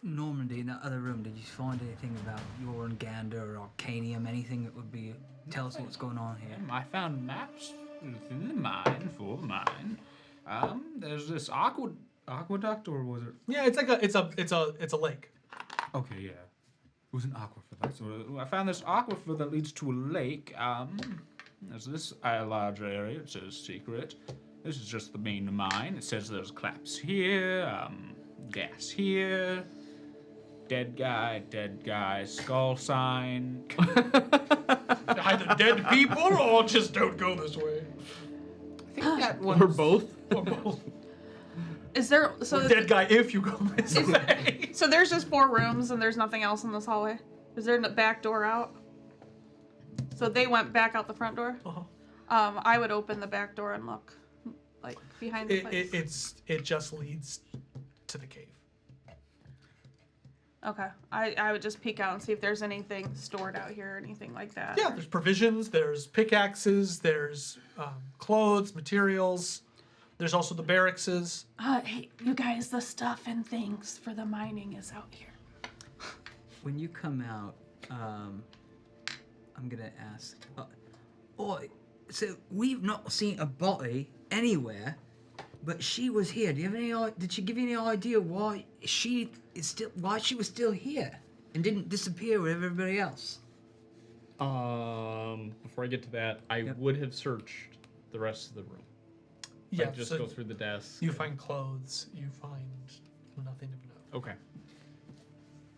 Normandy, in that other room, did you find anything about Jormungandr or Arcanium? Anything that would be tell us what's going on here? I found maps within the mine, for the mine. There's this aqueduct, or was it? Yeah, it's like it's a lake. Okay, yeah. It was an aquifer. That's what I found this aquifer that leads to a lake. There's this large area. It says secret. This is just the main mine. It says there's claps here, gas here. dead guy, skull sign. Either dead people or just don't go this way. I think that Or one's both. Or both. Is there so? Dead guy if you go this way. So there's just 4 rooms and there's nothing else in this hallway. Is there a back door out? So they went back out the front door. Uh-huh. I would open the back door and look, like behind the place. It just leads to the cave. Okay. I would just peek out and see if there's anything stored out here or anything like that. Yeah, there's provisions, there's pickaxes, there's clothes, materials. There's also the barrackses. Hey, you guys, the stuff and things for the mining is out here. When you come out, I'm gonna ask. So we've not seen a body anywhere, but she was here. Do you have any? Did she give you any idea why she was still here and didn't disappear with everybody else? Before I get to that, I would have searched the rest of the room. Yeah, Like just so go through the desk. you find clothes, you find nothing of note. Okay.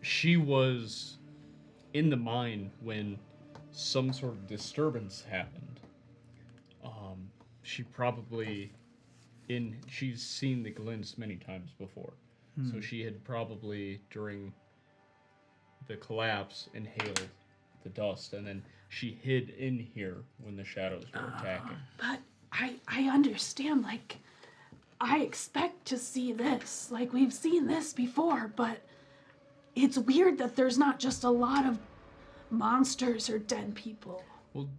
She was in the mine when some sort of disturbance happened. She probably she's seen the glints many times before. So she had probably during the collapse inhaled the dust and then she hid in here when the shadows were attacking. But I understand, like, I expect to see this. Like, we've seen this before, but it's weird that there's not just a lot of monsters or dead people. Well,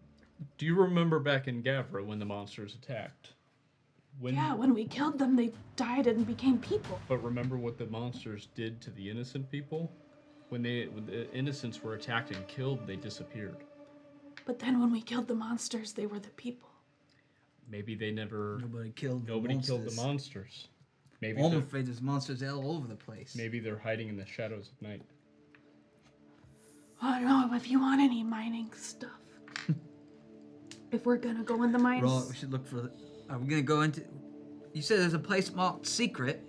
do you remember back in Gavra when the monsters attacked? When we killed them, they died and became people. But remember what the monsters did to the innocent people? When the innocents were attacked and killed, they disappeared. But then when we killed the monsters, they were the people. Maybe they never... Nobody killed the monsters. Maybe I'm they're, afraid there's monsters all over the place. maybe they're hiding in the shadows of night. I don't know if you want any mining stuff. If we're gonna go in the mines. Right, we should look for. Are we gonna go into? You said there's a place marked secret.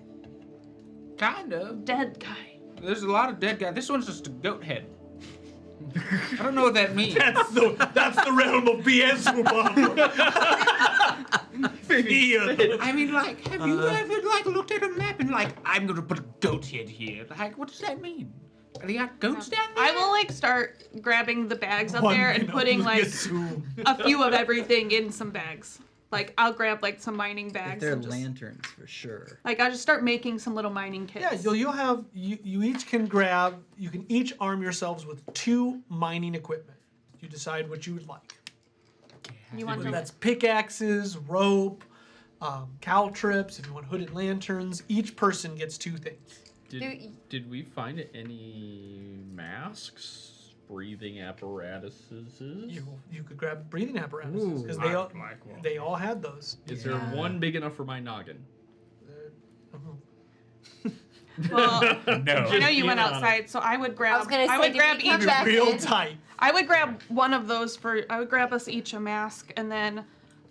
Kind of. Dead guy. There's a lot of dead guys. This one's just a goat head. I don't know what that means. That's the realm of BS, I mean, like, have you ever like looked at a map and like, I'm gonna put a goat head here? Like, what does that mean? Are they got goats down there? I will like start grabbing the bags up there and putting like assume. a few of everything in some bags. Like I'll grab like some mining bags. If they're and just, lanterns for sure. like I'll just start making some little mining kits. Yeah, you'll have you each can grab. You can each arm yourselves with 2 mining equipment. You decide what you would like. You want Whether to that's pickaxes, rope, caltrips. If you want hooded lanterns, each person gets 2 things. Did we find any masks, breathing apparatuses? You could grab breathing apparatuses because Ooh, they all had those. Is there one big enough for my noggin? well, No. I know you being went honest. outside, so I would grab. I was gonna say, would did grab we come each. back Real in? tight. I would grab one of those I would grab us each a mask, and then,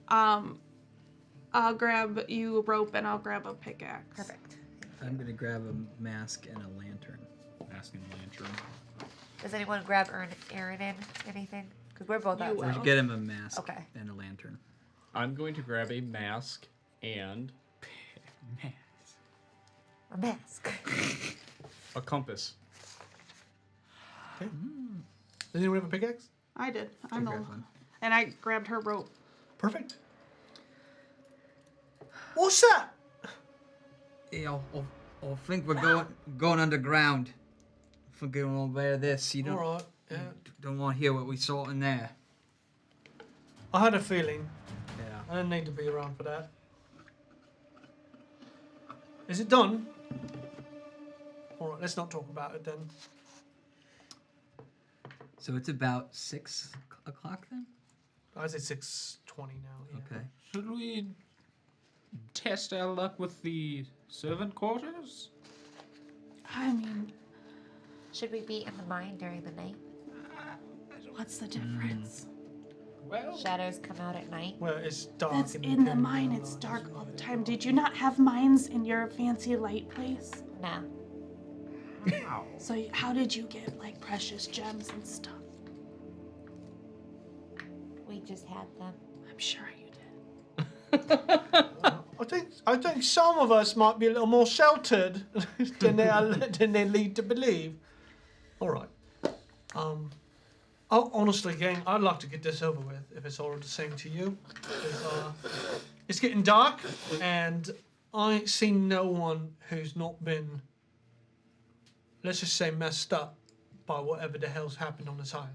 I'll grab you a rope, and I'll grab a pickaxe. Perfect. I'm gonna grab a mask and a lantern. Mask and lantern. Does anyone grab Aaron in anything? Because we're both You outside. We should get him a mask Okay. and a lantern. I'm going to grab a mask and A mask. a compass. Okay. Does anyone have a pickaxe? I did. I'm the grab one. one. And I grabbed her rope. Perfect. What's that? Yeah, I think we're going underground. I think we're going over this. You All don't right. Yeah. don't want to hear what we saw in there. I had a feeling. Yeah. I didn't need to be around for that. Is it done? All right. Let's not talk about it then. So it's about 6 o'clock then. I say 6:20 now. Yeah. Okay. Should we test our luck with the servant quarters? I mean, Should we be in the mine during the night? what's the difference? Well, Shadows come out at night. Well, it's dark. That's and in the depending mine. on It's the dark light. all the time. Did you not have mines in your fancy light place? No. Wow. So how did you get like precious gems and stuff? We just had them. I'm sure you did. I think some of us might be a little more sheltered than they lead to believe. All right. Honestly, gang, I'd like to get this over with if it's all the same to you. It's getting dark, and I ain't seen no one who's not been, let's just say, messed up by whatever the hell's happened on this island.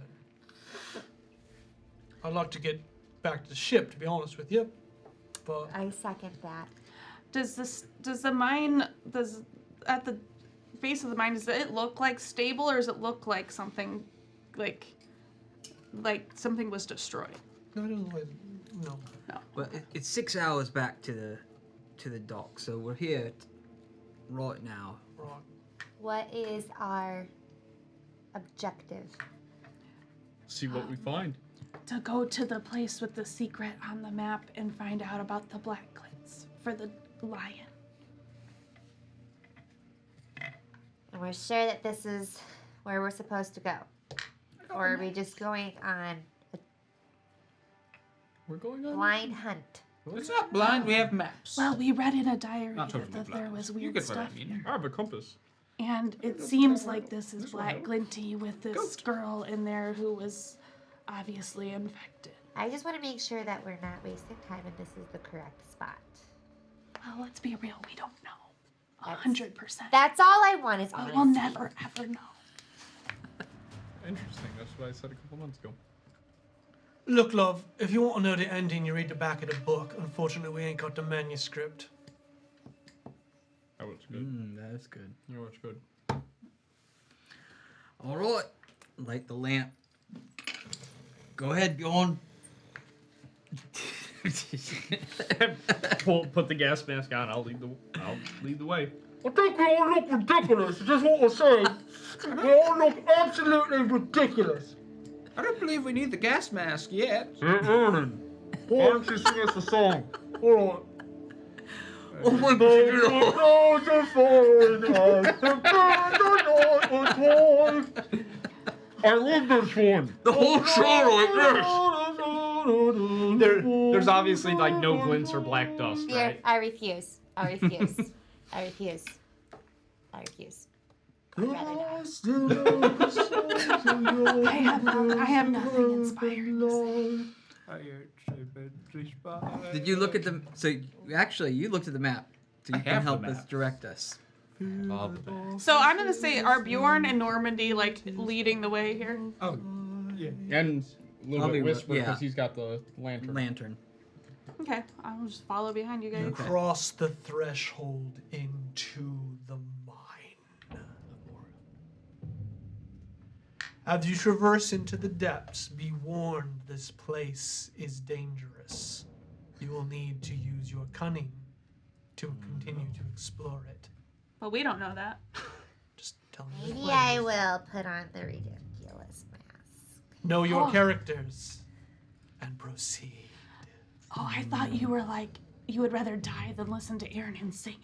I'd like to get back to the ship, to be honest with you. But I second that. Does the mine, at the base of the mine, does it look like stable, or does it look like something, like something was destroyed? no. No. Well, it's 6 hours back to the dock, so we're here right now. Right. What is our objective? See what we find. To go to the place with the secret on the map and find out about the black glitz for the lion. And we're sure that this is where we're supposed to go? Or are we just going on a We're going on. blind hunt? It's not blind. We have maps. Well, we read in a diary Not that totally there blind. was You weird get what I stuff mean. here. I have a compass. And it seems like this is Black Glinty with this girl in there who was obviously infected. I just want to make sure that we're not wasting time and this is the correct spot. Well, let's be real, we don't know. That's- 100%. That's all I want is But honesty. we'll never, ever know. Interesting. That's what I said a couple months ago. Look, love, if you want to know the ending, you read the back of the book. Unfortunately, we ain't got the manuscript. That was good. That's good. That was good. All right, light the lamp. Go ahead, Bjorn. Put the gas mask on. I'll lead the way. I think we all look ridiculous, just what I say. We all look absolutely ridiculous. I don't believe we need the gas mask yet. Ernan, why don't you sing us a song? All right. Oh my God! I love this one. The whole show like There's obviously like no glints or black dust, Here, right? I refuse. I refuse. I refuse. I refuse. I'd rather not. I have nothing inspiring to say. Did you look at the? So actually, you looked at the map, so you I can have the help us map. direct us. So I'm gonna say, are Bjorn and Normandy like leading the way here? Oh, yeah. And a little I'll bit be- whisper because yeah. he's got the lantern. Lantern. Okay, I'll just follow behind you guys. Okay. Cross the threshold into the mine. As you traverse into the depths, be warned this place is dangerous. You will need to use your cunning to continue to explore it. But we don't know that. Just tell me. Maybe I will put on the ridiculous mask. Know your Oh. characters and proceed. Oh, I thought you were like, you would rather die than listen to Aaron singing.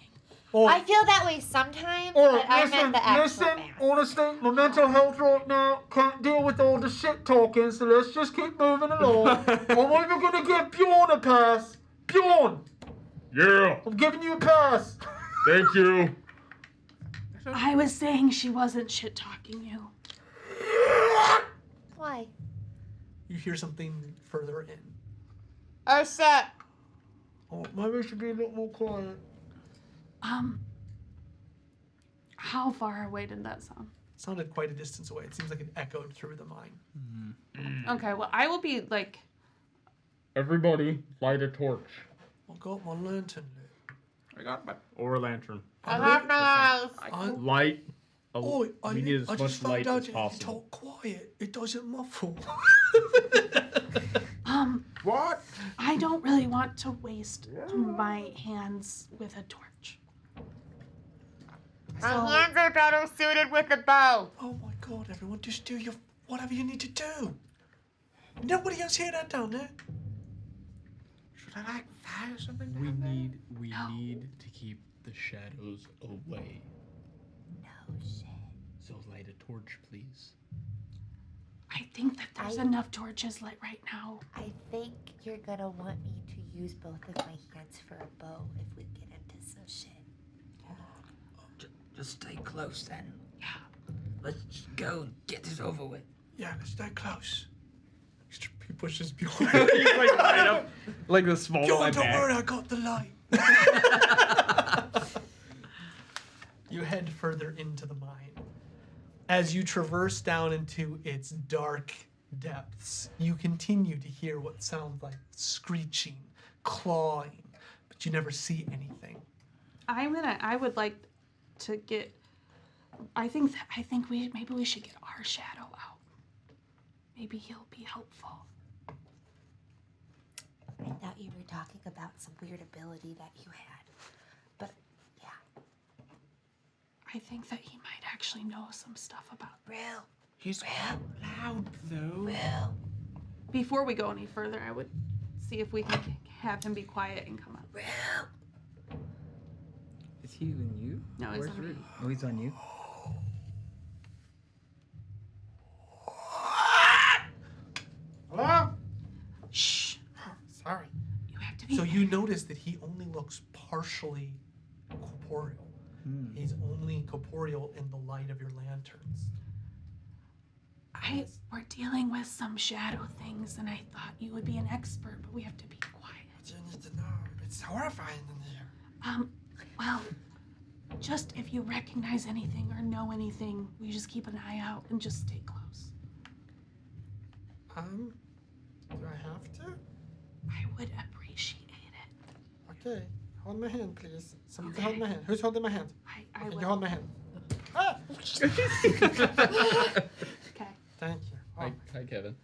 Oh, I feel that way sometimes, but I meant the actual mask. honestly, my mental health right now can't deal with all the shit talking, so let's just keep moving along. I'm even gonna give Bjorn a pass. Bjorn, Yeah. I'm giving you a pass. Thank you. I was saying she wasn't shit talking you. Why? You hear something further in. Oh shit. Oh, maybe we should be a little more quiet. How far away did that sound? Sounded quite a distance away. It seems like it echoed through the mine. Okay, well, I will be like, Everybody, light a torch I got my lantern lit. I got my. or a lantern. I have no eyes. Light. Oh, We need as I much just found light out as if you possible. talk quiet, it doesn't muffle. What? I don't really want to waste my hands with a torch. My hands are better suited with a bow. Oh my god, everyone, just do your whatever you need to do. Nobody else hear that down there? Should I like fire something? We down there? need to keep the shadows away. No shit. So light a torch, please. I think that there's enough torches lit right now. I think you're gonna want me to use both of my hands for a bow if we get into some shit. Just stay close then. Yeah. Let's just go and get this over with. Yeah, stay close. He pushes Bjorn. He's like right up, like the small of my Bjorn, don't back. worry, I got the light. You head further into the mine. As you traverse down into its dark depths, you continue to hear what sounds like screeching, clawing, but you never see anything. I would like to get. I think maybe we should get our shadow out. Maybe he'll be helpful. I thought you were talking about some weird ability that you had. But, yeah. I think that he might actually know some stuff about. Real. He's loud, though. Real. Before we go any further, I would see if we can have him be quiet and come up. Real. Is he on you? No, he's Where's on me. Rudy? Oh, he's on you. Hello? Shh. Sorry. You have to be. So you notice that he only looks partially corporeal. He's only corporeal in the light of your lanterns. We're dealing with some shadow things, and I thought you would be an expert, but we have to be quiet. What do you need to know? It's horrifying in here. Well, just if you recognize anything or know anything, we just keep an eye out and just stay close. Do I have to? I would appreciate it. Okay. Hold my hand, please. Somebody hold my hand. Who's holding my hand? I Okay, will. you hold my hand. Ah! Okay. Thank you. Oh. Hi, Kevin.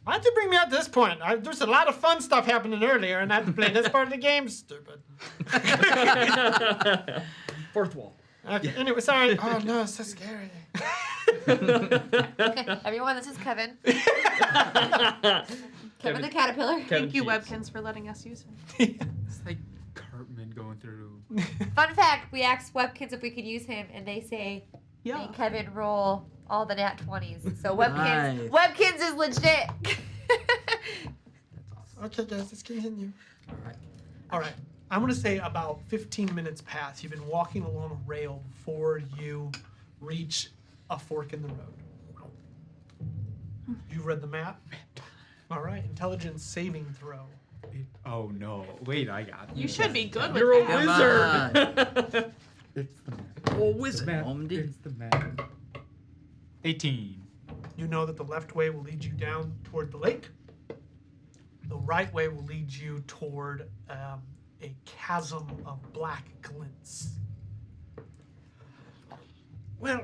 Why'd you bring me at this point? There's a lot of fun stuff happening earlier, and I have to play this part of the game. Stupid. Fourth wall. Okay, anyway, sorry. Oh, no, it's so scary. Okay, everyone, this is Kevin. Kevin the Caterpillar. Thank you, Cheese. Webkins, for letting us use him. It's like Cartman going through. Fun fact, we asked Webkins if we could use him, and they say, Yeah. make Kevin roll all the nat 20s. So Webkins, Nice. Webkins is legit. Okay, guys, let's continue. All right. All right. I'm going to say about 15 minutes pass. You've been walking along a rail before you reach a fork in the road. You've read the map? All right. Intelligence saving throw. Oh no! Wait, I got You this. should be good with You're a that. wizard. It's the map. Oh, The wizard. map. Omdi. It's the map. 18. You know that the left way will lead you down toward the lake. The right way will lead you toward a chasm of black glints. Well,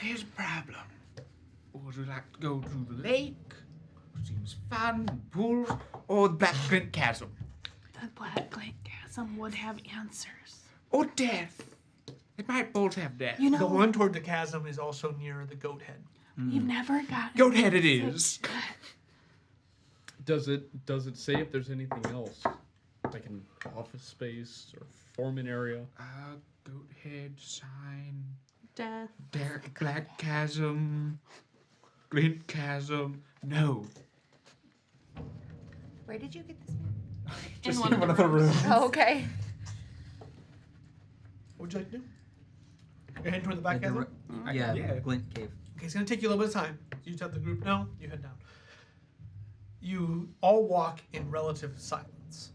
here's a problem. Would you like to go to the lake? Seems fun, pools, or the Black Glint Chasm? The Black Glint Chasm would have answers. Or death. It might both have death. You know, The one toward the chasm is also near the goat head. we've never gotten. Goat head it is. Does it say if there's anything else, like an office space or foreman area? Goat head, sign, Death. Black Chasm, Glint Chasm. No. Where did you get this map? In one of the rooms. Oh, okay. What would you like to do? You're heading toward the back Like the chasm? Yeah, Yeah. Glint Cave. Okay, it's going to take you a little bit of time. You tell the group no, you head down. You all walk in relative silence.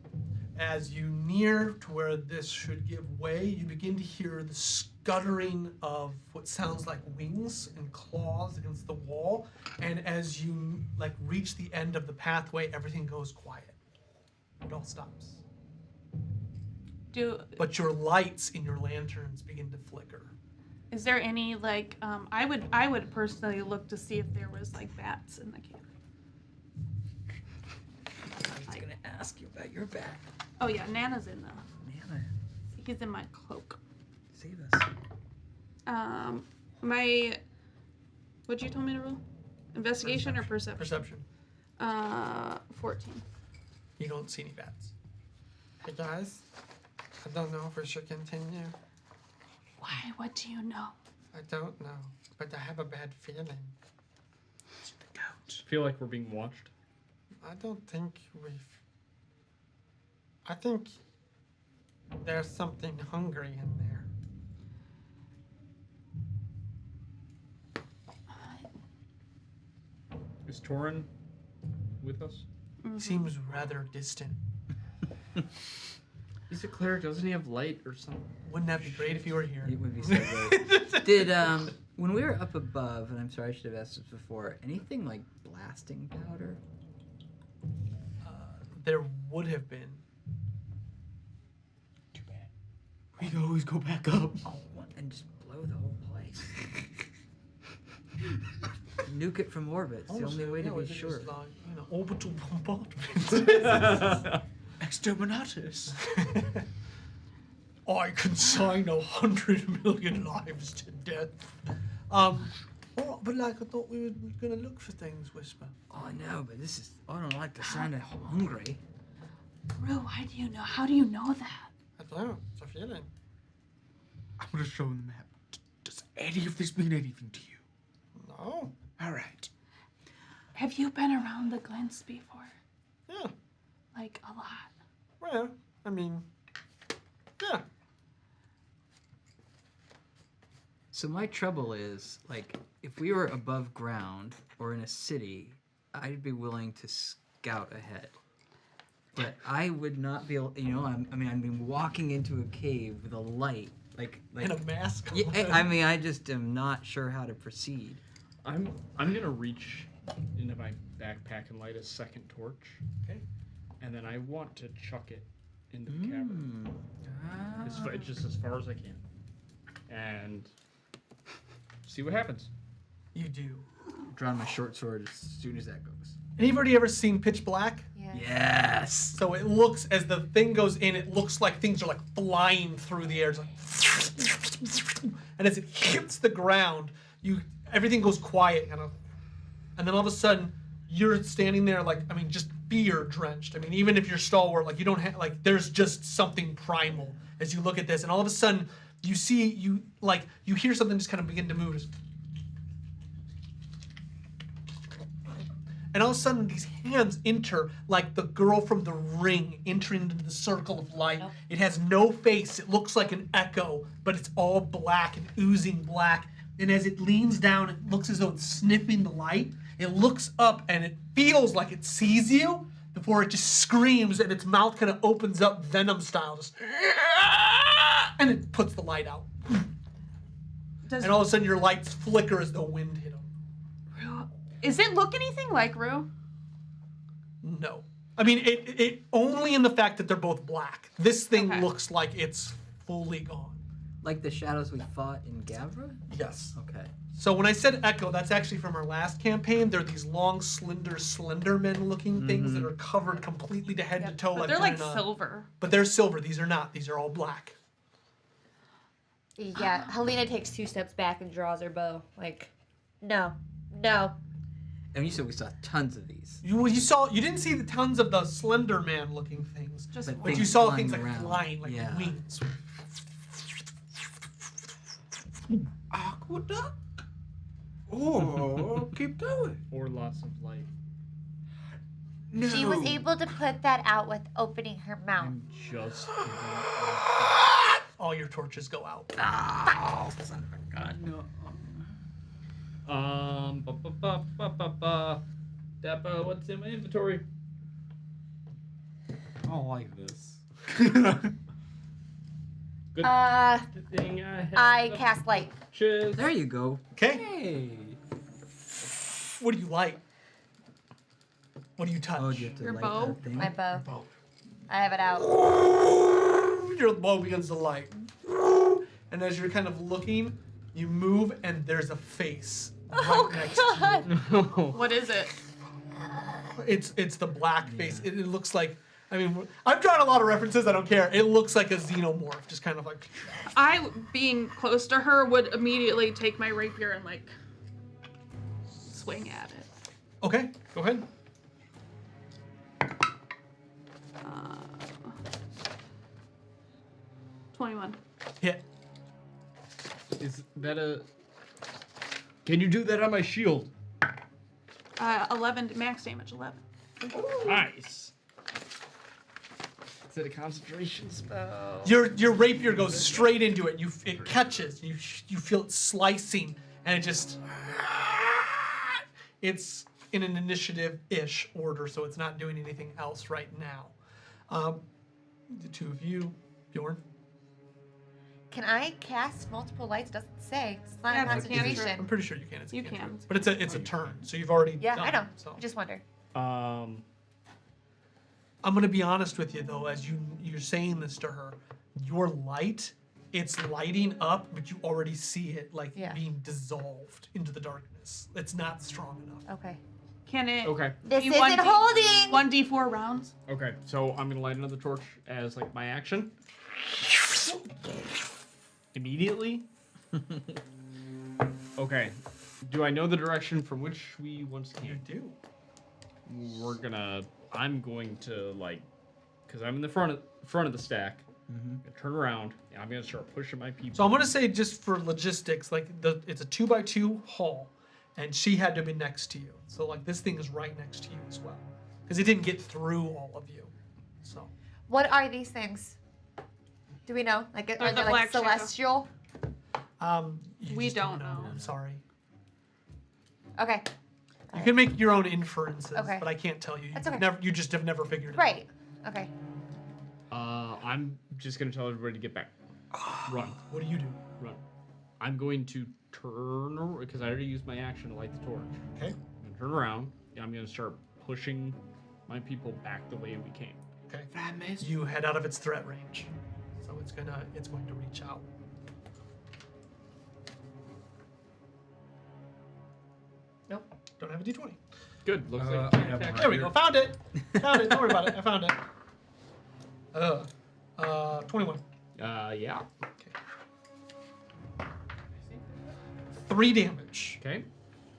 As you near to where this should give way, you begin to hear the scuttering of what sounds like wings and claws against the wall. And as you reach the end of the pathway, everything goes quiet. It all stops. But your lights in your lanterns begin to flicker. Is there any I would personally look to see if there was bats in the cave. I was gonna ask you about your back. Oh yeah, Nana's in the. Nana, He's in my cloak. save us. My. What'd you tell me to roll? Investigation or perception? Perception. 14. You don't see any bats. Hey guys, I don't know if we should continue. Why? What do you know? I don't know, but I have a bad feeling. Feel like we're being watched. I don't think we've. I think there's something hungry in there. Is Torin with us? He seems rather distant. He's a cleric. Doesn't he have light or something? Wouldn't that be great if you were here? It would be so great. Did when we were up above, and I'm sorry I should have asked this before, anything like blasting powder? There would have been. Too bad. We could always go back up. Oh, and just blow the whole place. Nuke it from orbit. It's the only way to be sure. Like, orbital bombardment. Exterminatus. I consign 100 million lives to death. All right, but like I thought we were gonna look for things, Whisper. Oh, I know, but this is. I don't like the sound of hungry. Rue, why do you know? How do you know that? I don't know. It's a feeling. I'm gonna show him the map. Does any of this mean anything to you? No. All right. Have you been around the Glens before? Yeah. Like a lot. Well, I mean, yeah. So my trouble is, like, if we were above ground or in a city, I'd be willing to scout ahead. But I would not be able, I'm walking into a cave with a light, like In a mask. yeah, I just am not sure how to proceed. I'm gonna reach into my backpack and light a second torch. Okay. And then I want to chuck it into the cavern. Just as far as I can. And see what happens. You do. Drawing my short sword as soon as that goes. Anybody ever seen Pitch Black? Yeah. Yes. So it looks, as the thing goes in, it looks like things are like flying through the air. It's like, and as it hits the ground, everything goes quiet, kind of. And then all of a sudden, you're standing there like, just fear drenched. Even if you're stalwart, like you don't have, like there's just something primal as you look at this. And all of a sudden, you hear something just kind of begin to move. And all of a sudden, these hands enter like the girl from The Ring entering into the circle of light. Nope. It has no face. It looks like an echo, but it's all black and oozing black. And as it leans down, it looks as though it's sniffing the light. It looks up and it feels like it sees you before it just screams and its mouth kind of opens up Venom style. Just, and it puts the light out. Does And all of a sudden, your lights flicker as though wind hit them. Rue, is it look anything like Rue? No. It only in the fact that they're both black. This thing Okay. looks like it's fully gone. Like the shadows we fought in Gavra? Yes. Okay. So when I said echo, that's actually from our last campaign. They're these long, slender men-looking things that are covered completely to head to toe. But they're like they're in a- silver. But they're silver. These are not. These are all black. Yeah, Helena takes 2 steps back and draws her bow. Like, no. And you said we saw tons of these. You didn't see the tons of the slender man-looking things, Just But but you things saw flying things like around. flying, like Yeah. wings. Aqueduct? Oh, keep going. Or lots of light. No. She was able to put that out with opening her mouth. I'm just giving All your torches go out. Oh, son of a gun. No. Dappa, what's in my inventory? I don't like this. Good thing I cast light. Cheers. There you go. Okay. Hey. What do you light? What do you touch? Oh, do you have to Your light bow? that thing? My bow. Bow. I have it out. Your bow begins to light. And as you're kind of looking, you move and there's a face right next to you. What is it? It's the black face. It looks like, I've drawn a lot of references, I don't care. It looks like a xenomorph, just kind of like. I, being close to her, would immediately take my rapier and like swing at it. Okay, go ahead. 21. Hit. Is that a Can you do that on my shield? 11 max damage. 11. Nice. Is it a concentration spell? Your rapier goes straight into it. It catches. You feel it slicing, and it just. It's in an initiative-ish order, so it's not doing anything else right now. The two of you, Bjorn. Can I cast multiple lights? Doesn't say. It's not Yeah, a it's a cantrip. concentration. I'm pretty sure you can. It's a You cantrip. can. But it's a turn, so you've already Yeah, done I know. it, so. I just wonder. I'm gonna be honest with you though, as you're saying this to her, your light, it's lighting up, but you already see it like Yeah. being dissolved into the darkness. It's not strong enough. Okay. Can it Okay. This be isn't 1D holding. 1d4 rounds? Okay, so I'm gonna light another torch as like my action. Immediately. Okay. Do I know the direction from which we once You came? do. I'm going to like, cause I'm in the front of the stack. Gonna turn around and I'm gonna start pushing my people. So I'm gonna say just for logistics, like it's a 2x2 hall, and she had to be next to you. So like this thing is right next to you as well, because it didn't get through all of you. So What are these things? Do we know? Like, are the they like black shadow. celestial? you We just don't know. I'm sorry. Okay. You can make your own inferences, Okay. but I can't tell you. That's okay. You just have never figured it out. Right. Okay. I'm just gonna tell everybody to get back. Run, What do you do? run. I'm going to turn because I already used my action to light the torch. Okay. I'm gonna turn around and I'm gonna start pushing my people back the way we came. Okay. You head out of its threat range, so it's going to reach out. Nope. Don't have a d20. Good. Looks I like have one. There we go. Found it. Found it. Don't worry about it. I found it. 21. Yeah. Okay. 3 damage. Okay.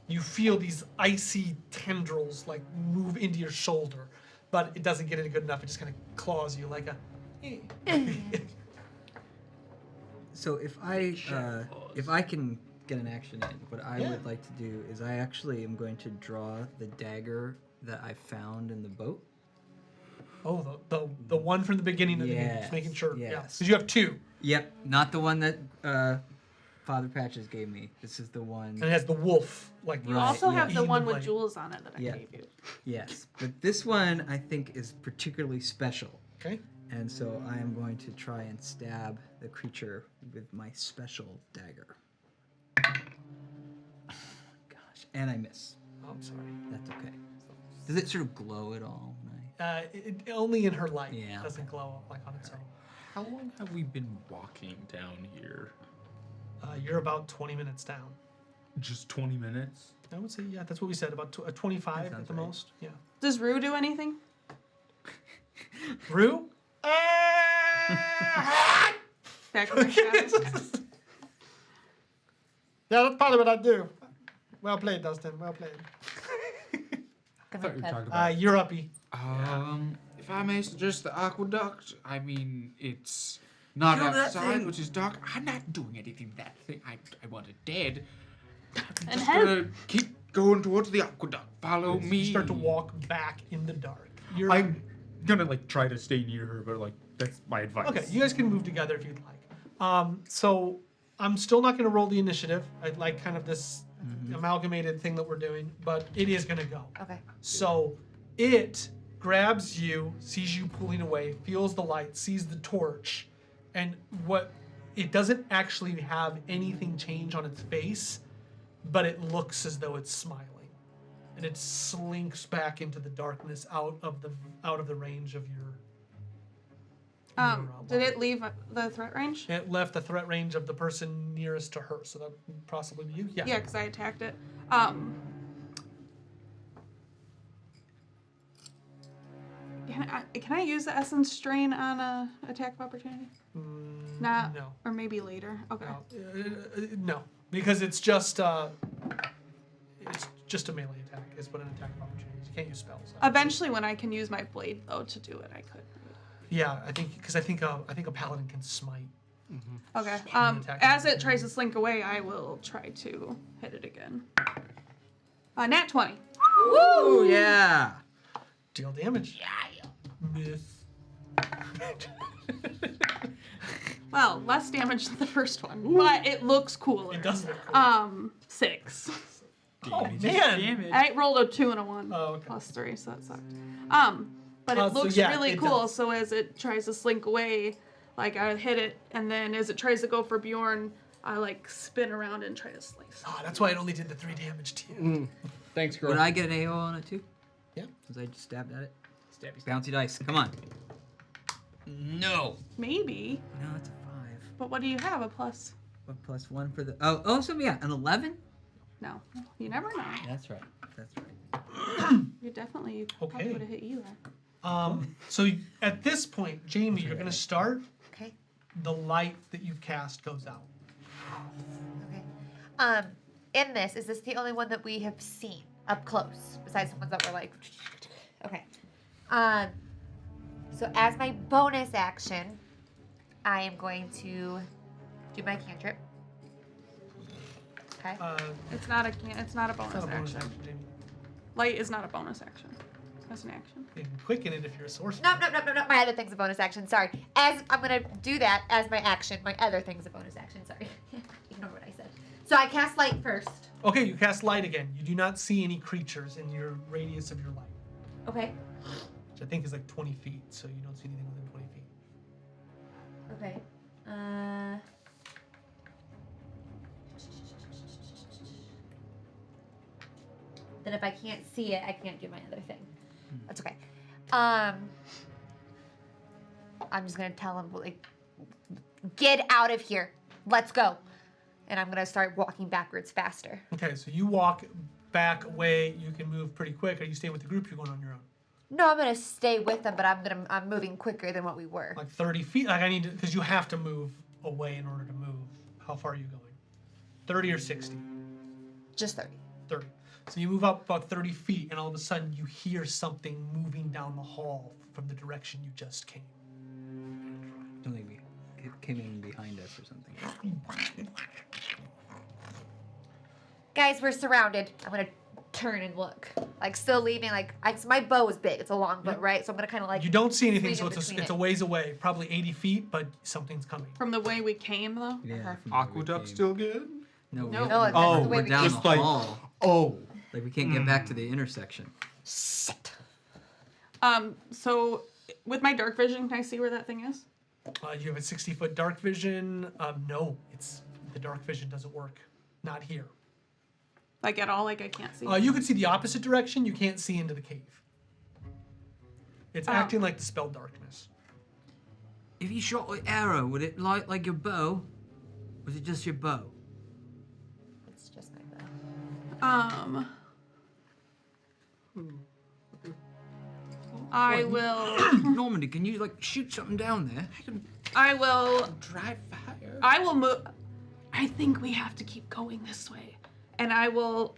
You feel these icy tendrils like move into your shoulder, but it doesn't get it good enough. It just kind of claws you like a. So if I can get an action in, what I would like to do is I actually am going to draw the dagger that I found in the boat. Oh, the one from the beginning of the game. Just Yes, making sure. Yeah. yes. Because you have 2. Yep, not the one that Father Patches gave me. This is the one. And it has the wolf like You Right, also yeah. have the eating one blade. with jewels on it that I Yeah. gave you. Yes, but this one I think is particularly special. Okay. And so I am going to try and stab the creature with my special dagger. Gosh, and I miss. Oh, I'm sorry. That's okay. Does it sort of glow at all? When Only in her light. Yeah, It doesn't glow like on its own. How long have we been walking down here? You're about 20 minutes down. Just 20 minutes? I would say, yeah, that's what we said. About 25 That at sounds the right. most. Yeah. Does Rue do anything? Rue? Back in the shadows? Yeah, that's probably what I do. Well played, Dustin. Well played. I thought you were talking about. You're uppy. If I may suggest the aqueduct, I mean, it's not Kill that outside, thing. which is dark. I'm not doing anything to that thing. I want it dead. I'm And just head. gonna keep going towards the aqueduct. Follow me. You start to walk back in the dark. You're I'm gonna like try to stay near her, but like that's my advice. okay. You guys can move together if you'd like. So I'm still not going to roll the initiative. I'd like kind of this amalgamated thing that we're doing, but it is going to go. Okay. So it grabs you, sees you pulling away, feels the light, sees the torch, and what it doesn't actually have anything change on its face, but it looks as though it's smiling. And it slinks back into the darkness out of the range of your Did it leave the threat range? It left the threat range of the person nearest to her, so that would possibly be you. Yeah. Yeah, because I attacked it. Can I use the essence strain on a attack of opportunity? Not. No. Or maybe later. Okay. No, because it's just a melee attack. Is what an attack of opportunity is. You can't use spells. Eventually, when I can use my blade though to do it, I could. Yeah, I think a paladin can smite Okay. attack. As it tries to slink away, I will try to hit it again. Nat 20. Oh yeah. Deal damage. Miss. Well, less damage than the first one, but it looks cooler. It does look cool. 6. Oh, man. I rolled a 2 and a 1 Oh, okay. plus 3, so that sucked. But it So looks yeah, really it cool. does. So as it tries to slink away, like I hit it, and then as it tries to go for Bjorn, I like spin around and try to slice. Oh, that's why it only did the 3 damage to you. Thanks, girl. Would I get an AO on it too? Yeah. Since I just stabbed at it. Stabby. Bouncy dice. Come on. No. Maybe, No, it's a 5. but what do you have? A plus? One plus 1 for the. Oh, so yeah, an 11. No, you never know. That's right. That's right. You definitely Okay. probably would have hit Eli. So at this point, Jamie, you're going to start. Okay. The light that you've cast goes out. Okay. In this, is this the only one that we have seen up close, besides the ones that were like? Okay. So as my bonus action, I am going to do my cantrip. Okay. It's not a bonus It's not a bonus action. action, Jamie. Light is not a bonus action. That's an action. You can quicken it if you're a sorcerer. No. My other thing's a bonus action. Sorry. As I'm gonna do that as my action. My other thing's a bonus action. Sorry. Ignore what I said. So I cast light first. Okay, you cast light again. You do not see any creatures in your radius of your light, Okay. which I think is like 20 feet, so you don't see anything within 20 feet. Okay. Then if I can't see it, I can't do my other thing. That's okay. I'm just gonna tell him like, get out of here. Let's go. And I'm gonna start walking backwards faster. Okay, so you walk back away. You can move pretty quick. Are you staying with the group? You're going on your own. No, I'm gonna stay with them, but I'm moving quicker than what we were. Like 30 feet. Like I need to, because you have to move away in order to move. How far are you going? 30 or 60? Just 30. 30. So you move up about 30 feet, and all of a sudden you hear something moving down the hall from the direction you just came. Don't think it came in behind us or something. Guys, we're surrounded. I'm gonna turn and look. Like still leaving. Like my bow is big. It's a long bow, right? So I'm gonna kind of like. You don't see anything, swing so in it's between a it. ways away, probably 80 feet, but something's coming. From the way we came, though? Yeah. Okay. from where we Aqueduct came. still good? No. No. No, that's Oh, the way We're we down came. the Just like- hall. Oh. Like we can't get back to the intersection. So with my dark vision, can I see where that thing is? You have a 60-foot dark vision. No, the dark vision doesn't work. Not here. Like at all? Like I can't see. You can see the opposite direction. You can't see into the cave. It's acting like the spell darkness. If you shot with arrow, would it light like your bow? Was it just your bow? It's just my bow. I will. Normandy, can you like shoot something down there? I will. Dry fire. I will move. I think we have to keep going this way, and I will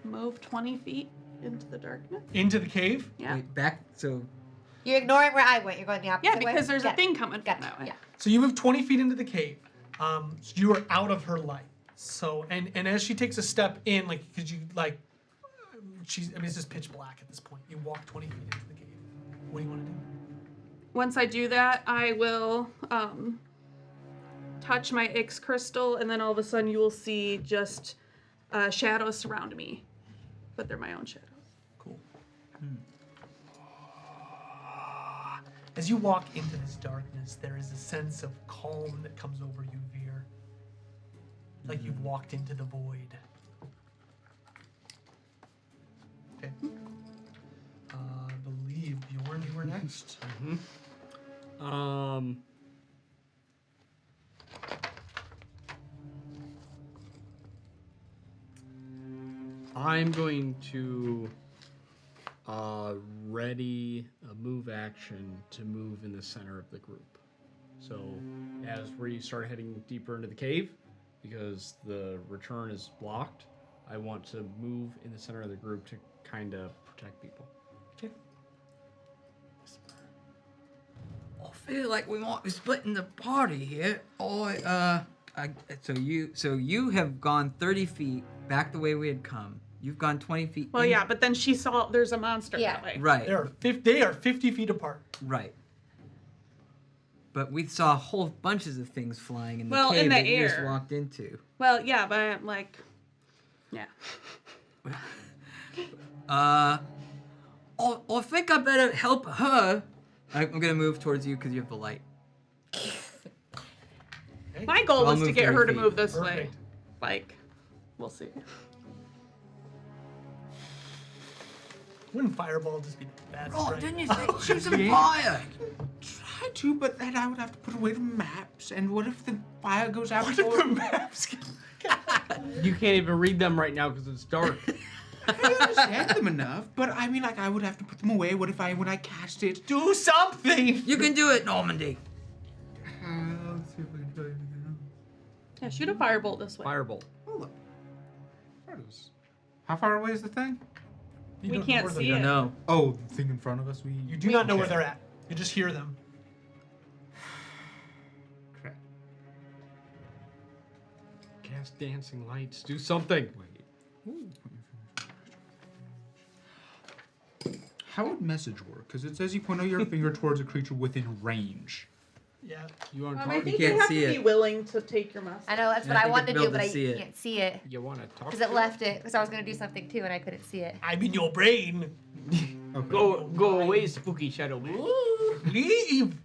move 20 feet into the darkness. Into the cave? Yeah. Wait, back. So You're ignoring where I went. You're going the opposite Yeah, way. because there's a Got it. thing coming Got from it. that way. Yeah. So you move 20 feet into the cave. So you are out of her light. So, and as she takes a step in, like, because you, like, it's just pitch black at this point. You walk 20 feet into the cave. What do you want to do? Once I do that, I will touch my Ix crystal, and then all of a sudden you will see just shadows surround me. But they're my own shadows. Cool. As you walk into this darkness, there is a sense of calm that comes over you, Veer. Like you've walked into the void. Okay. I believe Bjorn, you were next. I'm going to ready a move action to move in the center of the group. So as we start heading deeper into the cave, because the return is blocked, I want to move in the center of the group to kind of protect people. Okay. off feel like we might be splitting the party here. So you have gone 30 feet back the way we had come. You've gone 20 feet. Well, yeah, but then she saw there's a monster Yeah. that way. Right. They are 50 feet apart. Right. But we saw whole bunches of things flying in the Well, cave in the that you just air. walked into. Well, yeah, but I'm like, yeah. I think I better help her. I'm gonna move towards you because you have the light. My goal I'll was to move get 30 her to feet. move this way. Perfect. Like, we'll see. Wouldn't fireball just be the best? Oh, right? didn't you say shoot some fire? Try to, but then I would have to put away the maps. And what if the fire goes out? What if the maps? You can't even read them right now because it's dark. I understand them enough, but I mean, like, I would have to put them away. What if when I cast it? Do something. You can do it, Normandy. Let's see if I can try anything else. Yeah, shoot a firebolt this way. Firebolt. Hold up. Where is? How far away is the thing? You We don't can't know where see they're it. No. Oh, the thing in front of us. You do not know where they're at. You just hear them. Crap. Cast dancing lights. Do something. How would message work? Because it says you point out your finger towards a creature within range. Yeah. You want to I talk? think can't you have see to be it. willing to take your message. I know that's what I I think wanted to it's do, built but to I see it. can't see it You want to talk? because it left it. Because I was gonna do something too, and I couldn't see it. I'm in your brain. Okay. Go away, spooky shadow man. Leave.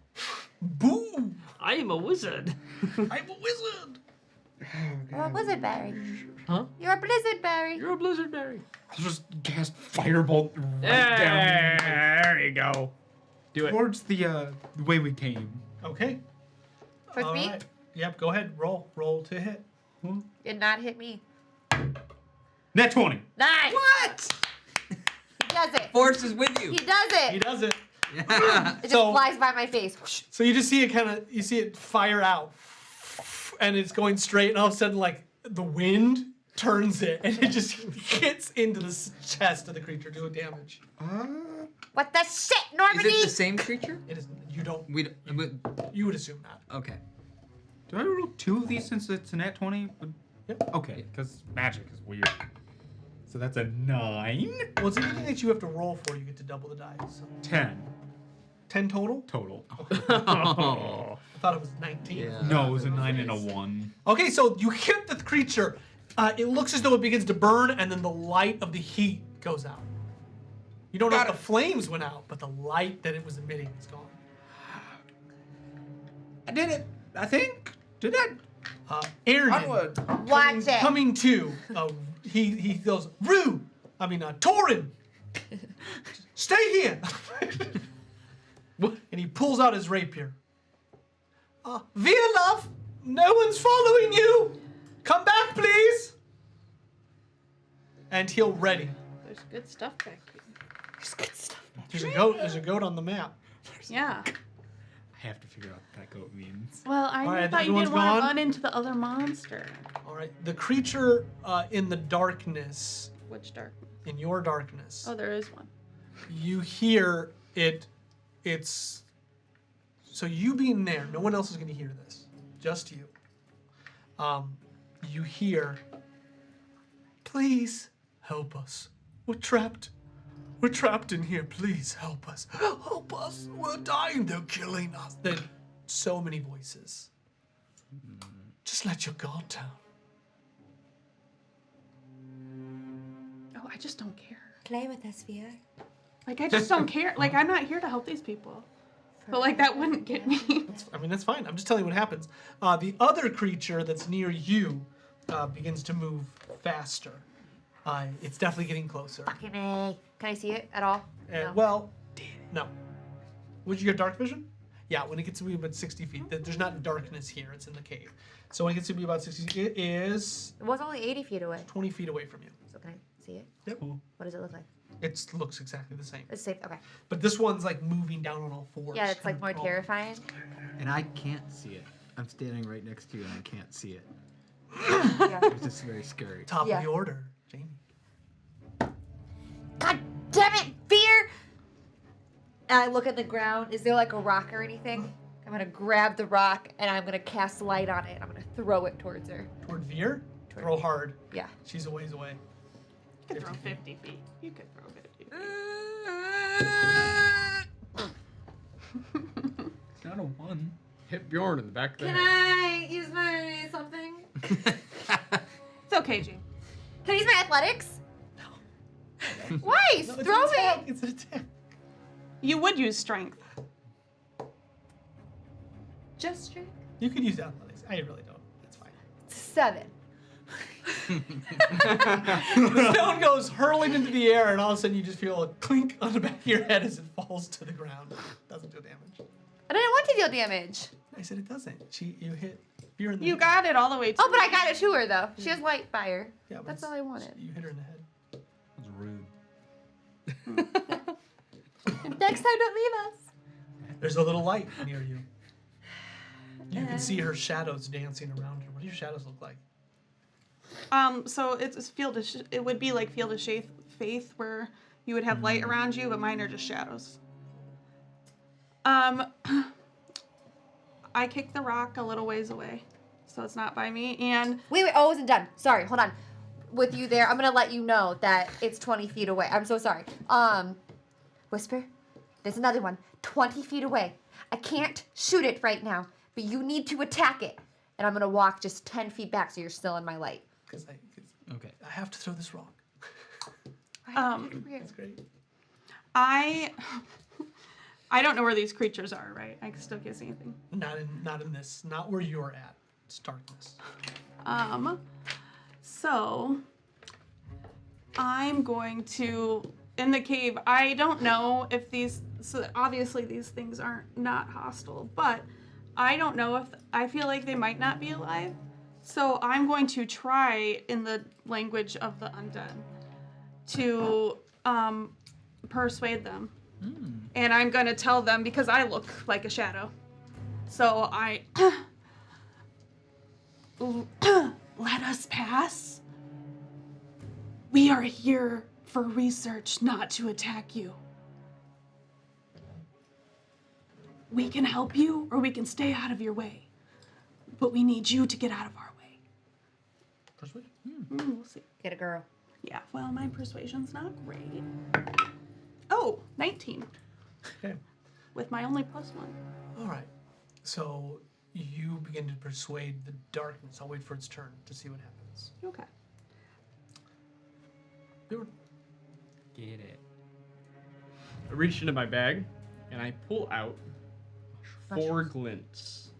Boo. I am a wizard. I'm a wizard. You're a blizzard berry. Huh? You're a blizzard berry. You're a blizzard berry. I'll just cast firebolt right down There you go. Do it. towards the way we came. Okay. Towards All me? right. Yep. Go ahead. Roll to hit. Did not hit me. Net 20. Nice. What? He does it. Force is with you. He does He it. does it. Yeah. It just So- flies by my face. Whoosh. So you just see it you see it fire out, and it's going straight, and all of a sudden, like, the wind turns it, and it just hits into the chest of the creature, doing damage. What the shit, Is Normandy? it the same creature? It is, you don't, We you would assume not. okay. Do I roll 2 of these since it's a net 20? Yep. Okay, because magic is weird. So that's a 9? Well, it's anything that you have to roll for, you get to double the dice. So 10 10 total? total. I thought it was 19. Yeah. No, it was a 9 and a 1. Okay, so you hit the creature. It looks as though it begins to burn, and then the light of the heat goes out. You don't know if the flames went out, but the light that it was emitting is gone. I did it, I think. Did I? Aaron, Onward. Watch it. coming to, he goes, Torin, stay here. And he pulls out his rapier. Violov, no one's following you. Come back, please. And he'll ready. There's good stuff back here. There's good stuff. There's a goat. There's a goat on the map. Yeah. I have to figure out what that goat means. Well, I All right, thought you everyone's didn't want to gone? run into the other monster. All right. The creature in the darkness, Which dark? in your darkness, Oh, there is one. you hear it. It's so you being there. No one else is going to hear this. Just you. You hear. Please help us. We're trapped. We're trapped in here. Please help us. Help us. We're dying. They're killing us. Then so many voices. Just let your guard down. Oh, I just don't care. Play with us, Via. Like, I just don't care. Like, I'm not here to help these people. But, like, that wouldn't get me. That's fine. I'm just telling you what happens. The other creature that's near you begins to move faster. It's definitely getting closer. Fucking A. Can I see it at all? No. Well, no. Would you get dark vision? Yeah, when it gets to be about 60 feet. There's not darkness here. It's in the cave. So when it gets to be about 60, it is It was only 80 feet away. 20 feet away from you. So can I see it? Yep. What does it look like? It looks exactly the same. It's safe. Okay. But this one's like moving down on all fours. Yeah, it's like more Oh. terrifying. And I can't see it. I'm standing right next to you and I can't see it. Yeah. It's just very scary. Top Yeah. of the order, Jamie. God damn it, Fear! And I look at the ground. Is there like a rock or anything? I'm gonna grab the rock and I'm gonna cast light on it. I'm gonna throw it towards her. Toward Veer? Throw hard. Yeah. She's a ways away. You could throw 50 feet. You could throw 50 feet. It's not a 1. Hit Bjorn in the back of the Can head. I use my something? It's okay, Jean. Can I use my athletics? No. Why? No, it's Throw an attack. it. It's an attack. You would use strength. Just strength. You could use athletics. I really don't. That's fine. 7. The stone goes hurling into the air, and all of a sudden you just feel a clink on the back of your head as it falls to the ground. Doesn't do damage. I didn't want to deal damage. I said it doesn't. You hit Veer in the You head. got it all the way to Oh, but I got it to her though. She has light fire. Yeah, but That's it's- all I wanted. You hit her in the head. That's rude. Next time, don't leave us. There's a little light near you. You can see her shadows dancing around her. What do your shadows look like? So it's it would be like Field of Faith, where you would have light around you, but mine are just shadows. I kicked the rock a little ways away, so it's not by me. And Wait, oh, I wasn't done. Sorry, hold on. With you there, I'm gonna let you know that it's 20 feet away. I'm so sorry. Whisper, there's another one, 20 feet away. I can't shoot it right now, but you need to attack it. And I'm gonna walk just 10 feet back so you're still in my light. Because Okay. I have to throw this rock. That's great. I don't know where these creatures are, right? I still can't see anything. Not in this. Not where you're at. It's darkness. So I'm going to in the cave. I don't know if so obviously these things aren't not hostile, but I don't know if I feel like they might not be alive. So I'm going to try in the language of the undead to persuade them. And I'm going to tell them because I look like a shadow. So I let us pass. We are here for research, not to attack you. We can help you, or we can stay out of your way. But we need you to get out of our way. Persuade? We'll see. Get a girl. Yeah, well, my persuasion's not great. Oh, 19. Okay. With my only +1. All right. So you begin to persuade the darkness. I'll wait for its turn to see what happens. Okay. Bjorn. Get it. I reach into my bag and I pull out 4 glints.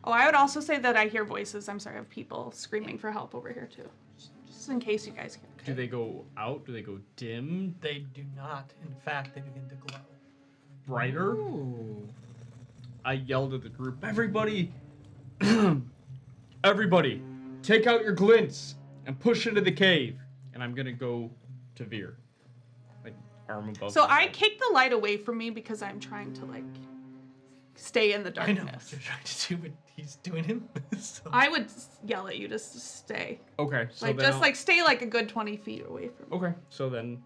Oh, I would also say that I hear voices, I'm sorry, of people screaming for help over here, too. Just in case you guys can. Do they go out? Do they go dim? They do not. In fact, they begin to glow. Brighter? Ooh. I yelled at the group, everybody, everybody, take out your glints and push into the cave. And I'm gonna go to Veer. Like, arm above. So my I head. kick the light away from me because I'm trying to, like, stay in the I know darkness. what you're trying to do, but he's doing him. So. I would yell at you to stay. Okay, so Like, then just, I'll- like, stay, like, a good 20 feet away from me. Okay, so then,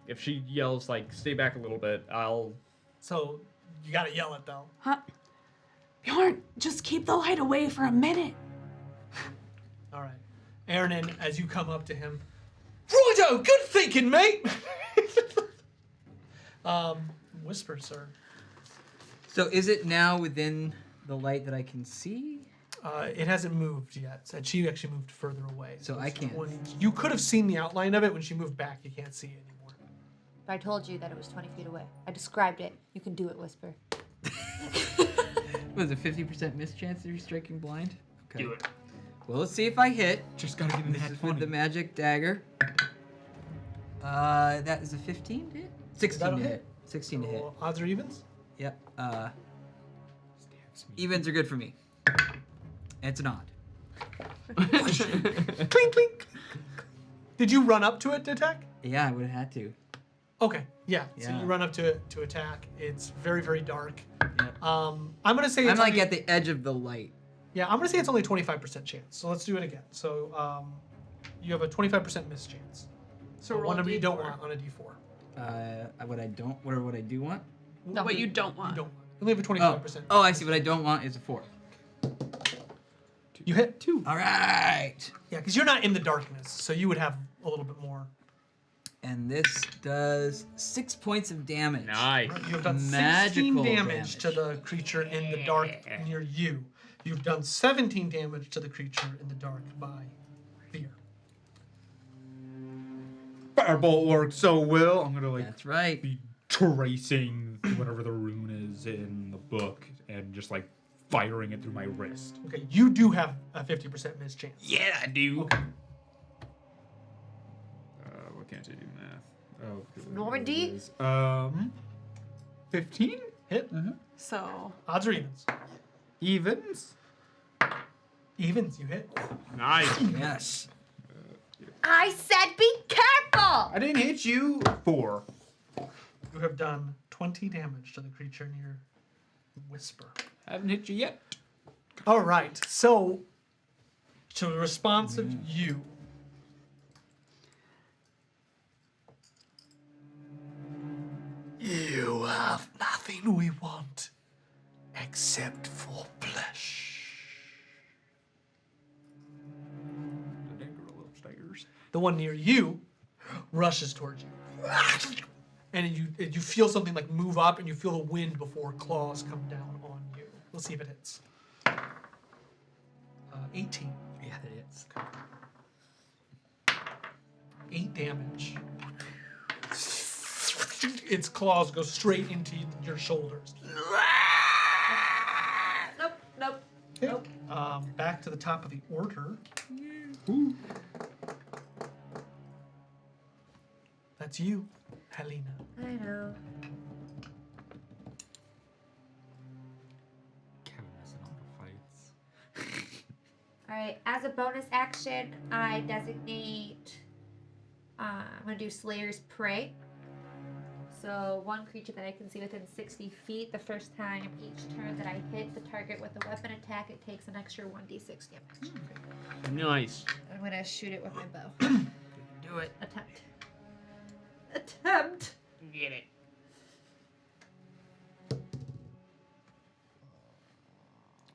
if she yells, like, stay back a little bit, I'll... So you gotta yell it though. Huh? Bjorn, just keep the light away for a minute. All right. Aaron, as you come up to him, Righto, good thinking, mate. Whisper, sir. So is it now within the light that I can see? It hasn't moved yet. So she actually moved further away. So I can't. When you could have seen the outline of it. When she moved back, you can't see it anymore. But I told you that it was 20 feet away. I described it. You can do it, Whisper. Was it 50% miss chance of you striking blind? Okay. Do it. Well, let's see if I hit. Just gotta get in This that is with 20. the magic dagger. That is a 15 to hit? 16 That'll to hit. hit. 16 to hit. So, odds or evens? Yep. Evens are good for me. And it's an odd. Clink, clink. Did you run up to it to attack? Yeah, I would have had to. Okay, yeah. So Yeah. you run up to it to attack. It's very, very dark. Yep. I'm gonna say it's I'm like only, at the edge of the light. yeah. I'm gonna say it's only 25% chance. So let's do it again. So you have a 25% miss chance. So roll one a number you don't D4. want on a D4. What I do want? What you don't want. You don't want. only have a 25%. Oh, I see. What I don't want is a 4. You hit 2. All right. Yeah, because you're not in the darkness, so you would have a little bit more. And this does 6 points of damage. Nice. You have done 16 Magical damage to the creature in the dark near you. You've done 17 damage to the creature in the dark by fear. Firebolt worked so well. I'm gonna That's right. be tracing whatever the rune is in the book and just like firing it through my wrist. Okay, you do have a 50% miss chance. Yeah, I do. Okay. What can't I do math? Oh, good. Normandy? It is, 15? Hit. So Odds or evens? Evens? Evens, you hit. Nice. Yes. I said be careful! I didn't hit you. 4. You have done 20 damage to the creature near Whisper. Haven't hit you yet. All right, so to the response of you. You have nothing we want except for flesh. The dagger upstairs. The one near you rushes towards you. And you feel something like move up, and you feel the wind before claws come down on you. Let's see if it hits. 18. Yeah, it is. 8 damage. Its claws go straight into your shoulders. Nope. Okay. Back to the top of the order. That's you, Helena. I know. Kevin missing all the fights. Alright, as a bonus action, I designate. I'm gonna do Slayer's Prey. So, one creature that I can see within 60 feet. The first time each turn that I hit the target with a weapon attack, it takes an extra 1d6 damage. Nice. I'm gonna shoot it with my bow. Do it. Attempt. Get it.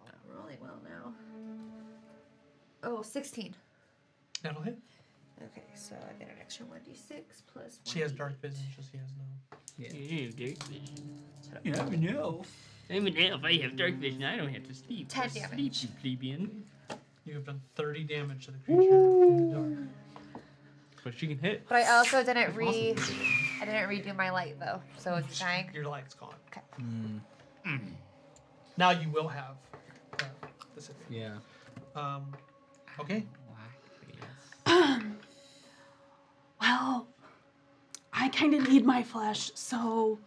I'm rolling well now. Oh, 16. That'll hit. Okay, so I get an extra 1d6 plus 1. She has dark vision, so she has no. Yeah, dark vision. You never know. I'm an elf. I have dark vision. I don't have to sleep. 10 Sleep, damage. you plebeian. You have done 30 damage to the creature in the dark. But she can hit. But I also didn't I didn't redo my light though, so it's dying. Your light's gone. Okay. Now you will have this advantage. Yeah. Okay. well, I kind of need my flesh, so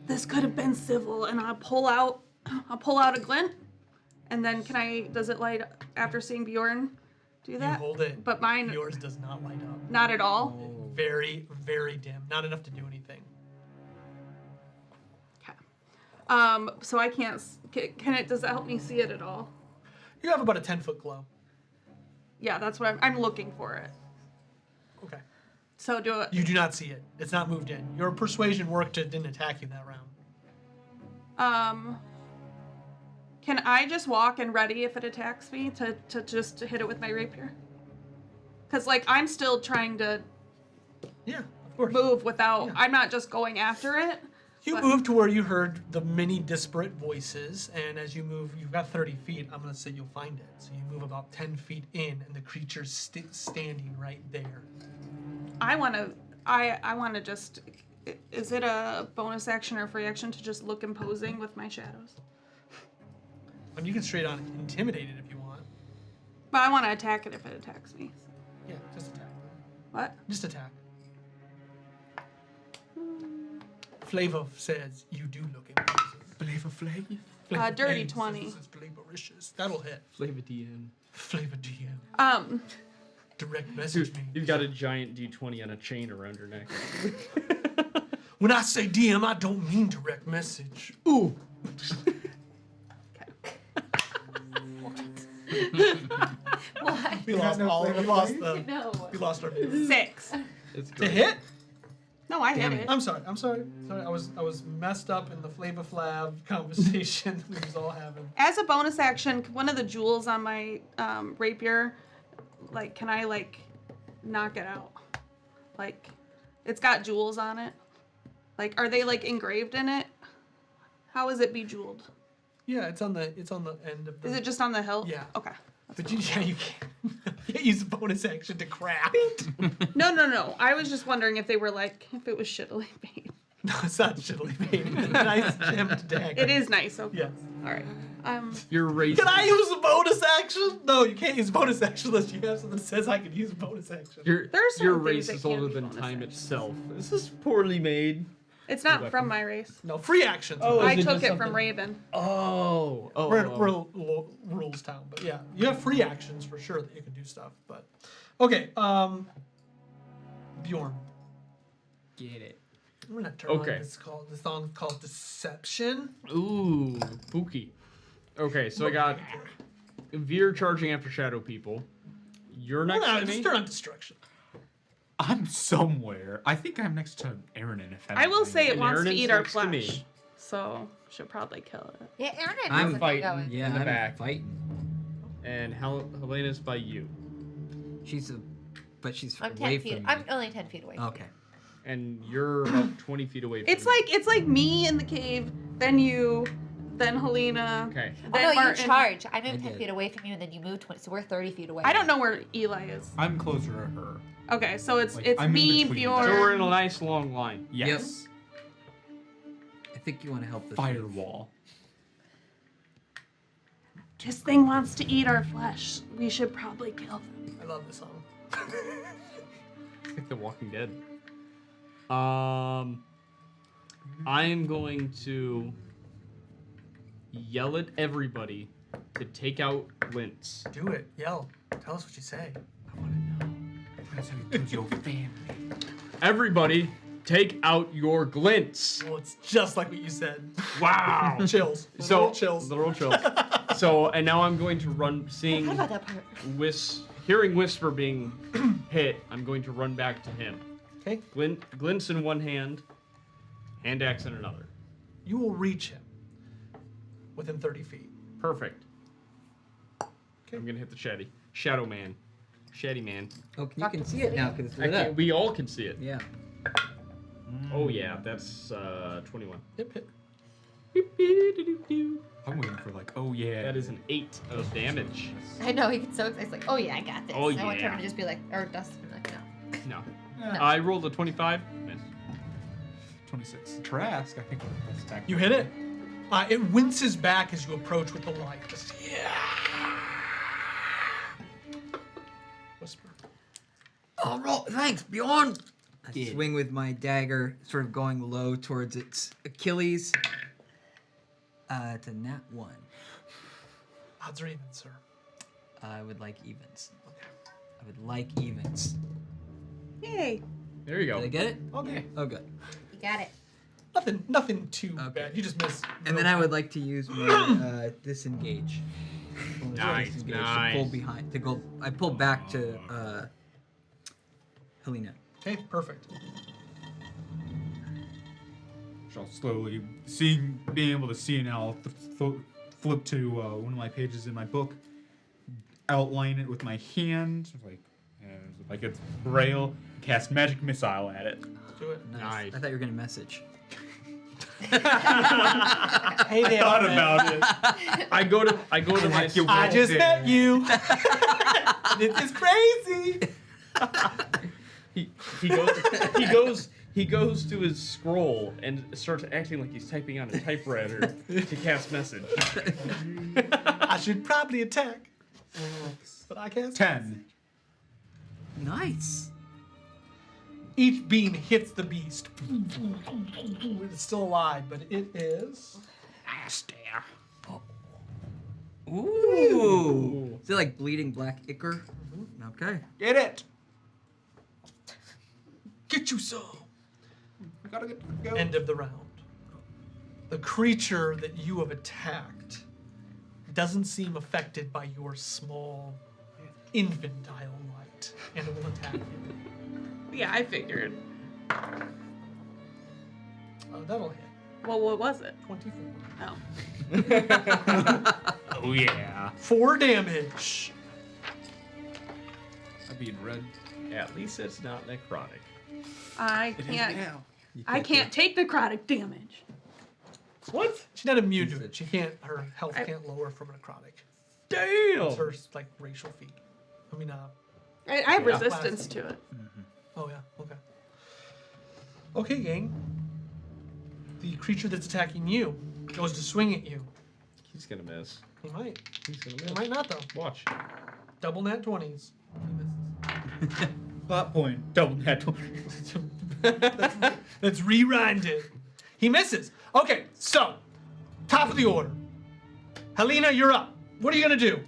this could have been civil. And I'll pull out a glint, and then does it light after seeing Bjorn do that? You hold it. But mine, Yours does not light up. not at all. Very, very dim. Not enough to do anything. Okay. So I can't. Can it? Does that help me see it at all? You have about a 10-foot glow. Yeah, that's what I'm looking for it. Okay. So do it. You do not see it. It's not moved in. Your persuasion worked. It didn't attack you that round. Can I just walk and ready if it attacks me to just hit it with my rapier? Because like I'm still trying to Yeah, of course. move without. Yeah. I'm not just going after it. You but- move to where you heard the many disparate voices, and as you move, you've got 30 feet. I'm going to say you'll find it. So you move about 10 feet in, and the creature's standing right there. I want to just. Is it a bonus action or free action to just look imposing with my shadows? I mean, you can straight on intimidate it if you want. But I want to attack it if it attacks me. Yeah, just attack. What? Just attack. Flavor says you do look imposing. Flavor Dirty Flav 20. says it's flavoricious. That'll hit. Flavor DM. Flavor DM. Direct message me. You've got a giant D20 on a chain around her neck. When I say DM, I don't mean direct message. Ooh. What? We lost all. We lost the. No. We lost our view. 6. It's To great. hit. No, I hit Damn it. it. I'm sorry. Sorry, I was messed up in the Flava Flav conversation we was all having. As a bonus action, one of the jewels on my rapier, like, can I like knock it out? Like, it's got jewels on it. Like, are they like engraved in it? How is it bejeweled? Yeah, it's on the end of the. Is it just on the hilt? Yeah. Okay. But you can't use a bonus action to craft. No. I was just wondering if they were like, if it was shittily made. No, it's not shittily made. It's a nice gemmed dagger. It is nice. Okay. Yes. All right. Your race. Can I use a bonus action? No, you can't use a bonus action unless you have something that says I can use a bonus action. Your There's certain your things race that is can't older be than bonus time actions. itself. This is poorly made. It's not from my race. No, free actions. Oh, I is it took just it something- from Raven. Oh. We're rules town, but yeah, you have free actions for sure that you can do stuff. But okay, Bjorn, Get it. I'm gonna turn Okay. on this song called Deception. Ooh, spooky. Okay, so I got Veer charging after shadow people. You're next to Just me. turn on Destruction. I'm somewhere. I think I'm next to Aaron. If I will say it And wants to Aaron's eat our next to me. flesh. So, should probably kill it. Yeah, Aaron and I'm wasn't fighting. going. Yeah, In the I'm back. fighting. And Helena's by you. She's I'm away 10 feet. from me. I'm only 10 feet away. From Okay. And you're about 20 feet away from It's me. like me in the cave, then you, then Helena. Okay. Oh, Then no, you Martin. charge. I moved I 10 did. feet away from you, and then you moved 20, so we're 30 feet away. I don't know where Eli is. I'm closer to her. Okay, so it's Like, it's I'm in me, between. Bjorn. So we're in a nice long line. Yes. I think you want to help this. Firewall. This thing wants to eat our flesh. We should probably kill them. I love this song. It's like The Walking Dead. I am going to yell at everybody to take out glints. Do it. Yell. Tell us what you say. That's how you kill your family. Everybody, take out your glints. Well, it's just like what you said. Wow. Chills. So Literal chills. Literal chills. So and now I'm going to run, I seeing forgot about that part. hearing Whisper being hit. I'm going to run back to him. Okay. Glints in one hand, hand axe in another. You will reach him within 30 feet. Perfect. Okay. I'm gonna hit the Shadow Man. Shady Man. Oh, you can see it now because it's lit up. We all can see it. Yeah. Oh yeah, that's 21. Hip hip. I'm waiting for like, oh yeah. That is an 8 of damage. I know, he gets so excited. He's like, oh yeah, I got this. Oh, I want yeah. him to just be like, or Dustin be like, no. No. Yeah. I rolled a 25. Miss. 26. Trask, I think. That's attack. You hit it. It winces back as you approach with the light. Just, yeah. Whisper. Oh, roll. Thanks, Bjorn. I swing with my dagger, sort of going low towards its Achilles. It's a nat 1. Odds are even, sir. I would like evens. I would like evens. Yay. There you Did I go. get it? Okay. Oh, good. You got it. Nothing too Okay. bad. You just miss. And then I would like to use my disengage. Nice, To nice. pull behind. To go. I pull back to Helena. Okay, perfect. I'll slowly being able to see now. Flip to one of my pages in my book. Outline it with my hand, like it's braille. Cast magic missile at it. Do it. Nice. I thought you were gonna message. Hey there. Thought man. about it. I go to my. I just met you. This is crazy. He goes to his scroll and starts acting like he's typing on a typewriter to cast message. I should probably attack. But I can't. 10. Nice. Each beam hits the beast. It's still alive, but it is. Ooh. Is it like bleeding black ichor? Okay. Get it. Get you some. I gotta get go. End of the round. The creature that you have attacked doesn't seem affected by your small infantile light, and it will attack you. Yeah, I figured. That'll hit. Well, what was it? 24. Oh. Oh yeah. 4 damage. I'd be in red. At least it's not necrotic. I can't take necrotic damage. What? She's not immune to it. She can't. Her health can't lower from necrotic. Damn! It's her like racial feat. I mean, I have resistance to it. oh yeah. Okay. Okay, gang. The creature that's attacking you goes to swing at you. He's gonna miss. He might. He's gonna He miss. might not though. Watch. Double nat 20s. He misses. Plot point. Double net. Let's rewind it. He misses. Okay, so top of the order. Helena, you're up. What are you gonna do?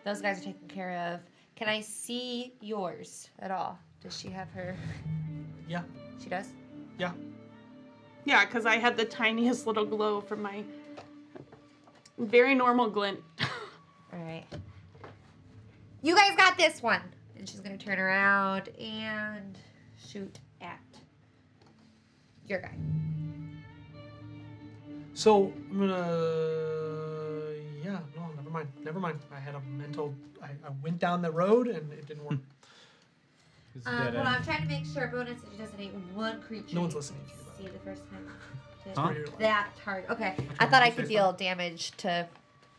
Those guys are taken care of. Can I see yours at all? Does she have her? Yeah. She does? Yeah. Yeah, because I had the tiniest little glow from my very normal glint. All right. You guys got this one. And she's going to turn around and shoot at your guy. So I'm gonna. Yeah. No. Never mind. Never mind. I had a mental. I went down the road and it didn't work. It's Hold dead on, end. I'm trying to make sure bonus is just one creature. No one's you listening to you, See the first time. Huh? Where you're like- That target. Okay. I thought I could deal damage to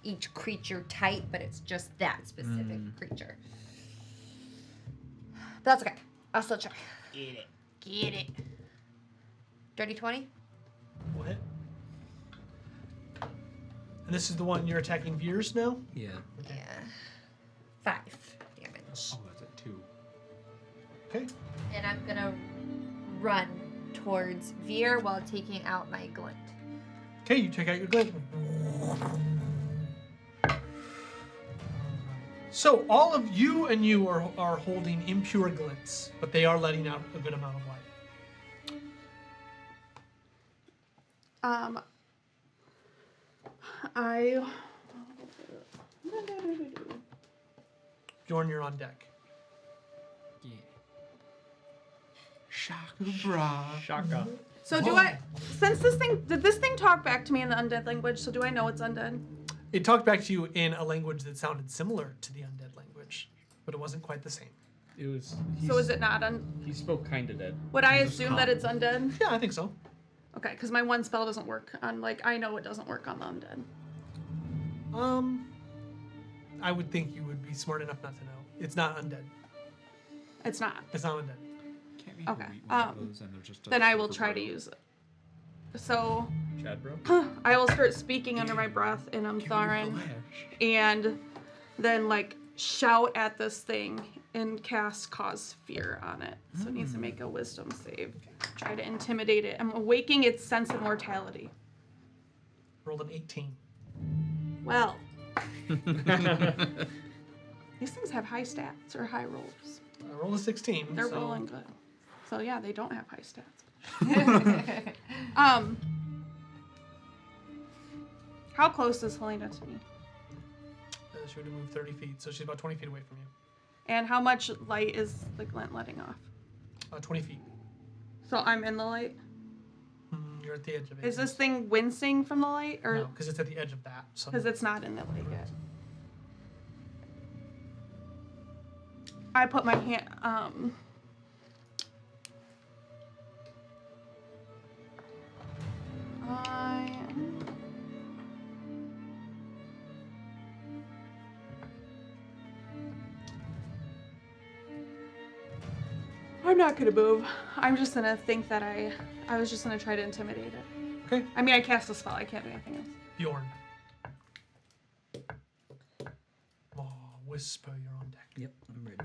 each creature type, but it's just that specific creature. But that's okay. I'll still try. Get it. Get it. Dirty 20? We'll hit. And this is the one you're attacking Veers now? Yeah. Yeah. 5 damage. Oh, that's a 2. Okay. And I'm gonna run towards Veer while taking out my glint. Okay, you take out your glint. So all of you and you are holding impure glints, but they are letting out a good amount of light. Bjorn, you're on deck. Yeah. Shaka bra. Shaka. So do I, since did this thing talk back to me in the undead language, so do I know it's undead? It talked back to you in a language that sounded similar to the undead language, but it wasn't quite the same. It was. So is it not He spoke kind of dead. would I assume that it's undead? Yeah, I think so. Okay, because my one spell doesn't work on, I know it doesn't work on the undead. I would think you would be smart enough not to know. It's not undead. It's not. It's not undead. Can't we Okay, eat one of those and they're just a Then I will super try to bro? use it. So, Chad, bro. I will start speaking under my breath in Give me Amtharan, flash. and then, shout at this thing and cast Cause Fear on it. So it needs to make a wisdom save. Try to intimidate it. I'm awaking its sense of mortality. Rolled an 18. Well. These things have high stats or high rolls. I rolled a 16. They're so rolling good. So yeah, they don't have high stats. How close is Helena to me? She would have moved 30 feet, so she's about 20 feet away from you. And how much light is the glint letting off? 20 feet. So I'm in the light? You're at the edge of it. Is this thing wincing from the light? Or No, because it's at the edge of that. So because it's not in the light yet? I put my hand, I'm not gonna move. I'm just gonna think that I was just gonna try to intimidate it. Okay. I mean, I cast a spell. I can't do anything else. Bjorn. Oh, Whisper, you're on deck. Yep, I'm ready.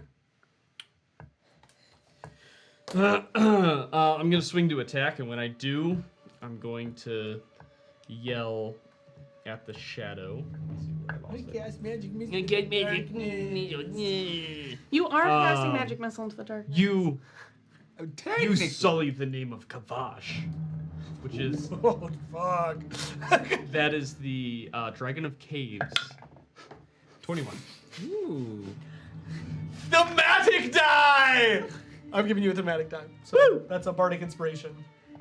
I'm gonna swing to attack, and when I do, I'm going to yell at the shadow. Let's see where I lost it. Cast magic missile. You are casting magic missile into the dark. You Technically. sully the name of Kavash, which is Oh, fuck. that is the Dragon of Caves. 21. Ooh. The magic die! I've given you a thematic die. So that's a bardic inspiration.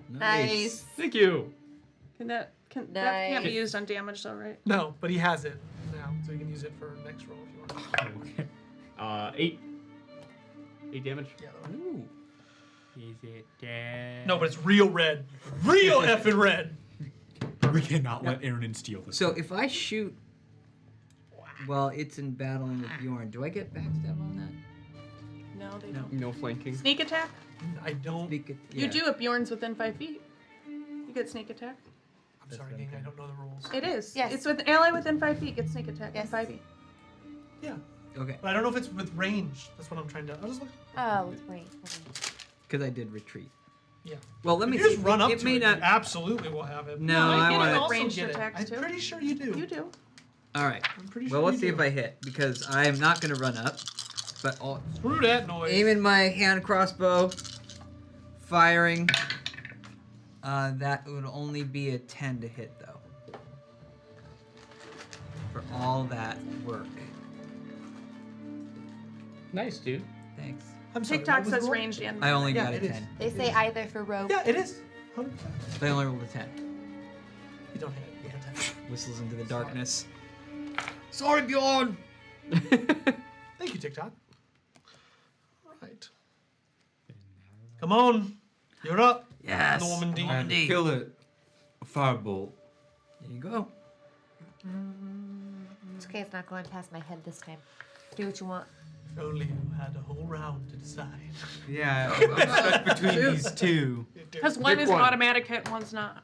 Nice. Thank you. That can't be Nice. used on damage though, right? No, but he has it now, so you can use it for next roll if you want. Okay. 8. 8 damage. Yeah, that one. Ooh. Is it dead? No, but it's real red. Real effing red. We cannot let Aaron steal this. So if I shoot while it's in battling with Bjorn, do I get backstab on that? No, they No. don't. No flanking. Sneak attack? I don't. You You do if Bjorn's within 5 feet. You get sneak attack. I'm sorry, gang. I don't know the rules. It is. Yes. It's with ally within 5 feet gets sneak attack. Yes. 5 feet. Yeah, Okay, but I don't know if it's with range. That's what I'm trying to. I'll just look. Oh, wait. because I did retreat. Yeah. Well, let If me you see. just run up it to may it, not. you absolutely will have it. No, I I get want it. to. also Ranged get it. attacks, I'm too. pretty sure you do. You do. All right. I'm pretty Well, sure let's you see do. if I hit because I am not going to run up, but I'll Screw that noise. aiming my hand crossbow, firing. That would only be a 10 to hit though. For all that work. Nice, dude. Thanks. I'm sorry, TikTok what was the says roll? ranged and. I only Yeah, got a it is. 10. They say either for rogue. Yeah, it is. 100%. I only rolled a 10. You don't hit it. You hit it. Whistles into the darkness. Sorry, Bjorn. Thank you, TikTok. Right. Come on. You're up. Yes. Normandy. And kill it. A firebolt. There you go. It's okay, it's not going past my head this time. Do what you want. If only you had a whole round to decide. Yeah, I'm stuck between these two. Because one Pick is an one. automatic hit and one's not.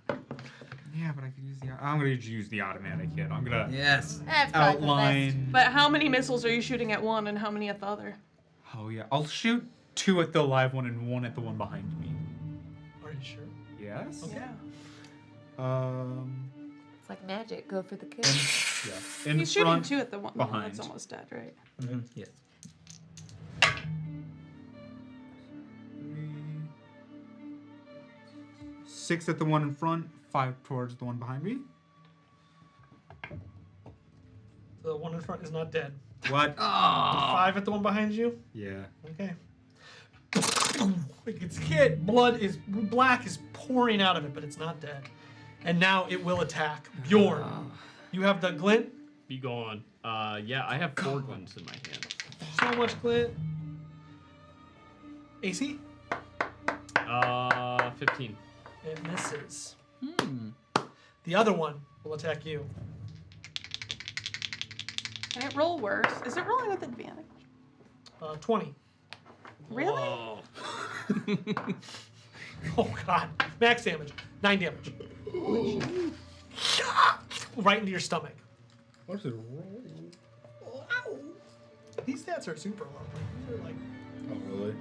Yeah, but I could use the. I'm gonna use the automatic hit. I'm gonna Yes. That's probably for the best. outline. But how many missiles are you shooting at one and how many at the other? Oh yeah, I'll shoot 2 at the live one and 1 at the one behind me. Are you sure? Yes. Yeah. It's like magic. Go for the kill. Yeah. In He's shooting front. 2 at the one. behind. That's almost dead, right? Yes. 6 at the one in front. 5 towards the one behind me. The one in front is not dead. What? 5 at the one behind you? Yeah. Okay. It gets hit. Black is pouring out of it, but it's not dead. And now it will attack. Bjorn, you have the glint. Be gone. Yeah, I have 4 glints in my hand. So much glint. AC? 15. It misses. The other one will attack you. Can it roll worse? Is it rolling with advantage? 20. Really? Oh. Oh god. Max damage. 9 damage. Right into your stomach. What is it? Roll? These stats are super low. These are like. Oh really?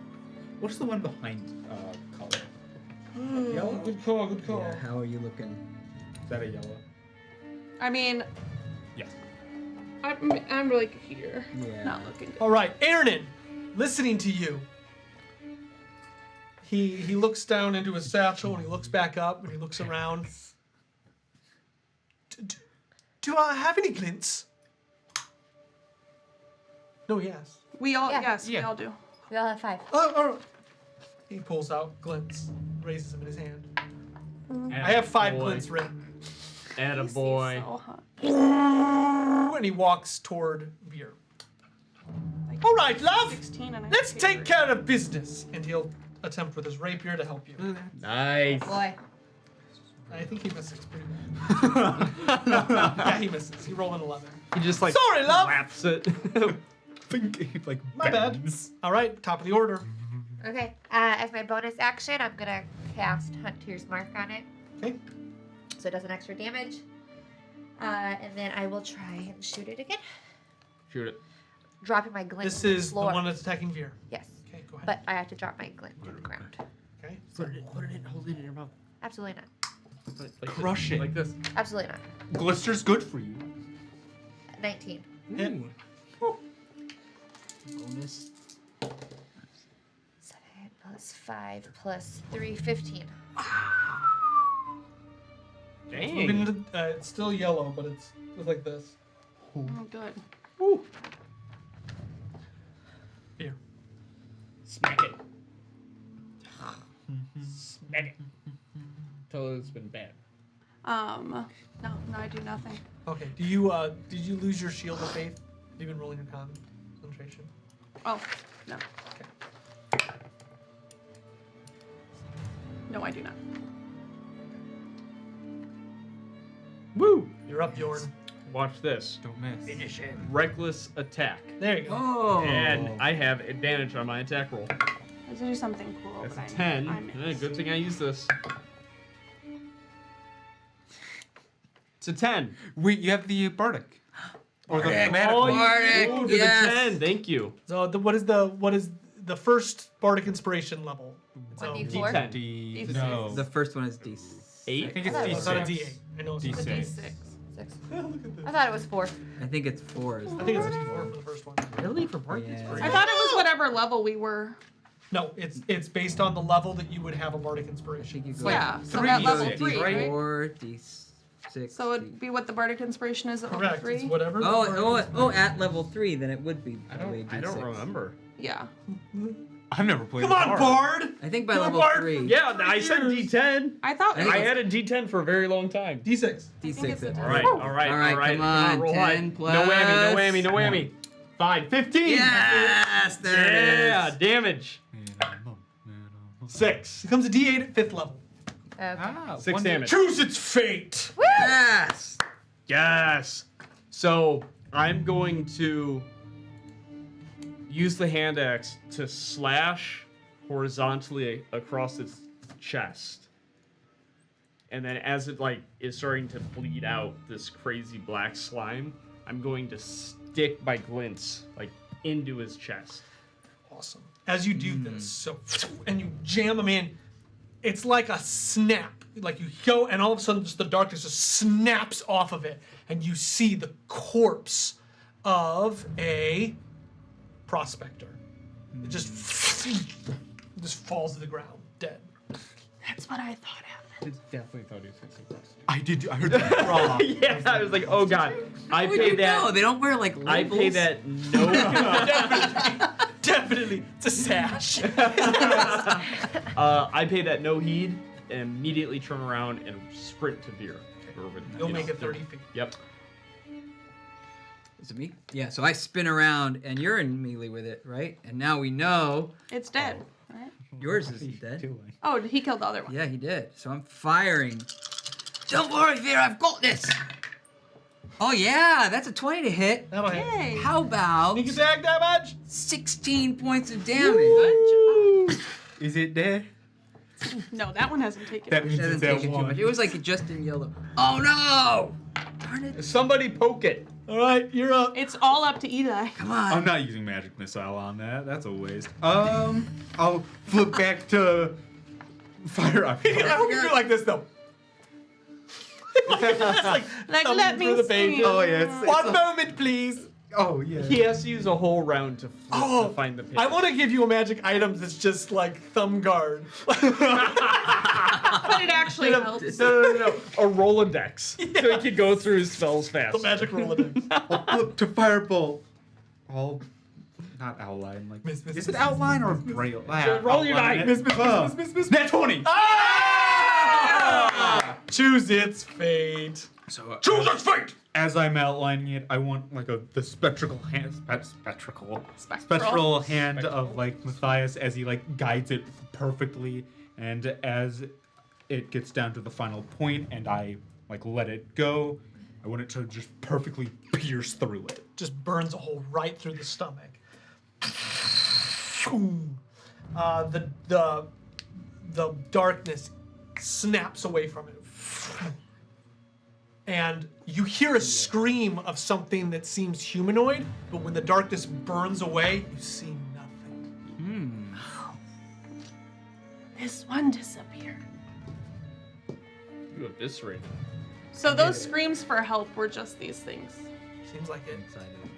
What's the one behind color? Yellow? Good call, good call. Yeah, how are you looking? Is that a yellow? I mean, Yes. I'm like here. Yeah. Not looking good. All right, Aaron, listening to you. He looks down into his satchel and he looks back up and he looks around. Do I have any glints? No, yes. We all, Yeah. yes, we Yeah. all do. We all have 5. Oh. He pulls out glints, raises them in his hand. I have 5 glints written. Attaboy. So hot. And he walks toward Veer. All right, love. 16 and I Let's have take favorite. care of business. And he'll attempt with his rapier to help you. Nice. Boy. I think he misses pretty well. Yeah, he misses. He rolled an 11. He just like Sorry, love. slaps it. Like My bad. All right, top of the order. Okay. As my bonus action, I'm going to cast Hunter's Mark on it. Okay. So it does an extra damage. And then I will try and shoot it again. Shoot it. Dropping my glint This to the is the floor. one that's attacking Veer. Yes. Okay, go ahead. But I have to drop my glint to the ground. Okay. Put it in. Hold it in your mouth. Absolutely not. Like Crush this, it. Like this. Absolutely not. Glister's good for you. 19. Hit. Bonus. 7 plus 5 plus 3, 15. Dang. It's still yellow, but it's like this. Oh, good. Veer. Smack it. Smack it. Till it's been bad. No, I do nothing. Okay. Do you did you lose your shield of faith? Have you been rolling your concentration? Oh, no. Okay. No, I do not. Woo! You're up, Bjorn. Watch this. Don't miss. Finish him. Reckless attack. There you go. Oh. And I have advantage on my attack roll. Let's do something cool. That's but a 10. I missed. Good thing I used this. It's a 10. Wait, you have the bardic. Or the Bardic. thematic Oh, one. Bardic, you the yes. 10. Thank you. So what is the first bardic inspiration level? So, 1d4? D10. D. D6. No. The first one is D6. 8? I think it's I thought it it's not a D6. D8. I know it's D6. not a D6. 6. 6. I thought it was 4. I think it's 4. I think it's a D4 for the first one. Really? For bardic Yeah. inspiration? I thought it was whatever level we were. No, it's based on the level that you would have a bardic I inspiration. think you go Yeah, so three at D6, level right? 3, right? D4, D6. So it'd be what the bardic inspiration is at level Correct. 3? It's whatever. the Oh, bardic oh, oh, at level 3, then it would be. I probably don't D6. remember. Yeah. I've never played Come the on, bard. Bard! I think by Come on, level Bard. 3. Yeah, I said D10. I thought I think I it's- had a D10 for a very long time. D6. D6. it's a then. D6. All right, all right, All right, all right. come on, roll high. 10 No whammy, no plus. whammy, no whammy. 5, 15. Yes, there Yeah, it is. damage. 6. It becomes a D8 at 5th level. Okay. Ah, 6 one- damage. Choose its fate! Yes. Yes. So I'm going to use the hand axe to slash horizontally across its chest. And then as it is starting to bleed out this crazy black slime, I'm going to stick my glints into his chest. Awesome. As you do this, and you jam them in, it's like a snap. Like you go, and all of a sudden, just the darkness just snaps off of it, and you see the corpse of a prospector. It just falls to the ground, dead. That's what I thought happened. I definitely thought he was fixing this. I did. I heard that crawl. Yeah, I was like, oh god. I Would pay you that. know? They don't wear like I labels. pay that no. Definitely, it's a sash. I pay that no heed and immediately turn around and sprint to Veer. You'll make it 30 feet. Yep. Is it me? Yeah, so I spin around and you're in melee with it, right? And now we know It's dead, right? yours isn't dead. Oh, he killed the other one. Yeah, he did. So I'm firing. Don't worry, Veer, I've got this. Oh yeah, that's a 20 to hit. That'll hit. Yay. How about Sneak attack damage? 16 points of damage? Good job. Is it dead? No, that one hasn't taken That it. means Doesn't it's take that it too one. much. It was like just in yellow. Oh no! Darn it. Somebody poke it. All right, you're up. It's all up to Eli. Come on. I'm not using magic missile on that. That's a waste. I'll flip back to fire. I hope you do it like this though. Like, thumbing let me through the page. see. Oh yeah. It's One a- moment, please. Oh yeah. He has to use a whole round to, to find the page. I want to give you a magic item that's just like thumb guard. But it actually helps. No. A Rolodex. So he can go through his spells fast. The magic Rolodex. I'll flip to firebolt. All not outline. Like Miss, is it outline or braille? roll your Outline. die. Miss. Nat 20. Ah! Choose its fate. So Choose its fate. as I'm outlining it, I want like the spectral hand of like Matthias as he like guides it perfectly, and as it gets down to the final point and I like let it go, I want it to just perfectly pierce through it. Just burns a hole right through the stomach. The darkness snaps away from it. And you hear a scream of something that seems humanoid, but when the darkness burns away, you see nothing. This one disappeared. You eviscerate. So those screams for help were just these things. Seems like it.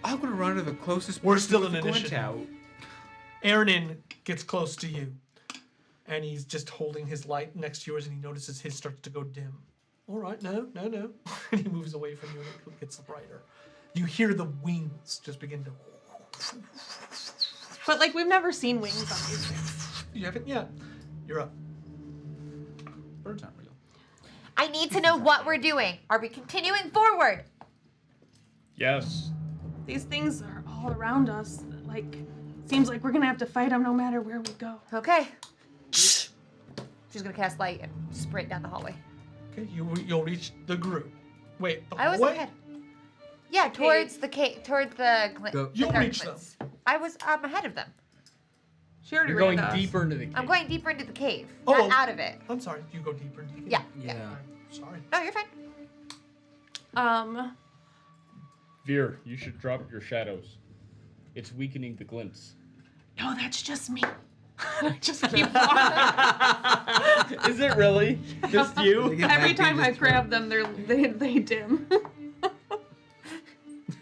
I'm gonna run to the closest. We're person still with in the glint initiative. out. Aaronin gets close to you, and he's just holding his light next to yours, and he notices his starts to go dim. All right, no. And he moves away from you, and it gets brighter. You hear the wings just begin to... But like we've never seen wings on these things. You haven't yet. You're up. Birds aren't real. I need to know what we're doing. Are we continuing forward? Yes. These things are all around us. Like, seems like we're gonna have to fight them no matter where we go. Okay. She's gonna cast light and sprint down the hallway. Okay, you'll reach the group. Wait, the I was hallway? ahead. Yeah, towards the cave, towards the Go. You'll reach apartments. I'm ahead of them. She already You're ran going us. deeper into the cave. I'm going deeper into the cave, Oh. not out of it. I'm sorry. You go deeper into the cave. Yeah. Yeah. Sorry. No, you're fine. Veer, you should drop your shadows. It's weakening the glints. No, that's just me. I just keep walking. Is it really? Just you? Every time I grab them, they dim.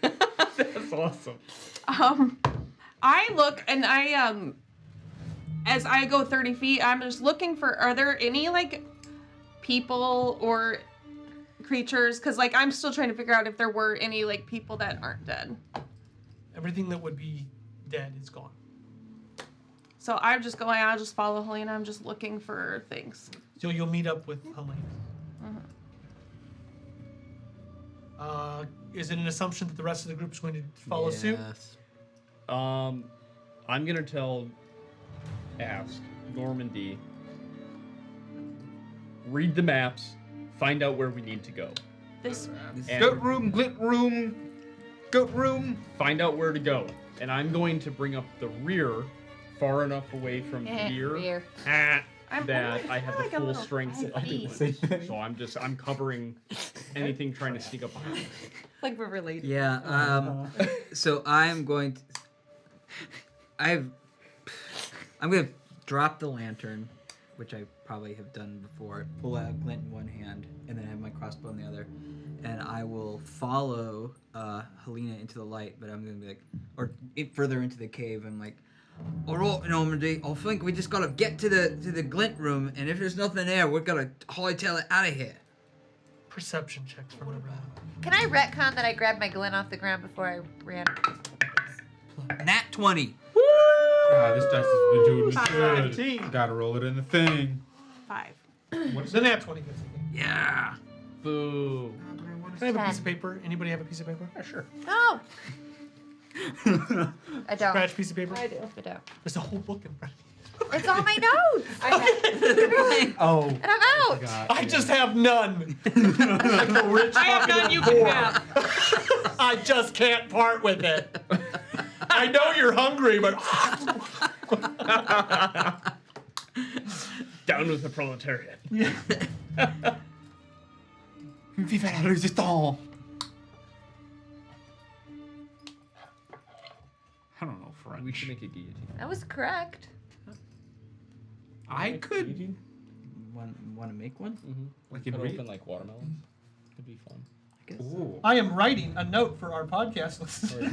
That's awesome. I look and as I go 30 feet, I'm just looking for, are there any like people or creatures? Because like I'm still trying to figure out if there were any like people that aren't dead. Everything that would be dead is gone. So I'm just going, I'll just follow Helena. I'm just looking for things. So you'll meet up with Helena. Is it an assumption that the rest of the group is going to follow suit? Yes. I'm gonna ask Normandy, read the maps, find out where we need to go. This And Goat room, glint room, goat room. find out where to go. And I'm going to bring up the rear far enough away from Veer that I have like the a full little strength of feet. everyone. So I'm covering anything trying to sneak up behind me. Like we're related. Yeah. So I'm going to. I'm gonna drop the lantern, which I probably have done before. Pull out a glint in one hand, and then have my crossbow in the other, and I will follow Helena into the light. But I'm gonna be like, further into the cave. I'm like, all right, Normandy. I think we just gotta get to the glint room, and if there's nothing there, we're gonna hightail it out of here. Perception checks from everyone. Can I retcon that I grabbed my glint off the ground before I ran? Nat 20. This dice has been doing me good. 15. Gotta roll it in the thing. 5. What is the nat 20 gets? Yeah. Boo. Can I have a piece of paper? Anybody have a piece of paper? Yeah, sure. No. I don't. Scratch piece of paper? I do. I don't. There's a whole book in front of you. It's on my notes. Oh. And I'm out. God. I just have none. Like the rich I have fucking none you can poor. have. I just can't part with it. I know you're hungry, but Down with the proletariat. Vive la résistance. I don't know French. We should make a guillotine. That was correct. I could. Guillotine? Want to make one? Mm-hmm. Like Cut in open like watermelons. Could be fun. I guess. Ooh. I am writing a note for our podcast listeners.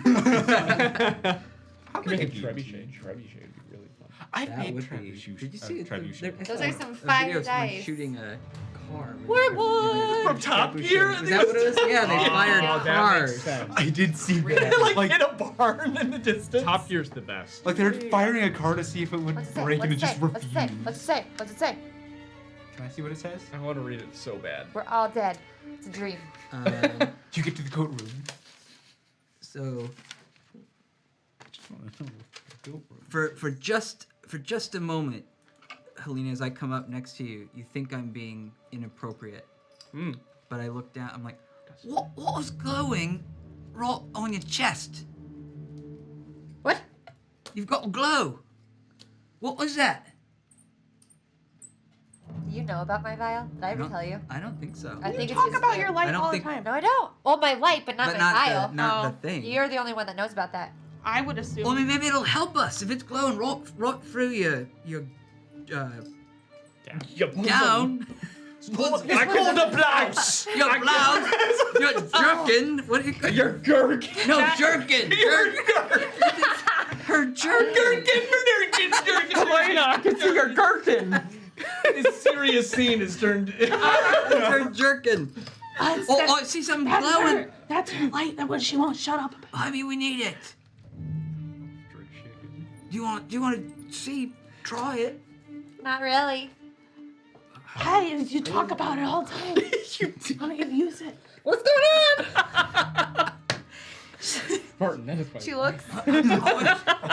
I'll Make a make a trebuchet. Trebuchet would be really fun. I've That made would be. trebuchet. Did you see it? trebuchet. Those are some a fire video of someone dice. shooting a car. From Top Gear? Is that what it was? Yeah, they fired that makes cars. sense. I did see that. like in a barn in the distance. Top Gear's the best. Like they're firing a car to see if it would What's it say? break, and it What's it just say? What's it say? refused. What's it say? What's it say? Can I see what it says? I want to read it so bad. We're all dead. It's a dream. You get to the coat room. So I just want to know the coat room. for just a moment, Helena, as I come up next to you, you think I'm being inappropriate. Hmm. But I look down. I'm like, what was glowing right on your chest? What? You've got a glow. What was that? Do you know about my vial? Did I ever tell you? I don't think so. I think it's Talk just about you. your light I don't all the think- time. No, I don't. Well, my light, but not but my not vial. not Oh. the thing. You're the only one that knows about that. I would assume. Well, I mean, maybe it'll help us if it's glowing right through your down. It's called a blouse. Your blouse. Your jerkin. What do you call Your gurk. No, jerkin. Her jerkin. Helena, I can see your gherkin. This serious scene has turned. Her jerkin. Oh, I see something That's glowing. her. That's her light. That was she won't shut up. I mean, we need it. Do you want to see? Try it. Not really. Hey, you talk about it all the time. Why don't you use it? What's going on? Martin, that is funny. She looks.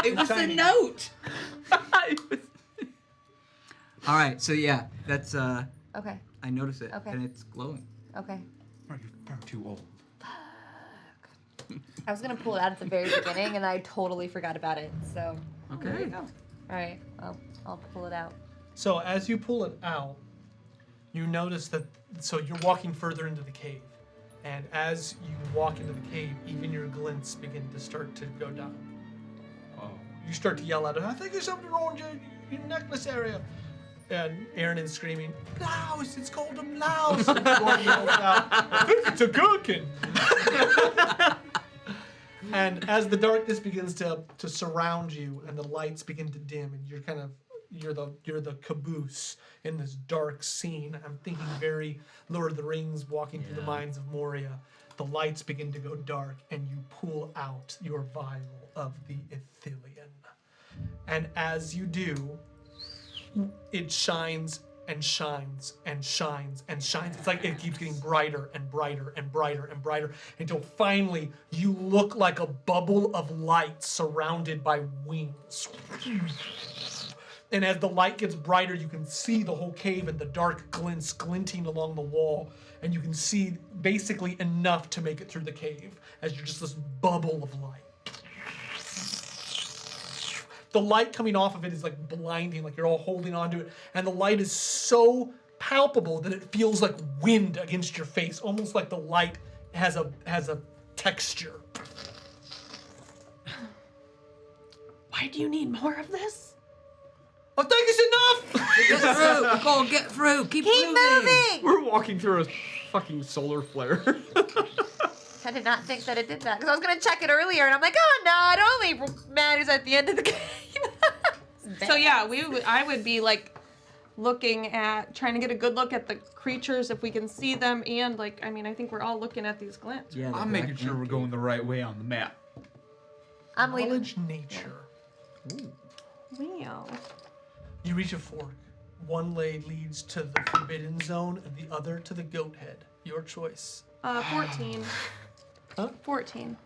It was a note. All right, so yeah, that's Okay. I notice it, Okay. and it's glowing. Okay. You're far too old. I was gonna pull it out at the very beginning, and I totally forgot about it. So. Okay. All right. I'll pull it out. So as you pull it out, you notice that, so you're walking further into the cave. And as you walk into the cave, even your glints begin to start to go down. Oh. You start to yell out, I think there's something wrong with your necklace area. And Aaron is screaming, blouse, it's called a blouse. And Gordon yells out, I think it's a gherkin. And as the darkness begins to surround you and the lights begin to dim and you're the caboose in this dark scene. I'm thinking very Lord of the Rings, walking through the mines of Moria. The lights begin to go dark and you pull out your vial of the Ithilien. And as you do, it shines and shines and shines and shines. It's like it keeps getting brighter and brighter and brighter and brighter until finally you look like a bubble of light surrounded by wings. And as the light gets brighter, you can see the whole cave and the dark glints glinting along the wall. And you can see basically enough to make it through the cave as you're just this bubble of light. The light coming off of it is like blinding, like you're all holding onto it. And the light is so palpable that it feels like wind against your face, almost like the light has a texture. Why do you need more of this? I think it's enough! Get through, Nicole, get through. Keep moving. We're walking through a fucking solar flare. I did not think that it did that because I was gonna check it earlier, and I'm like, oh no, it only matters at the end of the game. So yeah, I would be like looking at, trying to get a good look at the creatures if we can see them, and like, I mean, I think we're all looking at these glints. Yeah, I'm making sure we're going the right way on the map. I'm leaving. Knowledge nature. Wow. You reach a fork. One way leads to the forbidden zone and the other to the goat head. Your choice. 14. Huh? 14.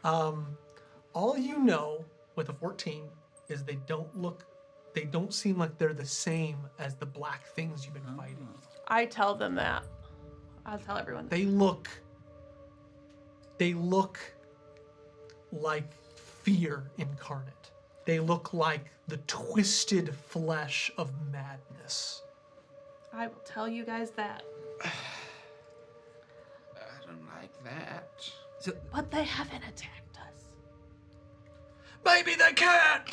All you know with a 14 is they don't seem like they're the same as the black things you've been fighting. I tell them that. I'll tell everyone. They look like fear incarnate. They look like the twisted flesh of madness. I will tell you guys that. I don't like that. So, But they haven't attacked us. Maybe they can't!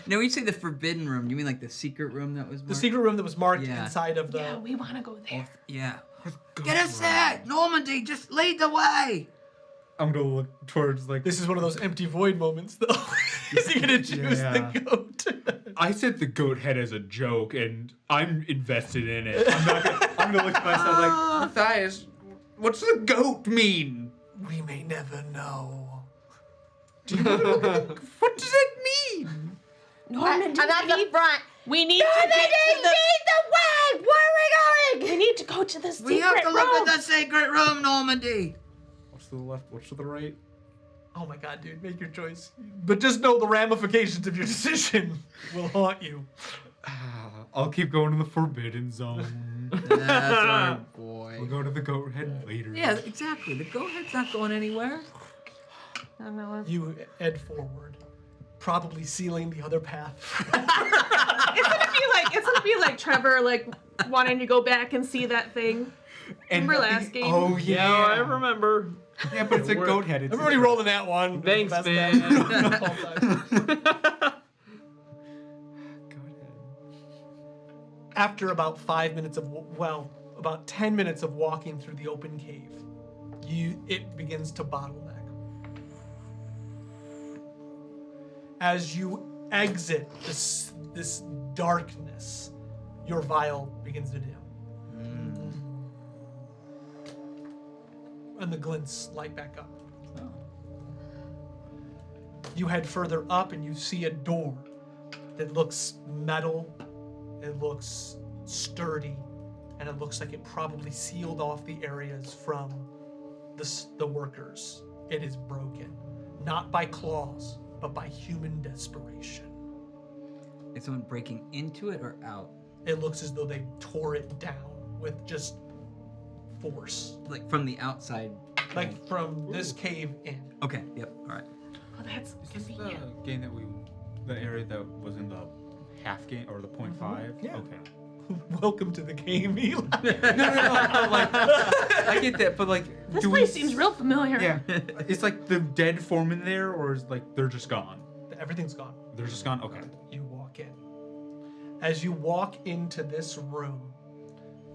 now when you say the forbidden room, you mean like the secret room that was marked? The secret room that was marked Yeah. inside of the... Yeah, we want to go there. Yeah. Get us there! Normandy, just lead the way! I'm gonna look towards like. This is one of those empty void moments, though. Is he gonna choose the goat? I said the goat head as a joke, and I'm invested in it. I'm gonna look at myself like, Matthias, what's the goat mean? We may never know. What does it mean? Normandy, I'm at the front. we need to Normandy, get to the... lead the way! Where are we We going? need to go to the secret We have to look room. at the secret room, Normandy! What's to the left? What's to the right? Oh my god, dude, make your choice. But just know the ramifications of your decision will haunt you. I'll keep going to the forbidden zone. That's our boy. We'll go to the goat head later. Yeah, exactly. The goat head's not going anywhere. I know, it's You head forward, probably sealing the other path. it's gonna be like Trevor like wanting to go back and see that thing. Remember last game? Oh Yeah, I remember. Yeah, but it's a goat head. It's Everybody rolling that one. Thanks, Best man. bet of all time. Goat head. After about 5 minutes of, about 10 minutes of walking through the open cave, it begins to bottleneck. As you exit this darkness, your vial begins to dim. And the glints light back up. You head further up and you see a door that looks metal It looks sturdy, and it looks like it probably sealed off the areas from the workers. It is broken, not by claws, but by human desperation. Is someone breaking into it or out? It looks as though they tore it down with just force, Like from the outside? like from this cave in. Okay, yep, alright. Oh, that's Is this the convenient. game that the area that was in the half game or the 0.5? Yeah. Okay. Welcome to the game, Eli. no, but like, I get that, but like, This do we place seems real familiar. Yeah, it's like the dead form in there, or is like they're just gone? Everything's gone. They're just gone. Okay. You walk in. As you walk into this room,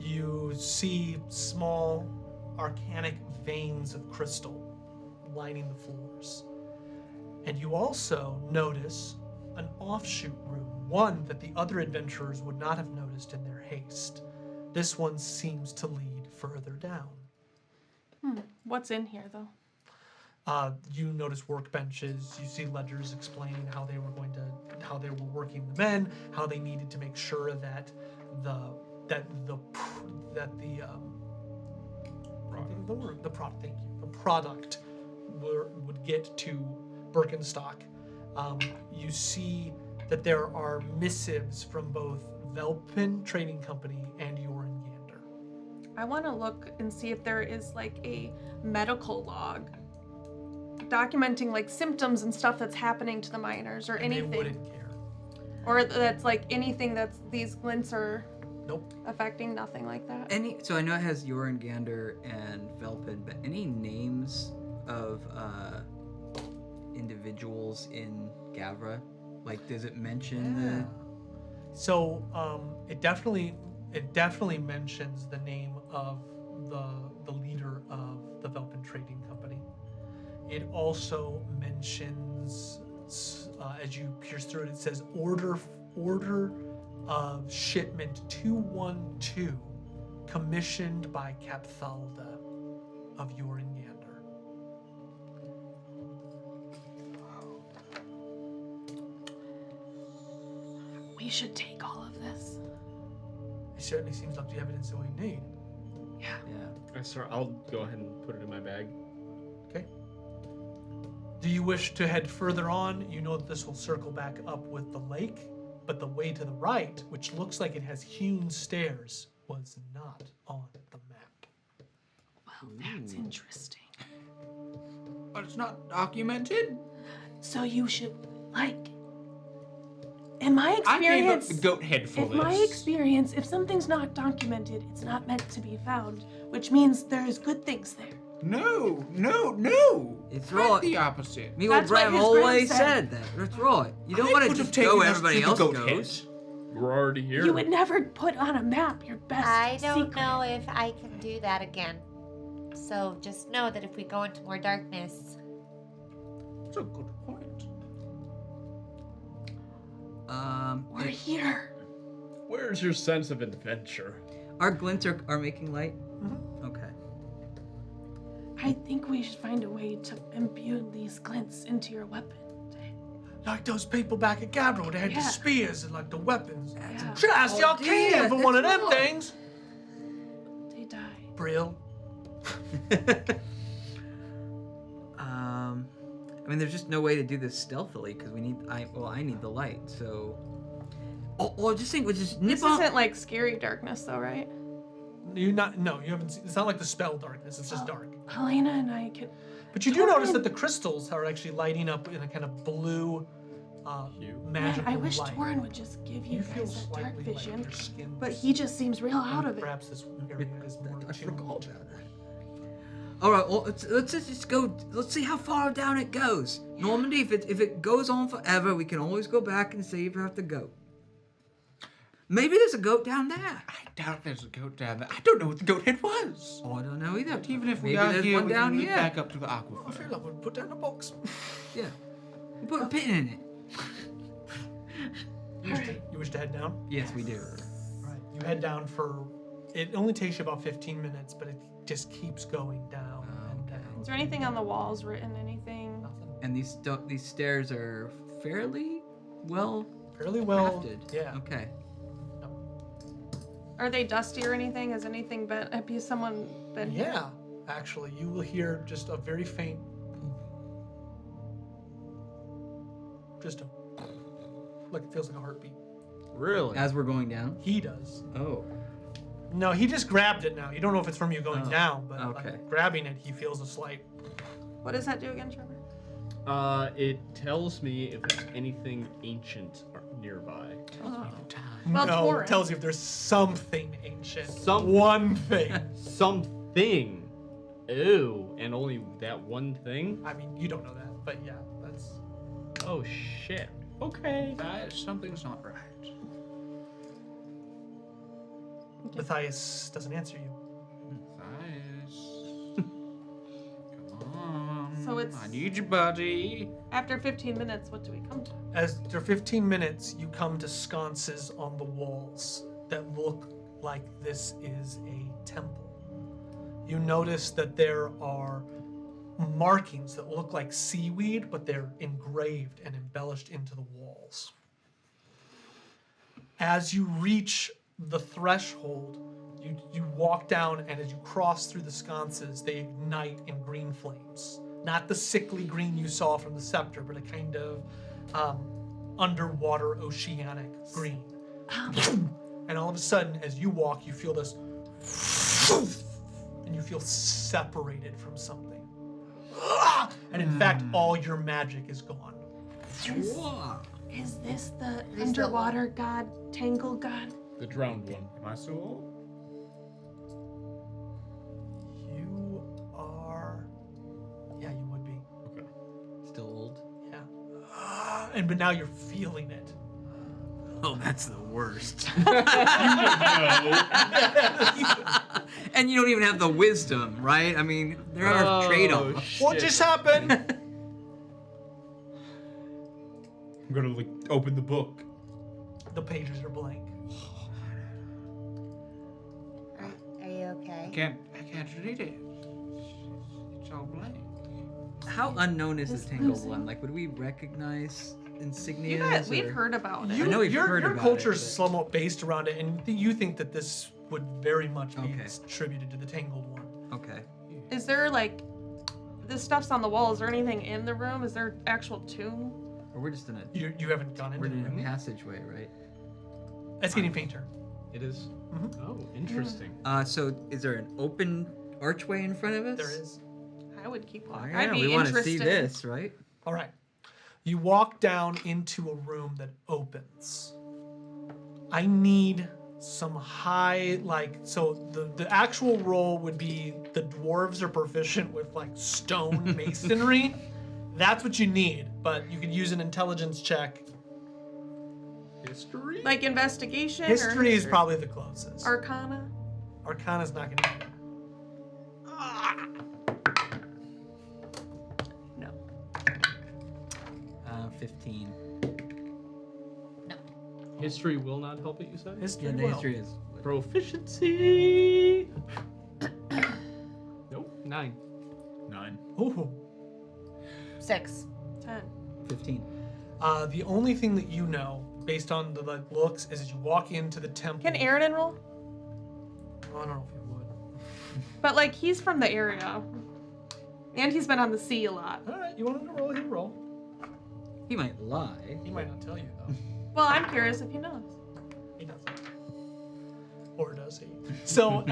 you see small arcanic veins of crystal lining the floors. And you also notice an offshoot room, one that the other adventurers would not have noticed in their haste. This one seems to lead further down. What's in here, though? You notice workbenches. You see ledgers explaining how they were working the men, how they needed to make sure that the product would get to Burkenstock. You see that there are missives from both Velpin Trading Company and Jorungander. I want to look and see if there is like a medical log documenting like symptoms and stuff that's happening to the miners or And anything. they wouldn't care. Or that's like anything that's these glints are Nope. affecting, nothing like that. So I know it has Jorungander and Velpin, but any names of individuals in Gavra? Like, does it mention So it definitely mentions the name of the leader of the Velpin Trading Company. It also mentions, as you pierce through it, it says order of shipment 212, commissioned by Capthalda of Jorungander. We should take all of this. It certainly seems like the evidence that we need. Yeah. Yeah. Sir, I'll go ahead and put it in my bag. Okay. Do you wish to head further on? You know that this will circle back up with the lake, but the way to the right, which looks like it has hewn stairs, was not on the map. Well, that's interesting. But it's not documented. So you should, like, in my I gave up experience, the goat head for in this. my experience, if something's not documented, it's not meant to be found, which means there's good things there. No. It's Quite right. the opposite. Me old That's what Bram his always grand said that. That's right. You don't I want to would have just taken go us where everybody to the else goat goes. We're already here. You would never put on a map your best I don't secret. know if I can do that again. So just know that if we go into more darkness, That's a good point. We're here. Where's your sense of adventure? Our glints are making light? Okay. I think we should find a way to imbue these glints into your weapon. Like those people back at Gavra, they had Yeah. the spears and like the weapons. Yeah. Should ask the Arcadian for one of them things. They die. Brill. I mean, there's just no way to do this stealthily because I need the light. So, just think, we'll just nip This off. isn't like scary darkness, though, right? You haven't seen, it's not like the spell darkness, it's just dark. Helena and I could. But you do notice that the crystals are actually lighting up in a kind of blue, Man, magical I wish light. Torin would just give you, You feel guys that dark slightly like vision, your skin. but he just seems real out of it. Perhaps this area is more I attuned forgot to about that. All right, well, let's just go. Let's see how far down it goes. Normandy, if it goes on forever, we can always go back and save out the goat. Maybe there's a goat down there. I doubt there's a goat down there. I don't know what the goat head was. Oh, I don't know either. But even if we Maybe are there's here, one we down can loop here. back up to the I aquifer. feel like we'll put down a box. Yeah, you put a pin in it. You wish to head down? Yes, we do. Right. You head down for, it only takes you about 15 minutes, but it just keeps going down and down. Is there anything on the walls written? Anything? Nothing. And these stairs are fairly well Fairly well. crafted. Yeah. Okay. Are they dusty or anything? Has anything been? Have someone been? Yeah, actually, you will hear just a very faint. Just a. Like it feels like a heartbeat. Really? As we're going down. He does. Oh. No, he just grabbed it now. You don't know if it's from you going Oh, down, but okay. like, grabbing it, he feels a slight. What does that do again, Trevor? It tells me if there's anything ancient nearby. Well, no, Taurus. it tells you if there's something ancient. Some- One thing. Something. Ooh, and only that one thing? I mean, you don't know that, but yeah, that's. Oh shit. Okay. Something's not right. Matthias doesn't answer you. Matthias. Come on. So it's- I need you, buddy. After 15 minutes, what do we come to? After 15 minutes, you come to sconces on the walls that look like this is a temple. You notice that there are markings that look like seaweed, but they're engraved and embellished into the walls. As you reach the threshold, you walk down, and as you cross through the sconces, they ignite in green flames. Not the sickly green you saw from the scepter, but a kind of underwater oceanic green. And all of a sudden, as you walk, you feel this, and you feel separated from something. And in fact, all your magic is gone. Is this the They still- underwater god, Tangle god? The drowned one. Am I still old? You are. Yeah, you would be. Okay. Still old. Yeah. But now you're feeling it. Oh, that's the worst. And you don't even have the wisdom, right? I mean, there are trade-offs. What just happened? I'm gonna like open the book. The pages are blank. Are you okay? I can't read it. It's all blank. How unknown is It's the Tangled losing. one? Like, would we recognize insignias? You guys, we've or- heard about it. I know we've your heard your about culture's it, but- somewhat based around it, and you think that this would very much be Okay. attributed to the Tangled one. Okay. Is there like, this stuff's on the wall? Is there anything in the room? Is there actual tomb? Or we're just in a You haven't gone we're into in the a room. passageway, right? It's getting fainter. It is. Mhm. Oh, interesting. So is there an open archway in front of us? There is. I would keep Oh, walking. yeah, I'd be we want to interested. see this, right? All right. You walk down into a room that opens. I need some high, so the actual roll would be the dwarves are proficient with like stone masonry. That's what you need, but you could use an intelligence check. History? Like investigation? History or is probably the closest. Arcana? Arcana's not gonna be No. 15. History will not help it, you said? History Yeah, the will. history is. Proficiency. Nope. 9. 9. Ooh. 6. 10. 15. The only thing that you know, based on the looks, is as you walk into the temple. Can Aaron enroll? Oh, I don't know if you would. But like, he's from the area. And he's been on the sea a lot. All right, you want him to roll? He'll roll. He might lie. He might not tell you though. Well, I'm curious if he knows. He doesn't. Or does he? So,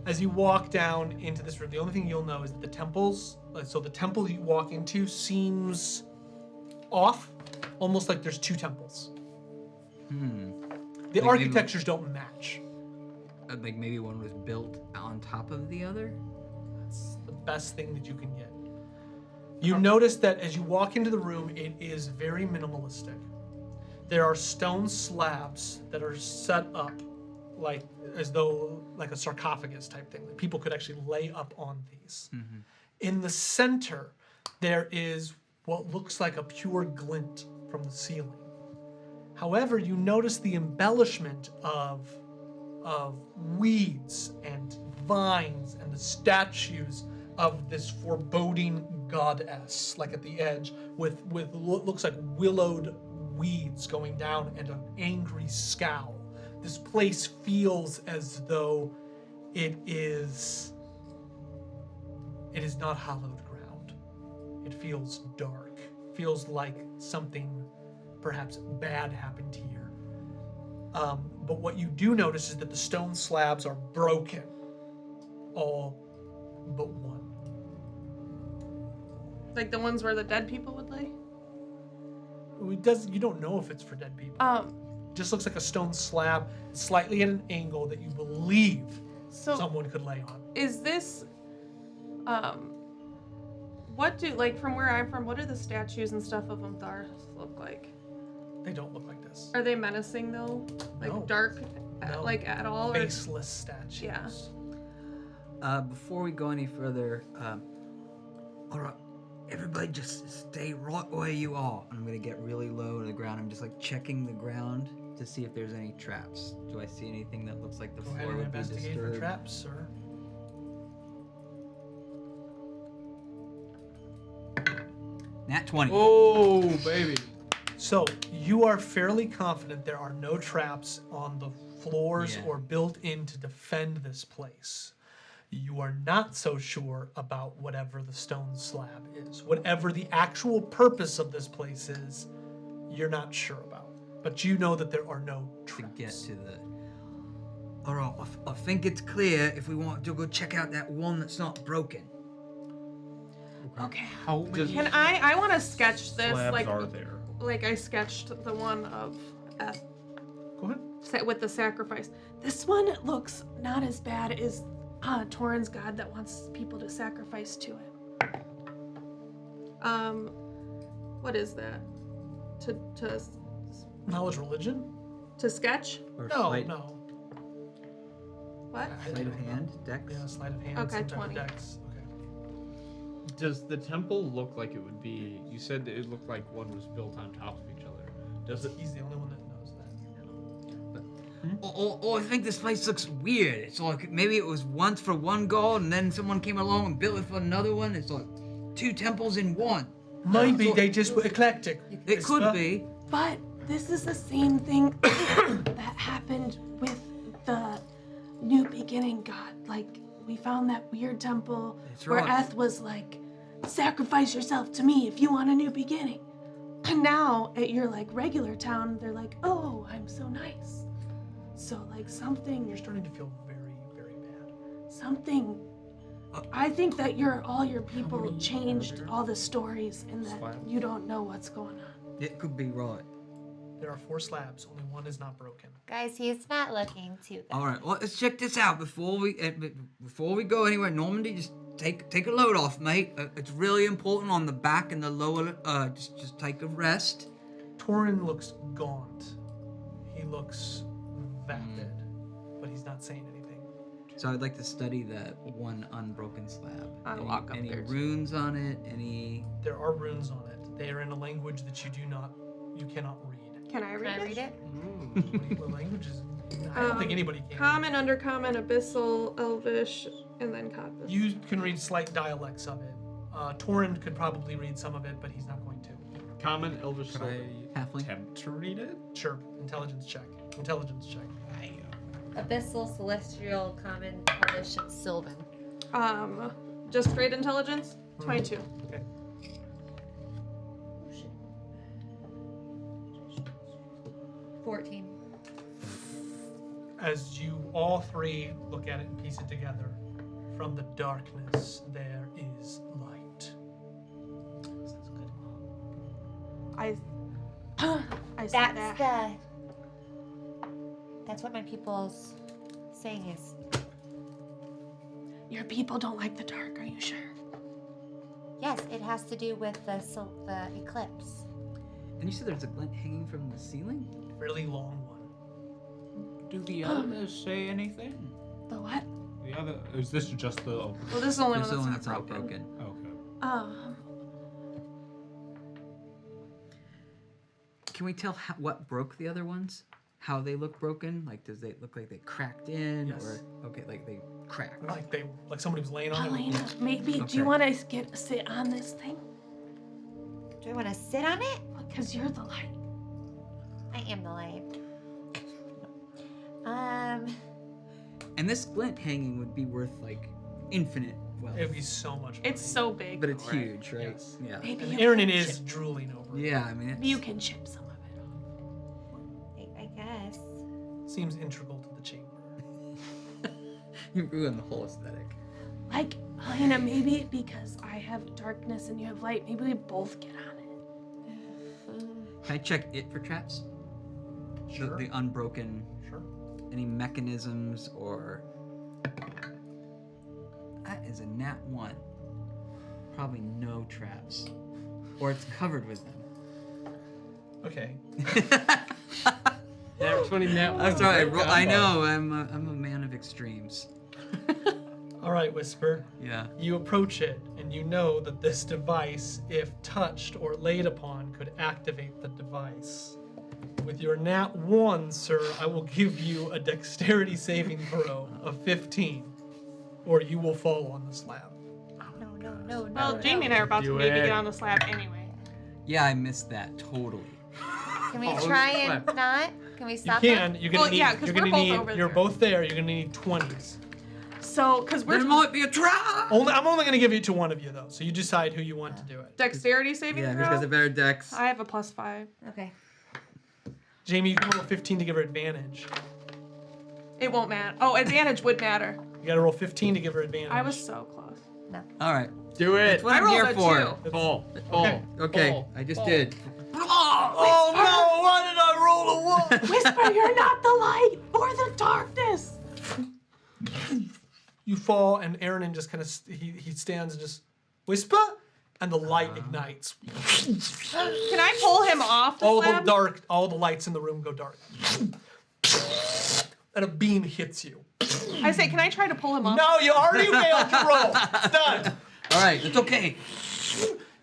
as you walk down into this room, the only thing you'll know is that the temples, so the temple you walk into seems off, almost like there's two temples. The Like maybe- architectures don't match. Like maybe one was built on top of the other? That's the best thing that you can get. You notice that as you walk into the room, it is very minimalistic. There are stone slabs that are set up like as though like a sarcophagus type thing. That people could actually lay up on these. In the center, there is what looks like a pure glint from the ceiling. However, you notice the embellishment of weeds and vines and the statues of this foreboding goddess, like at the edge, with what looks like willowed weeds going down and an angry scowl this place feels as though it is not hallowed ground. It feels dark. Feels like something perhaps bad happened here. But what you do notice is that the stone slabs are broken. All but one. Like the ones where the dead people would lay? You don't know if it's for dead people. Um, Just looks like a stone slab, slightly at an angle that you believe so someone could lay on. is this, what do, like from where I'm from, what do the statues and stuff of Umthar look like? They don't look like this. Are they menacing though? Like No. dark, No. like at all? Or- Faceless statues. Yeah. Before we go any further, all right, everybody just stay right where you are. I'm gonna get really low to the ground. I'm just like checking the ground to see if there's any traps. Do I see anything that looks like the Go ahead floor and would be investigate for disturbed? traps, sir. Nat 20. Oh, baby. So you are fairly confident there are no traps on the floors Yeah. or built in to defend this place. You are not so sure about whatever the stone slab is. Whatever the actual purpose of this place is, you're not sure about. But you know that there are no To traps. get to the. All right, I think it's clear if we want to go check out that one that's not broken. Okay. How many Can I want to sketch this slabs like are there? like I sketched the one of Eth Go ahead. with the sacrifice. This one looks not as bad as Torin's god that wants people to sacrifice to it. What is that? Knowledge religion? To sketch? Or No, sleight, no. What? sleight of hand, dex. Yeah, sleight of hand. Okay, some type of 20. dex. Okay. Does the temple look like it would be? You said that it looked like one was built on top of each other. Does it? He's the only one that knows that. Or I think this place looks weird. It's like maybe it was once for one god and then someone came along and built it for another one. It's like two temples in one. Maybe So- they just were eclectic. It could Whisper. be. But this is the same thing that happened with the New Beginning God. Like, we found that weird temple That's where right. Eth was like, sacrifice yourself to me if you want a new beginning. And now at your like regular town, they're like, oh, I'm so nice. So like something, You're starting to feel very, very bad. something. I think that all your people changed all the stories and that you don't know what's going on. It could be right. There are 4 slabs. Only one is not broken. Guys, he's not looking too good. All right, well, let's check this out before we go anywhere. Normandy, just take a load off, mate. It's really important on the back and the lower. Just take a rest. Torin looks gaunt. He looks vapid, but he's not saying anything. So I'd like to study that one unbroken slab. I'll walk up any there, too. runes on it? Any? There are runes on it. They are in a language that you cannot read. Can I read Can I read it? What languages? I don't think anybody can. Common, undercommon, abyssal, elvish, and then Coppice. You can read slight dialects of it. Torin could probably read some of it, but he's not going to. Common, Elvish, Could Sylvan. I Halfling? attempt to read it? Sure. Intelligence check. Intelligence check. Abyssal, Celestial, Common, Elvish, and Sylvan. Just straight intelligence? 22. Okay. 14. As you all 3 look at it and piece it together, from the darkness there is light. I see That's that. That's what my people's saying is. Your people don't like the dark, are you sure? Yes, it has to do with the eclipse. And you said there's a glint hanging from the ceiling? Fairly long one. Do the others say anything? The what? The other is this just the? Well, this is the only There's the one one that's that's not not broken. broken. Okay. Can we tell what broke the other ones? How they look broken? Like, does they look like they cracked in, Yes. or okay, like they cracked? Like somebody was laying on it. Helena, maybe do Okay. you want to sit on this thing? Do I want to sit on it? Because you're the light. I am the light. And this glint hanging would be worth like infinite wealth. It'd be so much. It's so big. But it's though, right? huge, right? Yes. Yeah. Maybe And you Aaron can is chip- drooling over it. Yeah, I mean, Maybe you can chip some of it. I guess. Seems integral to the chamber. you ruined the whole aesthetic. Like, Helena, maybe because I have darkness and you have light, maybe we both get on it. Can I check it for traps? Sure. The unbroken. Sure. Any mechanisms or. That is a nat 1. Probably no traps. Or it's covered with them. Okay. Nat 20, nat 1. I'm sorry, Great I combo. know, I'm a man of extremes. All right, Whisper. Yeah. You approach it, and you know that this device, if touched or laid upon, could activate the device. With your nat 1, sir, I will give you a dexterity saving throw of 15, or you will fall on the slab. No. Well, Jamie and I are about to Do maybe it. get on the slab anyway. Yeah, I missed that totally. Can we Oh, try slap. and not? Can we You stop can. it? You're gonna Well, need. yeah, 'cause you're we're gonna both need. over You're there. both there. You're gonna need 20s. So, because There we're might be a trap! I'm only gonna give it to one of you though, so you decide who you want to do it. dexterity saving Yeah, throw. because of better decks. I have a +5. Okay. Jamie, you can roll 15 to give her advantage. It won't matter. Oh, advantage would matter. You gotta roll 15 to give her advantage. I was so close. Alright. Do it. That's what I'm rolled here a for. 2. Fall. Fall. Okay. Okay, Fall. I just Fall. did. Oh no! Why did I roll a 1? Whisper, you're not the light or the darkness. You fall, and Aaron just kind of he stands and just whisper, and the light ignites. Can I pull him off the slab? All the lights in the room go dark, and a beam hits you. I say, can I try to pull him off? No, you already failed your roll. It's done. Alright, it's okay.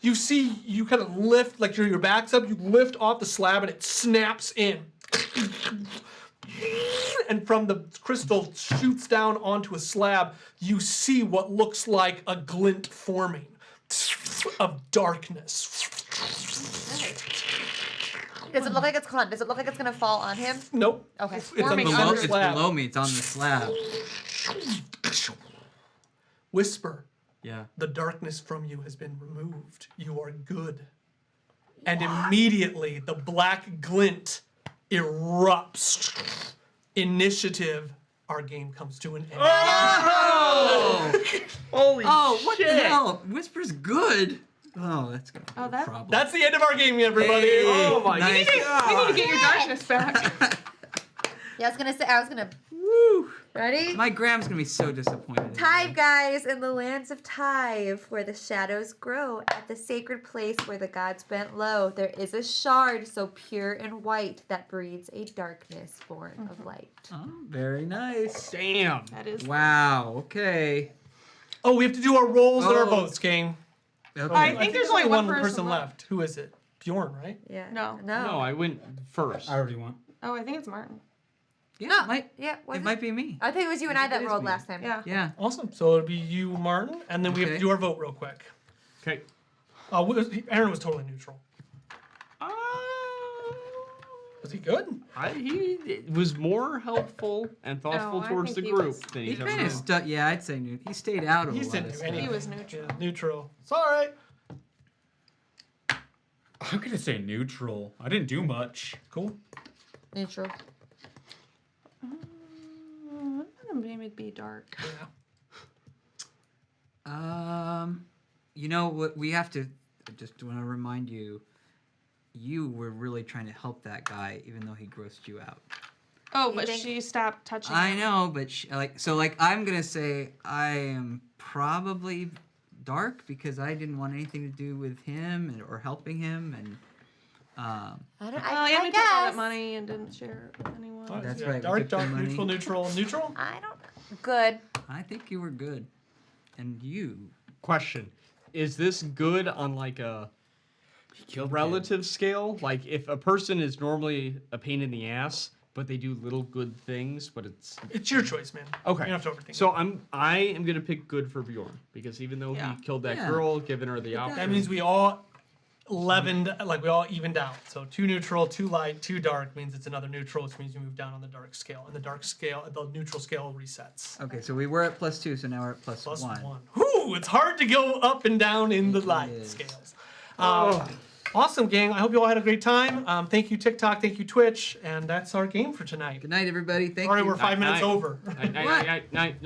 You see, you kind of lift, like your back's up. You lift off the slab, and it snaps in. And from the crystal shoots down onto a slab, you see what looks like a glint forming of darkness. Does it look like it's Does it look like it's gonna fall on him? Nope. Okay. It's on the Forming center It's slab. below me, it's on the slab. Whisper, Yeah. the darkness from you has been removed. You are good. And immediately the black glint erupts. Initiative. Our game comes to an end. Holy Oh, what shit. the hell? Whisper's good. Oh, that's gonna be a that- problem. That's the end of our game, everybody. Hey, Oh my nice. We need to get your darkness back. Yeah, I was gonna. Woo. Ready? My Graham's gonna be so disappointed. in me. Tyve, guys, in the lands of Tyve, where the shadows grow, at the sacred place where the gods bent low, there is a shard so pure and white that breeds a darkness born of light. Oh, very nice. Damn. That is. Wow. Okay. Oh, we have to do our rolls and our Oh. votes, gang. Okay. I think there's only one person left. Who is it? Bjorn, right? Yeah. No. No, I went first. I already won. Oh, I think it's Martin. Yeah, it might. Yeah, was It might be me. I think it was you and I that It is rolled me. last time. Yeah. Yeah. Awesome. So it'll be you, Martin, and then we have to Okay. do our vote real quick. Okay. Aaron was totally neutral. Was he good? He was more helpful and thoughtful No, I towards the think he group was- than He he's ever kind of been. stuck. Yeah, I'd say new. He stayed out of He a lot didn't of do stuff. anything. He was neutral. Yeah, neutral. It's all right. I'm gonna say neutral. I didn't do much. Cool. Neutral. Maybe it'd be dark. You know what? We have to. I just want to remind you. You were really trying to help that guy, even though he grossed you out. Oh, You but think- she stopped touching I him. know, but I'm gonna say I am probably dark because I didn't want anything to do with him or helping him, and I don't. Well, I, yeah, I we took all that guess. money and didn't share it with anyone. That's Yeah, right, we Dark, took the dark, money. neutral, neutral, neutral. I don't. Good. I think you were good, and you. Question: is this good on like a relative scale? Like if a person is normally a pain in the ass, but they do little good things, but it's It's your choice, man. okay. You don't have to overthink So it. I am gonna pick good for Bjorn because even though Yeah. he killed that Yeah. girl, giving her the option. That means we all leavened, like we all evened out. So 2 neutral, 2 light, 2 dark means it's another neutral, which means you move down on the dark scale. And the neutral scale resets. Okay, so we were at +2, so now we're at +1. Plus 1. Whew, it's hard to go up and down in the light is. scales. Awesome, gang. I hope you all had a great time. Thank you, TikTok. Thank you, Twitch. And that's our game for tonight. Good night, everybody. Thank Sorry, you. we're 5 minutes over. Night.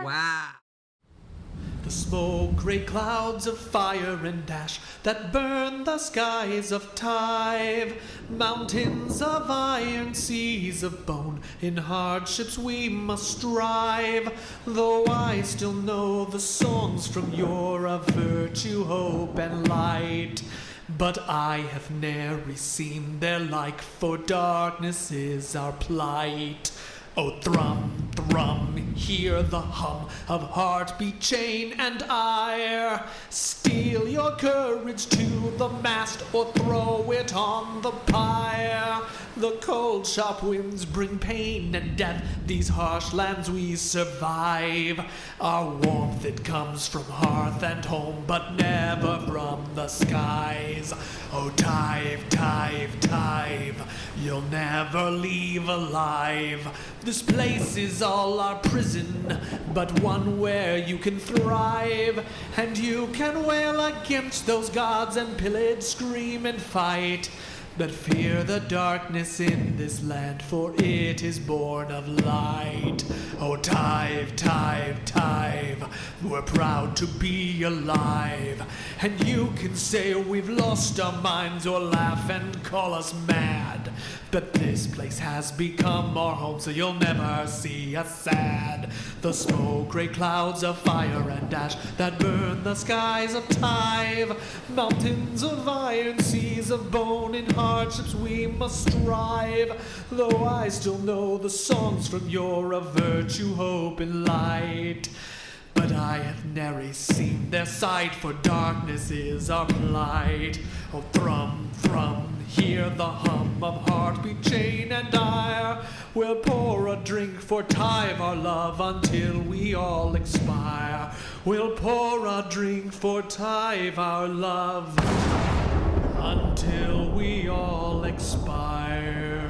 Wow. The smoke, grey clouds of fire and ash that burn the skies of Tyve. Mountains of iron, seas of bone, in hardships we must strive. Though I still know the songs from yore of virtue, hope, and light, but I have ne'er seen their like, for darkness is our plight. Oh, thrum, thrum, hear the hum of heartbeat, chain, and ire. Steel your courage to the mast, or throw it on the pyre. The cold, sharp winds bring pain and death, these harsh lands we survive. Our warmth, it comes from hearth and home, but never from the skies. Oh, Tyve, Tyve, Tyve, you'll never leave alive. This place is all our prison, but one where you can thrive. And you can wail against those gods and pillage, scream, and fight. But fear the darkness in this land, for it is born of light. Oh, Tyve, Tyve, Tyve, we're proud to be alive. And you can say we've lost our minds, or laugh and call us mad. But this place has become our home, so you'll never see us sad. The smoke, grey clouds of fire and ash that burn the skies of Tyve. Mountains of iron, seas of bone, in hardships we must strive. Though I still know the songs from yore of virtue, hope, and light, but I have ne'er seen their sight, for darkness is our plight. Oh, thrum, thrum, hear the hum of heartbeat, chain, and ire. We'll pour a drink for Tyve, our love, until we all expire. We'll pour a drink for Tyve, our love, until we all expire.